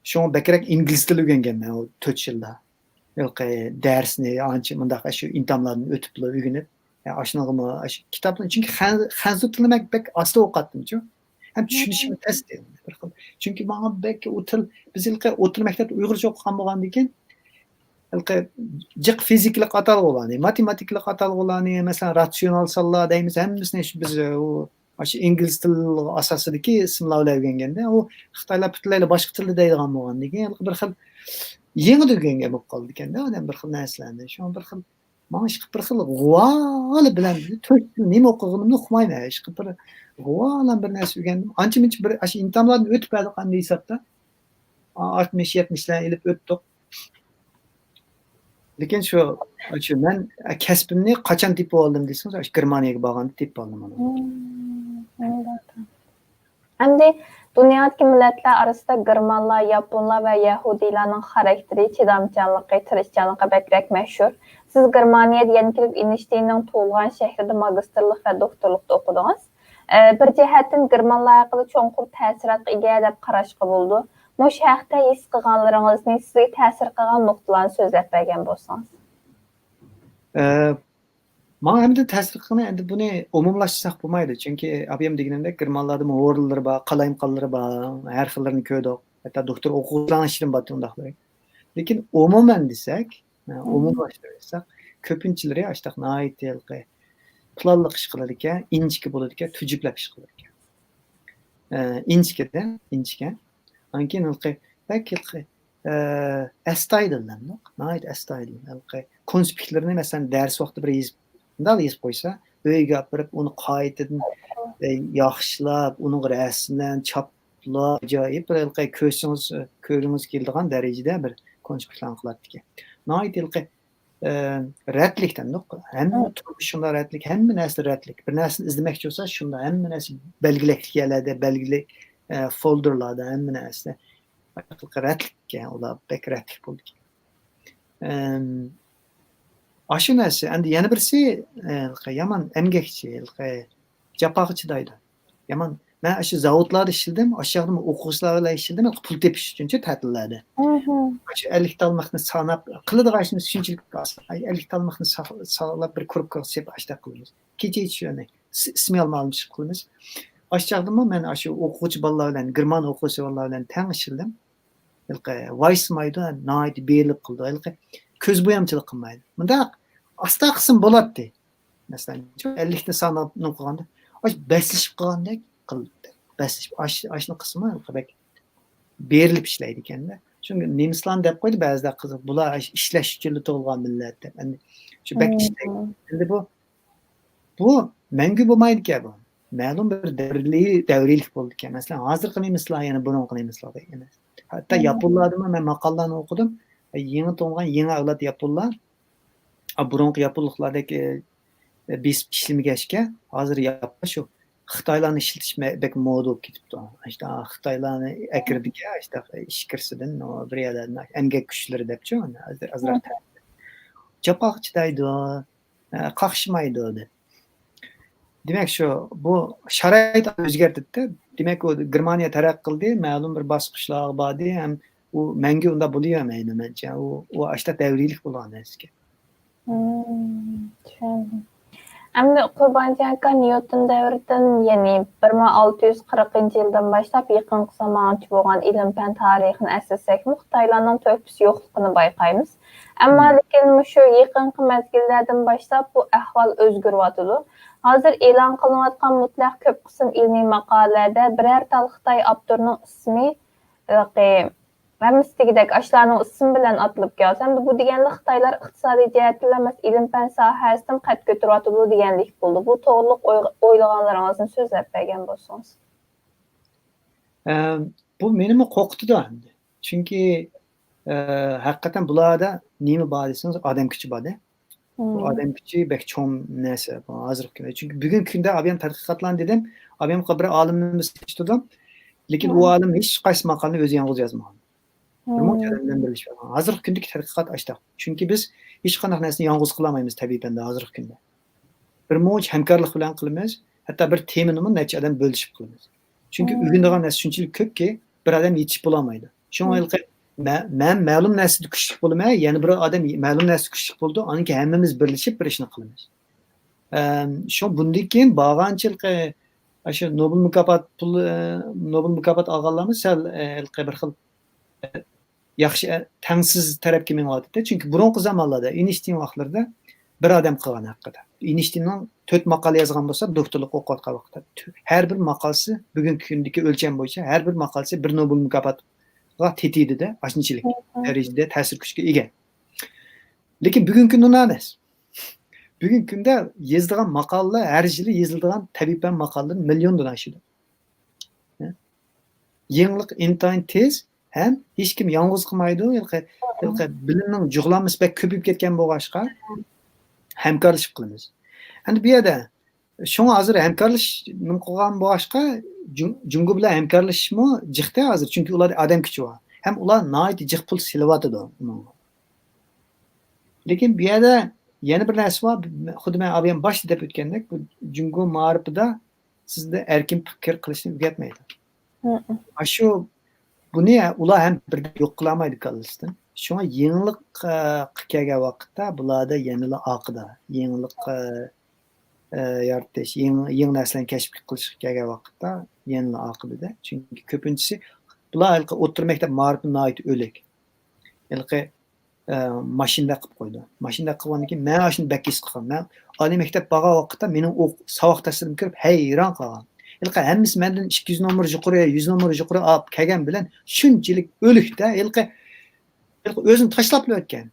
Şoň bekrak ingliz tili öwrengenmen o 4 ýylda. Ýok, dersni ança mundaq şu imtahanlardan ötüp öwrenip, aşnagym kitaplar çünki hanzu tilini bek asly okatdym şu. Hem düşünüşimi test etdim bir xil. Çünki maňa bek o til biz ilki o til mekdepde Uýgurça okugan bolgandyken ilki jiq fiziklik atal bolany, matematiklik atal bolany, mesela rasyonal sallar deýmiz hemmisini biz o aşı ingliz til asasydyky symlawlar öwrengende o Xitoylar bütünleýle başga tilde deýdigan bolgandyken bir xil ýeňi öwrengen bolup galdy eken-de adam bir xil näselendi. Şoň bir xil maňa bir xil guwaly bilen näme okuganymdy ukmaýmän. Bir guwalan bir näse öwrendim. Ança-munça bir aşı imtahanlardan ötüp berdikan diýsakda 60-70'ler elip ötdik. Lekin şu men kesbimni kaçan tip oldum diýseniz, Germaniýaga barganda tip oldum onu. Endi dünyadaki milletler arasında Germanlar, Japonlar ve Yahudilerinin karakteri, çidamçanlığı, tırışçanlığı bekrek meşhur. Siz Germaniýa diýen kilip inişdiğinin tuğulgan şehrinde magisterlik ve doktorlukda okudunuz. Bir jihatdan Germanlar hakkında çoňkur täsiratga ega dep garaşga boldy. Muş hakda his kılganlaryňyzy, sizge täsir kılgan noktalarny sözlep bergen bolsaňyz. Maňa hem de täsir kılgany endi buny umumlaşdyrsak bolmaýdy. Çünki abim diýeninde Germanlarda horlary bar, kalaýymkallary bar, her xillerini köýdük. Hatta doktor okuwçylaryň işini batdy undaklar. Lekin umumen desek, umumlaşdyrsak köpünçileri açdyk naýat ýylgy planlyk iş kılar eken, inçiki bolar eken, tüjüklep iş kılar eken. Inçike. Ankin ılqı belki estaydylar, naýat estaydylar. Ilqı konspektlerini mesela ders wagty bir ýyzyp goýsa, öýge aperyp onu gaýtadan ýaxşylap, onuň resminden çaplap, jaýyp bir ılqı köýüňiz geldigan derejede bir konspektler kılardyk. Naýat ılqı rätlikden hemme turmuşunda rätlik, hemme näse rätlik. Bir näsini izlemekçi bolsa şunda hemme näse belgileklik ýerlerde, belgili folderlarda hemme näse rätlik, olar bek rätlik boldy. Aşı näse endi ýene birisi ýaman emgekçi, japagy çydaýdy. Ýaman men aşı zawodlarda işledim, aşağıda okuwçylar bilen işledim, pul tepiş üçin tätillerde. Aşı 50 dalmakny sanap, kılıdygaşyny şunçilik basy. 50 dalmakny saglap bir kurupka sep aşda kılýarys. Keje içýärni, ismi almalyş kılýarys. Aşağıda men aşı okuwçy balalar bilen, German okuwçy balalar bilen täň işledim. Weissmaýda naýat berilip kıldy. Köz boýamçylyk kılmaýdy. Munda asta kısım bolatdy. Mesela 50'ni sanap nokaganda, aş besleşip kalgandek kıldı. Besleşip aşny kısmı bek berilip işleýdi eken-de. Çünkü nemislan dep koydu bazıda kızı. Bular işleş üçin tolgan millet dep. Yani şu bek işleýdi. Endi bu mengü bolmaýdy eken bu. Ma'lum bir däwrilik boldy eken. Mesela hazırkı nemislar yani bununkı nemislar eken. Hatta Japonlarda men makallarny okudum. Ýeňi toňgan ýeňi awlat Japonlar burunky Japonlyklardaki biz işlemi geçke hazır yapma şu Xitoylarni işletişme bek moda bolup ketipdi. İşte Xitoylarni ekirdik ya işte iş kirsidin o bir yerlerden emgek güçleri depçi onu azrak Japaqçıdaydı, qaqşmaydı. Demek şu bu şarait özgertdi. Demek o Germaniya terak kıldı, ma'lum bir basqıçlar bady hem o menge onda bolýar mence. O aşta däwrilik bolan eski. Endi Qurbanjaaka Newton däwrinden ýani 1640-njy ýyldan başlap ýakynky zamança bolgan ilim-fen taryhyny äsläsek, Xitoylarnyň töhpüsi ýoklugyny baýkaýmys. Emma lekin şu ýakynky mezgillerden başlap bu ähwal özgürýärdi. Hazır elan kılınatkan mutlak köp kısım ilmi makalelerde birer tal Xitay abdurunun ismi Rammistigidek aşlarının isim bilen atılıp gelsen bu digenli Xitaylar iqtisadi jihetlemez ilim-fen sahäsinden qat götürýärdi digenlik boldy. Bu toğruluk oýlaganlaryňyzy sözlep bergen bolsaňyz. Bu menimi koktudy endi. Çünki hakikaten bularda nimi bar deseniz adam küçü bady. Bu adam küçü bek çoğum näse hazırky. Çünki bugün günde abim tadqiqatlan dedim. Abim bir alimimiz tutdum. Lekin o alim hiç qays makalany özü ýalňyz ýazmagan. Hazırkı gündeki tadqiqat açtık. Çünkü biz hiç qanday näseni ýalňyz kılamaýmys tabiiýetde hazırkı günde. Bir moç hemkarlyk bilen kılymyz. Hatta bir teminimi neçe adam bölüşüp kılımız. Çünkü ügündagan narsa şunchalik ko'pki, bir adam yetişip bulamaydı. Şoňa ilki men ma'lum narsa küçük bolmay, yani bir adam ma'lum narsa küçük boldu, anki hemmemiz birleşip bir işni kılymız. Şu bundan keyin bağançılık aşı Nobel mükafat alganlarımız sel bir xil yaxşı tengsiz tarafga meňyapdy. Çünki burunqy zamanlarda Einstein wagtlarida bir adam qilgan haqida. Einsteinning 4 maqala yazgan bolsa, doktorluk oquyotgan vaqtda her bir maqalasi bugungi kundagi o'lcham bo'yicha her bir maqalasi bir Nobel mükafatiga tetiydi-de, aşınçilik darajada ta'sir kuchga ega. Lekin bugungi kunda emas. Bugungi kunda yozilgan maqolalar her yili yozilgan tabibban maqolalar milliondan oshadi. Yangilik intayin tez hem hech kim yolg'iz qilmaydi. Bilimning jug'lanmasi bek ko'payib ketgan bo'lg'achqa hamkorlashib qilamiz. Endi bu yerda shunga hozir hamkorlashib qilgan bo'lg'achqa Jungo bilan hamkorlashishmi jiqda hozir, chunki ularda odam kuchi bor. Ham ular nihoyat jiq pul silyapti. Lekin bu yerda yana bir narsa bor. Xuddi men ham boshida deb o'tgandek, bu Jungo ma'rifida sizda erkin fikr qilishni o'rgatmaydi. Shu buni ular ham birden yo'q qilolmaydi kallasdan. Şuna yenilik kelgan vaqtda bularda yanıla aqida, yenilik yaratish, yangi narsalarni kashf qilish kelgan vaqtda yanıla aqida. Chunki ko'pinchisi bular o'rta maktab ma'rifi nihoyat o'lik. Mashinada qilib qo'ydi. Mashinada qilgandan keyin men shuni bakis qilgan. Men oliy maktab borgan vaqtda mening savoq ta'sirim kirib hayron qolgan. Hammasi mendan 200 nomer yuqori, 100 nomer yuqori olib kelgan bilan shunchalik o'likda, o'zini tashlab o'tgan.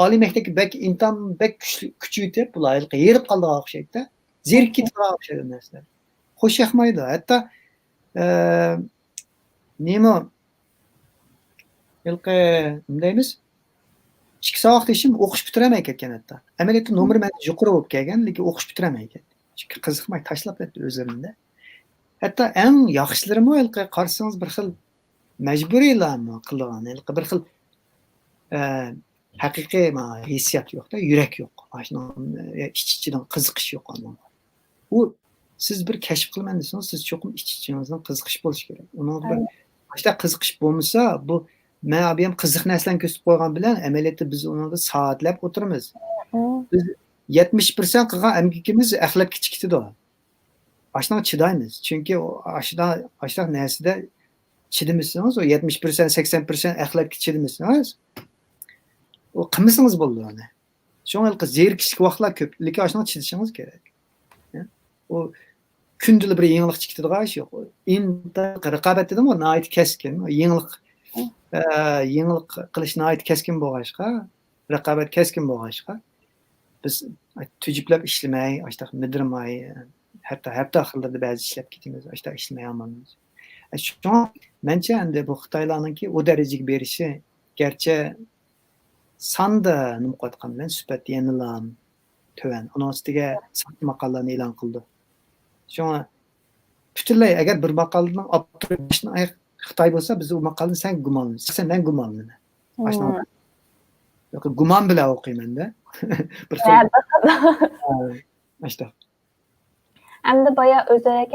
Oliy maktabga bek intam bek kuchli yetib, bular yerib qoldiga o'xshaydi. Zerikib ketgan o'xshaydi narsalar. Xo'sh yoqmaydi. Hatto nima deymiz? 2 soat ishim o'qish bitirmay ketgan hatto. Amaliyotda nomer men yuqori bo'lib kelgan, lekin o'qish bitirmay ketdi. Chunki qiziqmay tashlab ketdi o'zlarimda. Hatta eng yaxshilarimi qarasangiz bir xil majburiylarmi qilgan, bir xil haqiqiy hissiyat yo'qda, yurak yo'q. Mana ich-ichidan qiziqish yo'q ondan. U siz bir kashf qilman desangiz, siz cho'qim ich-ichingizdan qiziqish bo'lish kerak. Uni bir başta qiziqish bo'lmasa, bu men ham qiziq narsalarni ko'rsatib qo'ygan bilan amaliyotda biz uni soatlab o'tiramiz. Biz 70% qilgan amgikimiz axlatga chiqdi. Aşağı çidaymiz. Çünkü o aşağı nersida çidimizsiniz, o 70%, 80% axlatga çidimizsiniz. O qilmasangiz bo'ldi ona. Şoňa zerikishlik vaqtlar ko'p, lekin aşağı chidishingiz kerak. O kundalik bir yangilik chiqadigan ish yo'q. Endi raqobat dedim, o nihoyat keskin. Yangilik qilish nihoyat keskin bo'lg'achqa, raqobat keskin bo'lg'achqa biz tujuplab ishlamay, aşağı midirmay, hatta ahırlarda bazı işlep gittiğimiz, işte işlemeye almalıyız. Şu an bence endi bu Xitoylarninki o dereceye berişi gerçi sanda nima qotgan bilan sifat yenilam töven. Onun ustiga sahte maqolalarni e'lon qildi. Shunga butunlay agar bir maqolaning optirishni Xitoy bo'lsa, biz u maqolani sen gumonlaysiz. Sen men gumonlayman. Ashuna gumon bilan o'qiyman-da. Bir xil. Ashta. Endi baya özek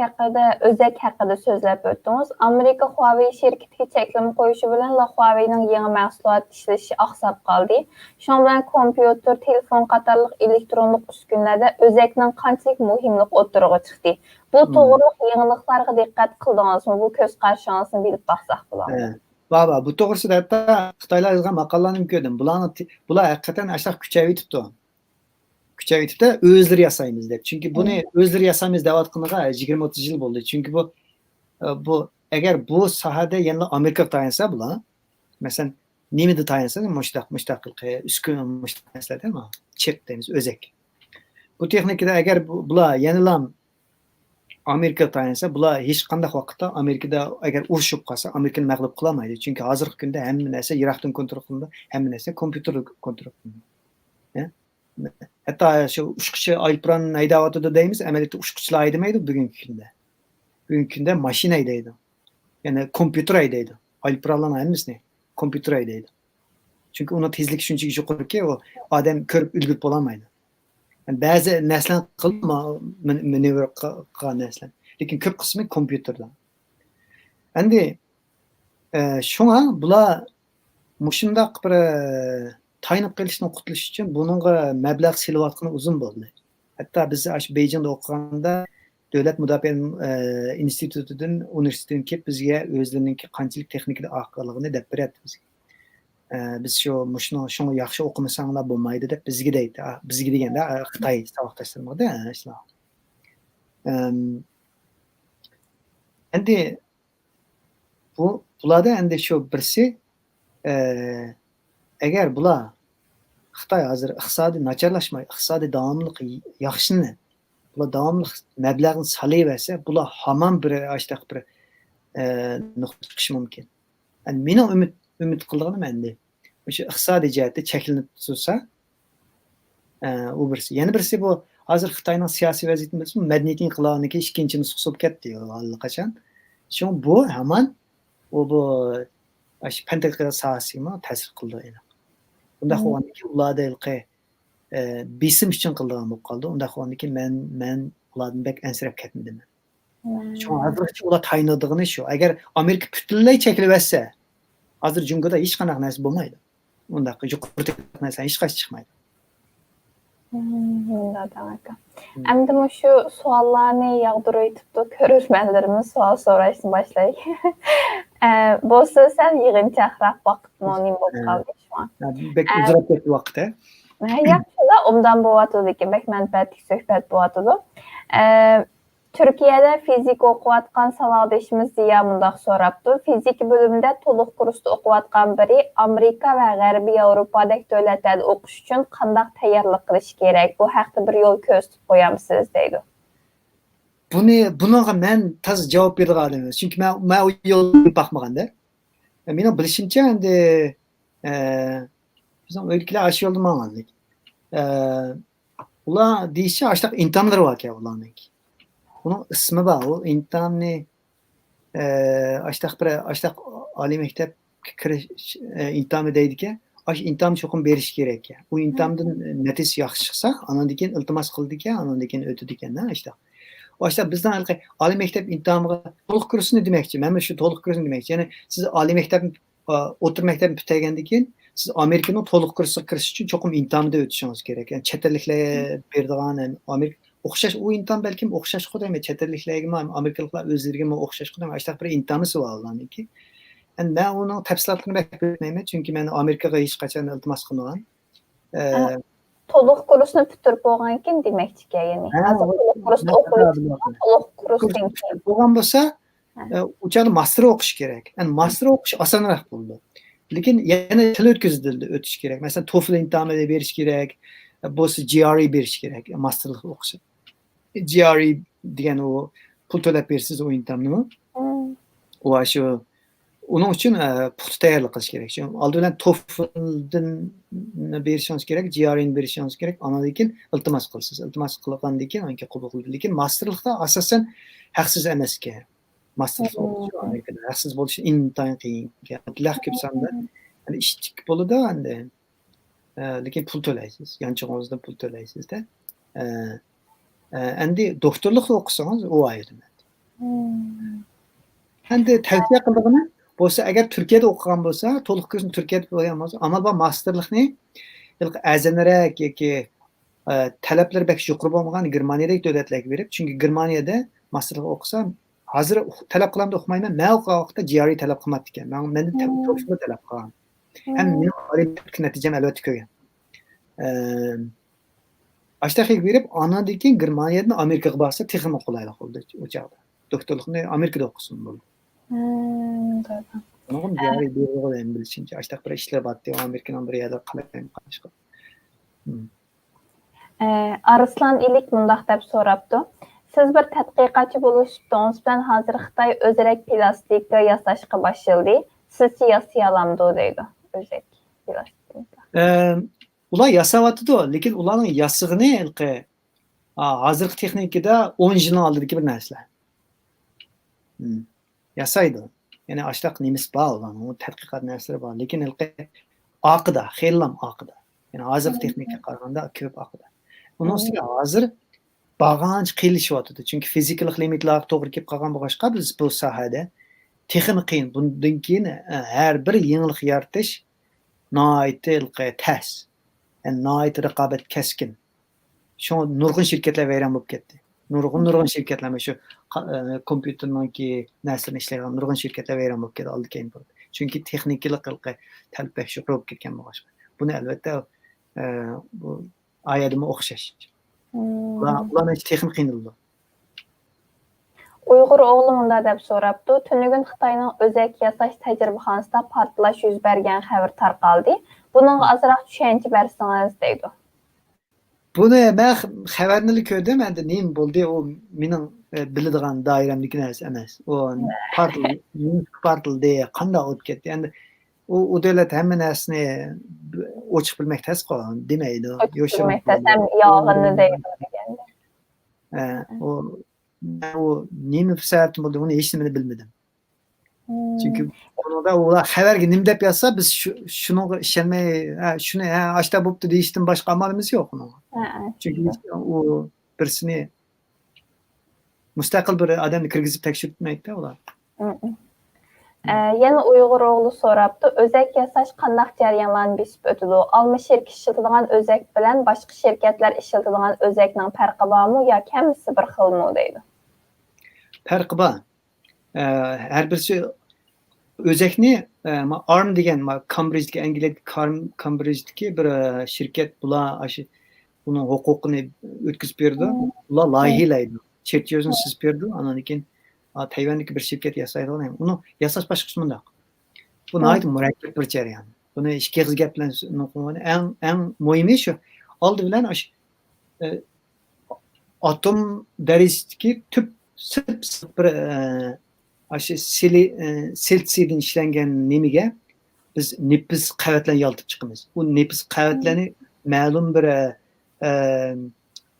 haqida so'zlab o'tdingiz. Amerika Huawei şirketiga cheklama qo'yishi bilan Huawei'ning yangi mahsulot ishlashi oqsab qoldi. Shuning bilan kompyuter, telefon qatorliq elektronlik uskunalarda o'zakning qanchalik muhimligi o'tirg'i chiqdi. Bu to'g'riliq yangiliklarga diqqat qildingizmi? Bu ko'z qarashingizni bilib baqsaq bo'ladi. Baba, bu to'g'risida hatto Xitoylar yozgan maqolalarni ko'rdim. Bular haqiqatan ashaq kuchayibdi. Kuchayibdi, o'zlari yasaymiz deb. Chunki buni o'zlari yasaymiz deyotganiga 20-30 yil bo'ldi. Chunki bu agar bu sohada yana Amerika tayansa bular, masalan, nimada tayansa, mustaqil uskun narsalarda, chip deymiz, o'zak. Bu texnikada agar bular yana Amerika tayansa, bular hech qanday vaqtda Amerikada agar urushib qolsa, Amerikani mag'lub qilolmaydi. Chunki hozirgi kunda hamma narsa yiroqdan kontrol qilinadi, hamma narsa kompyuter kontrol qilinadi. Hatta şu uçquchi aypron haydayotdi deymiz, amaliyotda uçquchilar haydamaydi bugungi kunda. Bugungi kunda mashina haydaydi. Ya'ni kompyuter haydaydi. Aypronlarning hammasini kompyuter haydaydi. Chunki uni tezligi shunchalik yuqoriki, u odam ko'rib ulgurib bo'lolmaydi. Yani bazı neslen kılma manevr kılgan neslen. Lekin köp kısmı kompüterden. Endi şuna bula mushundaq bir tayinib qilishni qutilish uchun buningga mablag' silayotgani uzun bo'ldi. Hatto biz Beyjingda o'qiganda Davlat mudofaa institutidan universitetdan kelib bizga o'zlariniki qanchalik texnikada aqlligini deb beradi bizga. Biz shuni yaxshi o'qimasanglar bo'lmaydi deb bizga deydi. Bizga deganda Xitoy saboqdashlarmada ishlar. Endi bularda endi shu birsi agar bular Xitoy hozir iqtisodiy nacharlashmay, iqtisodiy davomliq yaxshini, bular davomli mablag'ni solayversa, bular hamon bir ashtaq bir nuqta chiqishi mumkin. Yani mening umid qilganim endi o'sha iqtisodiy jihatda cheklanib tursa, u birisi. Yana birisi bu hozir Xitoyning siyosiy vaziyatini bilsa, madaniyat inqilobining ikkinchi nusxasi bo'lib ketdi allaqachon. Shu bu hamon bu fan tadqiqot sohasiga ta'sir qildi. Undaq bo'lgandan keyin ularda besim uchun qildigan bo'lib qoldi. Undaq bo'lgandan keyin men ulardan bek ansirab ketmadim. Shu hozircha ular tayinladigini shu. Agar Amerika butunlay cheklaversa, hozir Jungoda hech qanaqa narsa bo'lmaydi. Undaq yuqori narsa hech qaysi chiqmaydi. Endi shu savollarni yağdırıyıptı, görürmenlerimiz sual so'rashni boshlaydi. Bo'lsa sen yig'inchaqroq vaqt mo'nin bo'lib qoldi shu an. Bek uzrab ketdi vaqt. Yaxshi, undan bo'layotdi ekan, bek manfaatli suhbat bo'layotdi. Türkiye'de fizik o'qiyotgan savodishimiz Ziya mundaq so'rabdi. Fizik bölümünde to'liq kursda o'qiyotgan biri Amerika ve G'arbiy Yevropadagi davlatlarda o'qish uchun qanday tayyorlik qilish kerak? Bu haqda bir yo'l ko'rsatib qo'yamsiz deydi. Bunga men tez javob beradigan odam emas. Chunki men u yo'lga boqmaganda. Mening bilishimcha endi bizning o'yliklar ash yo'lda ma'lumlik. Ular deyishcha ashtaq imtihonlar bor ekan ularning. Bunun ismi var. O imtihanni ashtaq oliy maktab kirish imtihoni deydi-ki, imtihon cho'qim berish kerak. U imtihondan natija yaxshi chiqsa, andan keyin iltimos qildi-ki, andan keyin o'tdi ekan-da ashtaq. Ashtaq bizdan oliy maktab imtihoniga to'liq kursni demakchi. Men shu to'liq kursni demakchi. Ya'ni siz oliy maktab o'rta maktab bitirgandan keyin siz Amerikaning to'liq kursiga kirish uchun cho'qim imtihonda o'tishingiz kerak. Ya'ni chet elliklar beradigan Amerika o'xshash u imtihon balkim o'xshash qilmaydi. Chet elliklarga ham Amerikaliklar o'zlariga ham o'xshash qilmaydi. Ashtaq bir imtihoni bor ularniki. Endi men uning tafsilotlarini bilmayman, chunki men Amerikaga hech qachon iltimos qilmagan. To'liq kursni bitirib bo'lgan keyin demakchi, ya'ni hozir to'liq kursda o'qiyotgan, to'liq kursdan keyin bo'lgan bo'lsa, uchada master o'qish kerak. Endi master o'qish osonroq bo'ldi. Lekin yana til o'tkazildi, o'tish kerak. Masalan, TOEFL imtihonini berish kerak, bo'lsa GRE berish kerak, masterlik o'qish. GRE degan o pul to'lab bersiz o imtihonni. Va shu uning uchun puxta tayyorlik qilish kerak. Shu oldi bilan TOEFLdan berishingiz kerak, GREni berishingiz kerak. Undan keyin iltimos qilasiz. Iltimos qilgandan keyin unga qabul qiladi. Lekin masterlikda asosan haqsiz emasga. Masterlik o'qish Amerikada haqsiz bo'lishi intayin qiyin.Lar ko'p sonda ishtik bo'ladi endi. Lekin pul to'laysiz. Yanchig'ingizda pul to'laysizda. Endi doktorlikda o'qisangiz u ayrim. Endi tavsiya qildig'ini bo'lsa, agar Turkiyada o'qigan bo'lsa, to'liq kursni Turkiyada bo'lgan bo'lsa, amal bu masterlikni azanroq yoki talablar bak yuqori bo'lmagan Germaniyadagi davlatlarga berib, chunki Germaniyada masterlik o'qisa, hozir talab qilamda o'qimayman, men o'qigan vaqtda GRE talab qilmadi ekan. Men TOEFL talab qilgan. Ham mening oliy natijam albatta ko'rgan. Ashtaqiga berib, ondan keyin Germaniyadan Amerikaga borsa, texnik qulaylik bo'ldi u chaqda. Doktorlikni Amerikada o'qisin bo'ldi. Nima jari bergan bilishimcha, ashtaq bir ishlar bordi, Amerikaning bir yerda qilgan qilishqa. Arslan Ilik mundaq deb so'rabdi. Siz bir tadqiqotchi bo'lishibdingiz bilan hozir Xitoy o'zrak plastika yasashga boshladi. Sizcha yasay olamdi deydi. O'zrak plastika. Ular yasayapti, lekin ularning yasig'ini hozirgi texnikada 10 yilning oldidagi bir narsa. Yasaydi. Ya'ni ashtaq nemis bor, ularning tadqiqot narsalari bor, lekin oqida, xeylam oqida. Ya'ni hozirgi texnikaga qaraganda ko'p oqida. Bunun üstüne hazır bağlanç qiyinlashyapti. Çünkü fizikalik limitlarga to'g'ri kelib qolgan bo'lg'achqa biz bu sohada texnik qiyin. Bundan keyin har bir yangilik yaratish nihoyatda tez. Yani nihoyat raqobat keskin. Şu nurg'un shirkatlar vayron bo'lib ketdi. Nurg'un shirkatlar shu kompyuterninki narsani ishlaydigan nurg'un shirkatlar vayron bo'lib ketdi oldi keyin. Chunki texnikalik talablar shu bo'lib ketgan bo'lg'achqa. Buni albatta bu ayadimi o'xshash. Ularni texnik qiynaldi. Uyghur oğlumunda deb so'rabdi. Tünügün Xitoyning o'zak yasash tajribaxonasida portlash yuz bergan xabar tarqaldi. Buningga azroq tushuncha bersangiz deydi. Buni men xabarni ko'rdim, endi nima bo'ldi, u mening biladigan doiramdagi narsa emas. U portalda qanday o'tib ketdi. Endi u davlat hamma narsani ochiq bilmak tasqo demaydi. Yoshirmak tasam yog'ini deydi deganda. O nima sababdan bo'ldi, uni hech nimani bilmadim. Chunki bunda ular xabarga nima deb yozsa, biz shunga ishonmay, shuni ashta bo'pti deyishdan boshqa amalimiz yo'q uni. Chunki u birsini mustaqil bir odamni kirgizib tekshirmaydi ular. Yana Uyg'ur o'g'li so'rabdi, o'zak yasash qanday jarayonlarni besib o'tadi? Alma shirkati ishlatadigan o'zak bilan boshqa shirkatlar ishlatadigan o'zakning farqi bormi yoki hammasi bir xilmi deydi. Farqi bor. Har birisi o'zakni ARM degan Cambridge Angliyadagi Cambridge'dagi bir shirkat bular uni huquqini o'tkazib berdi. Ular loyihalaydi. Chertiyojini chizib berdi. Andan keyin Tayvandagi bir shirkat yasaydi. Uni yasash bosqichi bunday. Bu nihoyat murakkab bir jarayon. Buni ikki gap bilan eng muhimi shu. Oldi bilan atom darajasidagi tüp bir silsiyadan ishlangan nemiga biz nepiz qavatlarni yoltib chiqamiz. U nepiz qavatlarni ma'lum bir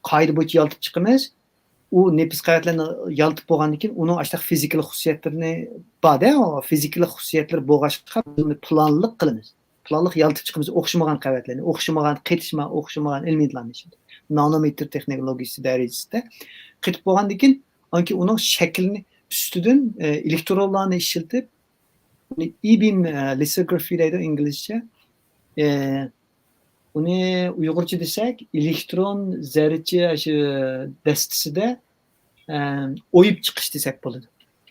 qoida bo'yicha yoltib chiqamiz. U nepiz qavatlarni yoltib bo'lgandan keyin uning ashta fizikalik xususiyatlarini bor-da, fizikalik xususiyatlari bo'lg'achqa buni planliq qilamiz. Planliq yoltib chiqamiz o'xshamagan qavatlarni, o'xshamagan qetishma, o'xshamagan elementlarni. Nanometr texnologiyasi darajasida qetib bo'lgandan keyin anki uning shaklini üstüden elektronlarını işletip e-beam lithography deydi İngilizce. Onu Uygurca desek elektron zarracha dastisida oyib chiqish desak bo'ladi.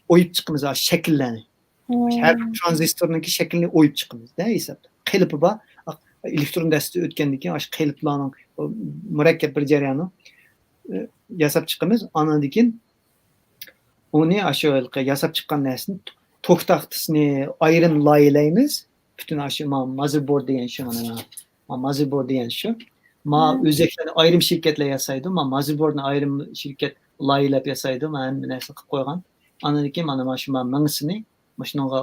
Oyib chiqamiz shakllarni. Har bir tranzistorninki shaklini oyib chiqamiz-da hisobda. Qilpi bor. Elektron dasti o'tgandan keyin o'sha qilplarning murakkab bir jarayoni yasab chiqamiz. Andan keyin uni aşu yasab chiqqan narsani tok taxtasini ayrim loyihalaymiz. Bütün aşu motherboard degan shu mana motherboard degan shu. O'zaklarni ayrim shirkatlar yasaydi, motherboardni ayrim shirkat loyihalab yasaydi, mana bu narsani qilib qo'ygan. Andan keyin mana shu mingsini mashinaga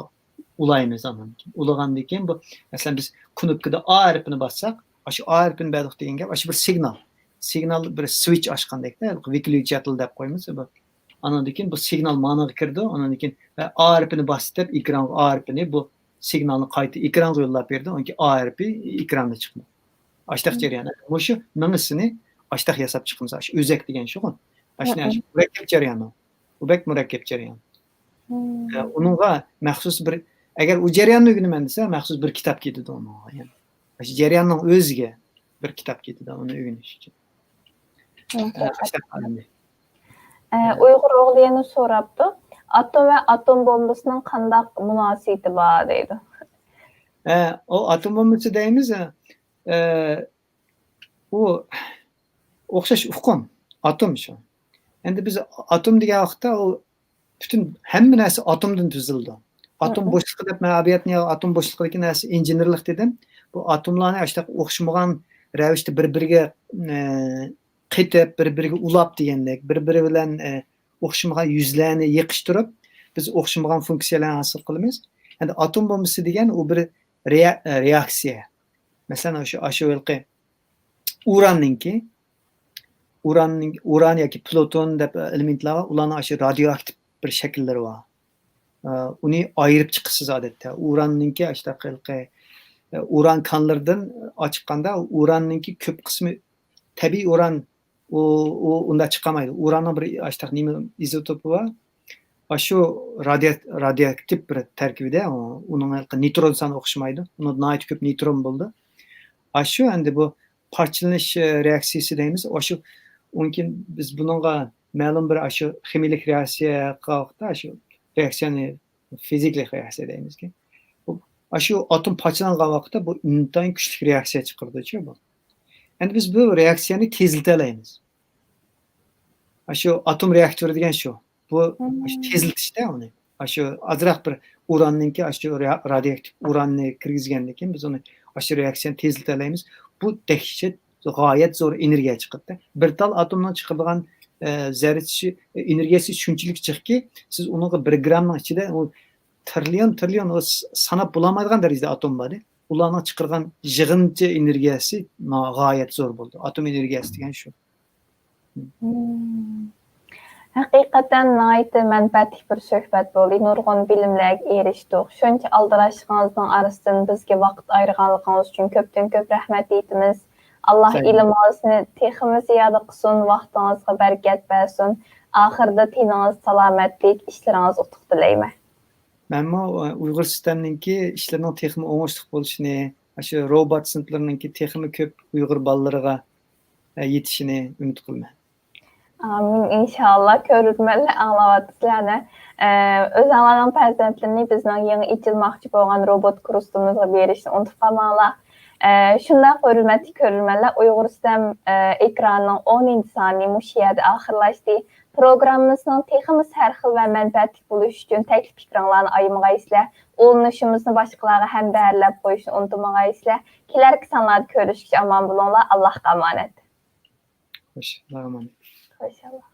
ulaymiz andan keyin. Ulagandan keyin bu masalan biz knopkada A harfini bassak, shu A harfini berdik degan gap, shu bir signal. Signal bir switch ochgandek-da, выключатель deb qo'yamiz. Andan keyin bu signal managa kirdi. Andan keyin A harfini bosib ekran A harfini bu signalni qayta ekranga yo'llab berdi. Unki A harfi ekranda chiqdi. Ashtaq jarayoni. Bu shu mingisini ashtaq yasab chiqamiz. Shu o'zak degan shu. Ashuna murakkab jarayoni. Bu bek murakkab jarayon. Uningga maxsus bir agar u jarayonni o'rganaman desa, maxsus bir kitob ketadi unga. Yani shu jarayonning o'ziga bir kitob ketadi uni o'rganish uchun. Uyg'ur o'g'li yana so'rabdi. Atom ve atom bombasının qandaq münasibati bor deydi. O atom bombası deymiz, o o'xshash uqum, atom shu. Endi biz atom degan vaqtda o bütün hamma narsa atomdan tuzildi. Atom bo'shliqi deb men abiyatni atom bo'shliqidagi narsa injenerlik dedim. Bu atomlarni ashta o'xshamagan ravishda bir-biriga qetib, bir-biriga ulab degandek, bir-biri bilan o'xshamagan yuzlarni yiqishtirib, biz o'xshamagan funksiyalarni hosil qilamiz. Endi atom bombasi degan u bir reaksiya. Masalan, o'sha uran yoki pluton deb elementlar bor, ularning o'sha radioaktiv bir shakllari bor. Uni ayirib chiqasiz odatda. Uranninki uran konlardan chiqqanda uranninki ko'p qismi tabiiy uran unda çıkamaydı. Uranın bir açtık nime izotopu var. Şu radyoaktif bir terkibide onun nitron sanı okşamaydı. Onun nait köp nitron buldu. Şu endi bu parçalanış reaksiyası deyimiz. Şu mümkün biz bununla ma'lum bir şu kimyalik reaksiya qilmoqda, şu reaksiyani fiziklik reaksiya deymiz ki. Şu atom parçalangan vaqtda bu intayin kuchli reaksiya chiqardi bu. Endi biz bu reaksiyani tezlitelaymiz. Şu atom reaktörü degan şu. Bu tezlitishda uni. Şu azroq bir uranninki şu radioaktiv uranni kirgizgandan keyin biz uni şu reaksiyani tezlitelaymiz. Bu dehshat g'oyat zo'r energiya chiqadi. Bir tal atomdan chiqadigan zarrachi energiyasi shunchalik chiqki, siz uni 1 grammning ichida trillion sanab bulamaydigan darajada atom bor. Ularning chiqargan yig'incha energiyasi g'oyat zo'r bo'ldi. Atom energiyasi degan shu. Haqiqatan nayt manfaatli bir söhbət boldu. Nurgun bilimlərə erişdik. Şuncha aldıraşığınızın arasından bizə vaxt ayırğanlığınız üçün köpdən-köp rəhmət etimiz. Allah ilminizni texmi ziyoda qilsin, vaqtingizga barakat bersin. Axırda tininiz salomatlik, ishlaringiz utuq tilayman. Menmo Uyg'ur sistemininki ishlarining texmi o'ngishli bo'lishini, shu robot sinflarininki texmi ko'p Uyg'ur bolalariga yetishini umid qilaman. Amin inşallah. Görürmənlər anlavatçılarına özlərinin pərzəntlərini bizdən yeni içilməkçi bolğan robot kursumuzga berişini unutub qalmanglar. Şunda görürmənlər Uyğur sistem ekranının 10-cu saniyə müşahidə axırlaşdı. Proqramımızın teximiz hər xil və mənfəətli buluş üçün təklif fikirlərini ayırmağaysizlər. Olunuşumuzni başqalarına həm bəyərləb qoyuşunu unutmağaysizlər. Kelərki sanlarda görüşküç aman bulunlar. Allah qamanət. Xoş, Allah'a emanet. İnşallah.